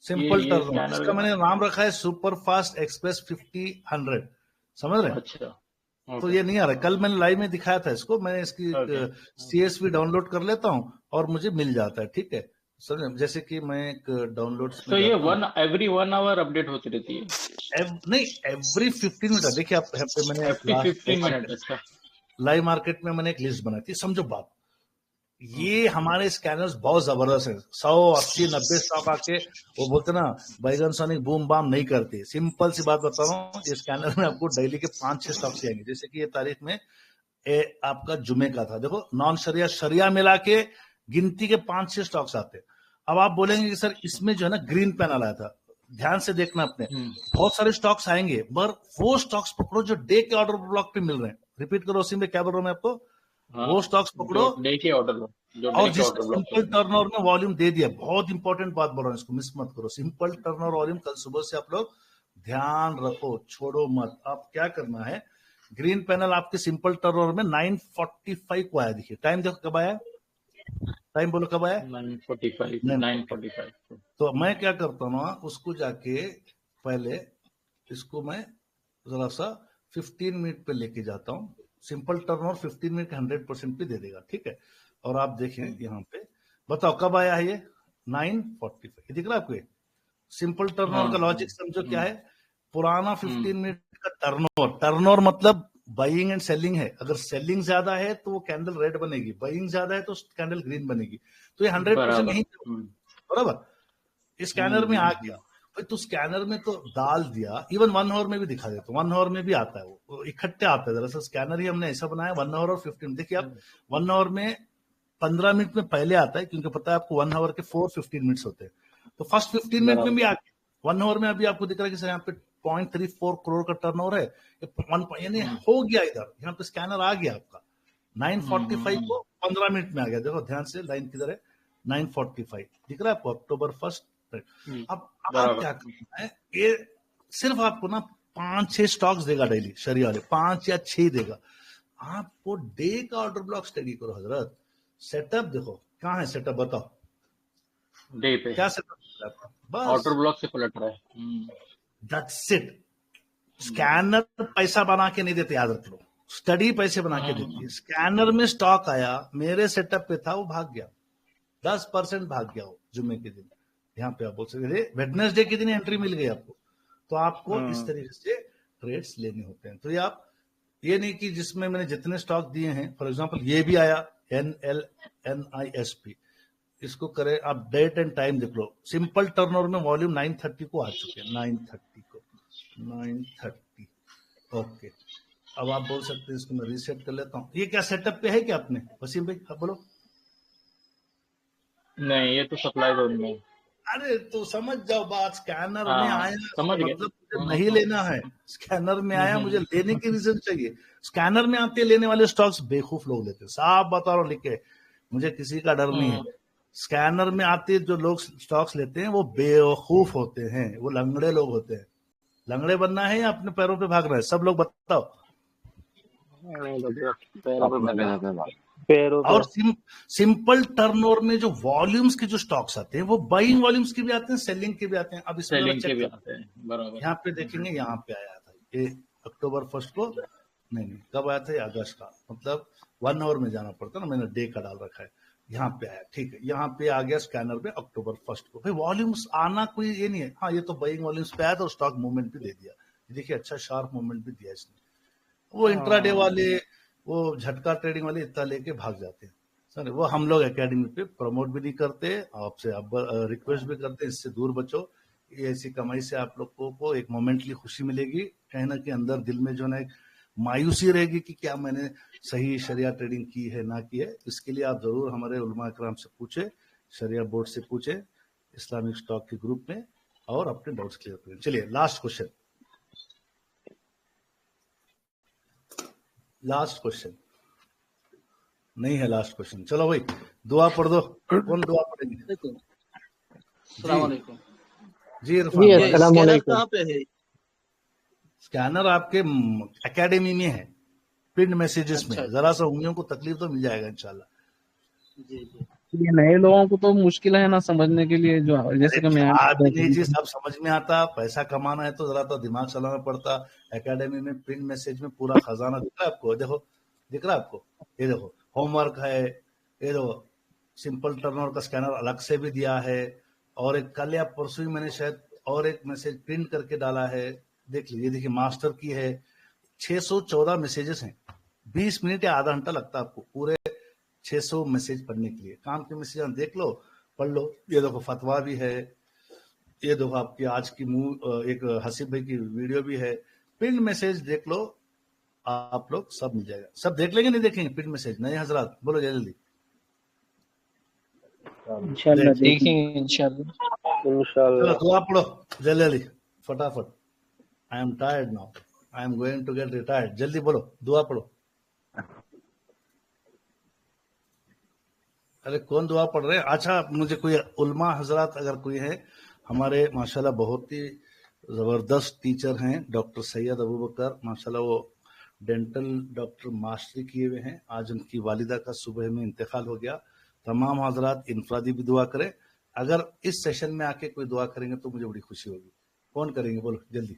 सिंपल ये टर्नओवर, स्कैनर इसका का मैंने नाम? नाम रखा है सुपर फास्ट एक्सप्रेस 50-100, समझ रहे हैं। अच्छा, तो ओके ये नहीं आ रहा है, कल मैंने लाइव में दिखाया था इसको, मैंने इसकी ओके। CSV डाउनलोड कर लेता हूँ और मुझे मिल जाता है, ठीक है। समझे, जैसे कि मैं एक डाउनलोड्स में तो ये जाता हूँ, एवरी 1 आवर अपडेट होती रहती है? नहीं, एवरी 15 मिनट। देखिए आप, यहाँ पे मैंने एवरी लास्ट 15 मिनट? अच्छा। लाइव मार्केट में मैंने एक लिस्ट बनाई थी, समझो बात। ओके। ये हमारे स्कैनर्स बहुत जबरदस्त है, 100, 80, 90 स्टॉक आके वो बोलते ना बैगन सोनिक बूम बाम नहीं करते। सिंपल सी बात बता रहा हूँ, ये स्कैनर में आपको डेली के 5-6 स्टॉक्स ही आएंगे। जैसे कि ये तारीख में आपका जुमे का था, देखो नॉन शरिया शरिया मिला के गिनती के 5-6 स्टॉक्स आते हैं। अब आप बोलेंगे कि सर इसमें जो है ना ग्रीन पैनल आया था, ध्यान से देखना अपने, बहुत सारे स्टॉक्स आएंगे, मगर वो स्टॉक्स पकड़ो जो डे के ऑर्डर ब्लॉक पे मिल रहे हैं। रिपीट करो उसी में, क्या बोल रहा हूं मैं आपको, हाँ, वो स्टॉक्स पकड़ो जो डे के ऑर्डर, जो और डे के जिसने ऑर्डर ब्लॉक पे सिंपल है। टर्नओवर में वॉल्यूम दे दिया। बहुत इंपॉर्टेंट बात बोल रहा हूँ, इसको मिस मत करो। सिंपल टर्नओवर वॉल्यूम कल सुबह से आप लोग ध्यान रखो, छोड़ो मत। आप क्या करना है, ग्रीन पैनल आपके सिंपल टर्नओवर में 9:45 को आया, देखिए टाइम देखो कब आया, टाइम बोलो कब आया, 9:45 9:45। 9:45। तो मैं क्या करता हूँ, उसको जाके पहले इसको मैं जरा सा 15 मिनट पे लेके जाता हूँ। सिंपल टर्नओवर 15 मिनट 100% पे दे देगा, ठीक है। और आप देखें यहाँ पे, बताओ कब आया है ये, 9:45, ये दिख रहा है आपको। सिंपल टर्नओवर का हाँ। लॉजिक समझो क्या है, पुराना 15 मिनट का टर्नओवर, टर्नओवर मतलब बाइंग एंड सेलिंग है। अगर सेलिंग ज्यादा है तो वो कैंडल रेड बनेगी, बाइंग ज्यादा है तो कैंडल ग्रीन बनेगी। तो ये 100% बराबर। यही, बराबर। स्कैनर में आ गया भाई, तो स्कैनर में तो डाल दिया, इवन 1 आवर में भी दिखा देता हूँ, 1 आवर में भी आता है, वो इकट्ठे आता है। दरअसल स्कैनर ही हमने ऐसा बनाया, 1 आवर और 15। देखिए आप 1 आवर में 15 मिनट में पहले आता है, क्योंकि पता है आपको 1 आवर के 4 15 मिनट्स होते हैं। तो फर्स्ट 15 मिनट में भी आ गया, 1 आवर में अभी आपको दिख रहा है कि सर यहाँ पे 0.34 करोड़ का टर्नओवर है, यानी हो गया इधर, यहाँ पे स्कैनर आ गया आपका 9:45 को 15 मिनट में आ गया। देखो ध्यान से, लाइन किधर है, 9:45 दिख रहा है आपको, October 1। अब आप क्या करना है, ये सिर्फ आपको ना 5-6 स्टॉक्स देगा डेली, शरिया वाले 5 या 6 देगा। आपको डे का ऑर्डर ब्लॉक स्टडी करो हजरत। सेटअप देखो, कहाँ है सेटअप, बताओ डे पे क्या सेटअप है आपका, बस ऑर्डर ब्लॉक से पलट रहा है। That's it. स्कैनर पैसा बना के नहीं देते, याद रख लो, स्टडी पैसे बना के देती है। स्कैनर में स्टॉक आया, मेरे सेटअप पे था, वो भाग गया, 10% भाग गया वो जुम्मे के दिन। यहाँ पे आप बोल सकते थे वेडनेसडे के दिन एंट्री मिल गई आपको। तो आपको इस तरीके से ट्रेड्स लेने होते हैं। तो ये आप, ये नहीं कि जिसमें मैंने जितने स्टॉक दिए हैं, फॉर एग्जांपल ये भी आया NLNISP, इसको करें आप, डेट एंड टाइम देख लो। सिंपल टर्नओवर में वॉल्यूम 9:30 को आ चुके हैं, 9:30 को, 9:30, ओके। अब आप बोल सकते हैं इसको मैं रीसेट कर लेता हूँ। ये क्या सेटअप पे है क्या आपने वसीम भाई? हाँ बोलो। नहीं, ये तो सप्लाई जोन में। अरे तो समझ जाओ बात, स्कैनर में हाँ, आया समझ गए। मतलब मुझे नहीं लेना है। स्कैनर में आया मुझे लेने की रीजन चाहिए। स्कैनर में आते लेने वाले स्टॉक्स बेवकूफ लोग लेते हैं, साफ बता रहा हूं लिख के, मुझे किसी का डर नहीं है। स्कैनर में आते जो लोग स्टॉक्स लेते हैं वो बेवकूफ होते हैं, वो लंगड़े लोग होते हैं। लंगड़े बनना है या अपने पैरों पे भागना है? सब लोग बताओ। पैरों पे। और सिंपल टर्नओवर में जो वॉल्यूम्स के जो स्टॉक्स आते हैं वो बाइंग वॉल्यूम्स के भी आते हैं, सेलिंग के भी आते हैं। अब इसमें सेलिंग के चेक भी करते आते हैं, बराबर। यहाँ पे देखेंगे, यहाँ पे आया था ये अक्टूबर 1 को, नहीं कब आया था ये? अगस्त का, मतलब 1 आवर में जाना पड़ता ना, मैंने डे का डाल रखा है। यहाँ पे आया, ठीक है, यहाँ पे आ गया स्कैनर पे अक्टूबर 1 को। भाई वॉल्यूम्स आना कोई ये नहीं है। हाँ ये तो बाइंग वॉल्यूम्स पे आया था और स्टॉक मूवमेंट भी दे दिया। देखिए अच्छा शार्प मूवमेंट भी दिया इसने। वो इंट्राडे वाले, वो झटका ट्रेडिंग वाले इतना लेके भाग जाते हैं सर। वो हम लोग एकेडमी पे प्रमोट भी नहीं करते, आपसे अब रिक्वेस्ट भी करते हैं इससे दूर बचो। ये ऐसी कमाई से आप लोगों को एक मोमेंटली खुशी मिलेगी, कहीं ना कहीं अंदर दिल में जो ना एक मायूसी रहेगी कि क्या मैंने सही शरिया ट्रेडिंग की है ना की है। इसके लिए आप जरूर हमारे उलमा इकराम से पूछे, शरिया बोर्ड से पूछे, इस्लामिक स्टॉक के ग्रुप में, और अपने डाउट्स क्लियर करें। चलिए लास्ट क्वेश्चन, लास्ट क्वेश्चन नहीं है, लास्ट क्वेश्चन। चलो भाई दुआ पढ़ दो। कौन दुआ पढ़ेंगे? जी इरफान भाई। स्कैनर कहाँ पे है? स्कैनर आपके एकेडमी में है, पिन मैसेजेस में। जरा सा उंगलियों को तकलीफ तो मिल जाएगा इंशाल्लाह। जी जी। ये नए लोगों को तो मुश्किल है ना समझने के लिए, जो जैसे कि मैं नहीं जी, सब समझ में आता। पैसा कमाना है तो जरा तो दिमाग चलाना पड़ता। एकेडमी में प्रिंट मैसेज में पूरा खजाना दिख रहा है आपको, देखो दिख रहा है आपको, ये देखो होमवर्क है, ये देखो सिंपल टर्नओवर का स्कैनर अलग से भी दिया है, और एक कल या परसों ही मैंने शायद और एक मैसेज प्रिंट करके डाला है, देख लीजिए। देखिए मास्टर की है, 614 मैसेजेस हैं। 20 मिनट या आधा घंटा लगता है आपको पूरे 600 मैसेज पढ़ने के लिए। काम के मैसेज देख लो, पढ़ लो। ये देखो फतवा भी है, ये देखो आपकी आज की एक हसीब भाई की वीडियो भी है। पिन मैसेज देख लो आप लोग, सब मिल जाएगा। सब देख लेंगे नहीं देखेंगे पिन मैसेज? नए हजरात बोलो जल्दी। इंशाल्लाह देखेंगे, इंशाल्लाह। चलो दुआ पढ़ो जल्दी फटाफट। I am tired now, I am going to get retired. जल्दी बोलो दुआ पढ़ो। अरे कौन दुआ पढ़ रहे हैं? अच्छा मुझे कोई उलमा हजरात अगर कोई है, हमारे माशाल्लाह बहुत ही जबरदस्त टीचर हैं, डॉक्टर सैयद अबू बकर, माशाल्लाह वो डेंटल डॉक्टर मास्टरी किए हुए हैं। आज उनकी वालिदा का सुबह में इंतकाल हो गया। तमाम हजरात इनफरादी भी दुआ करें। अगर इस सेशन में आके कोई दुआ करेंगे तो मुझे बड़ी खुशी होगी। कौन करेंगे बोलो जल्दी।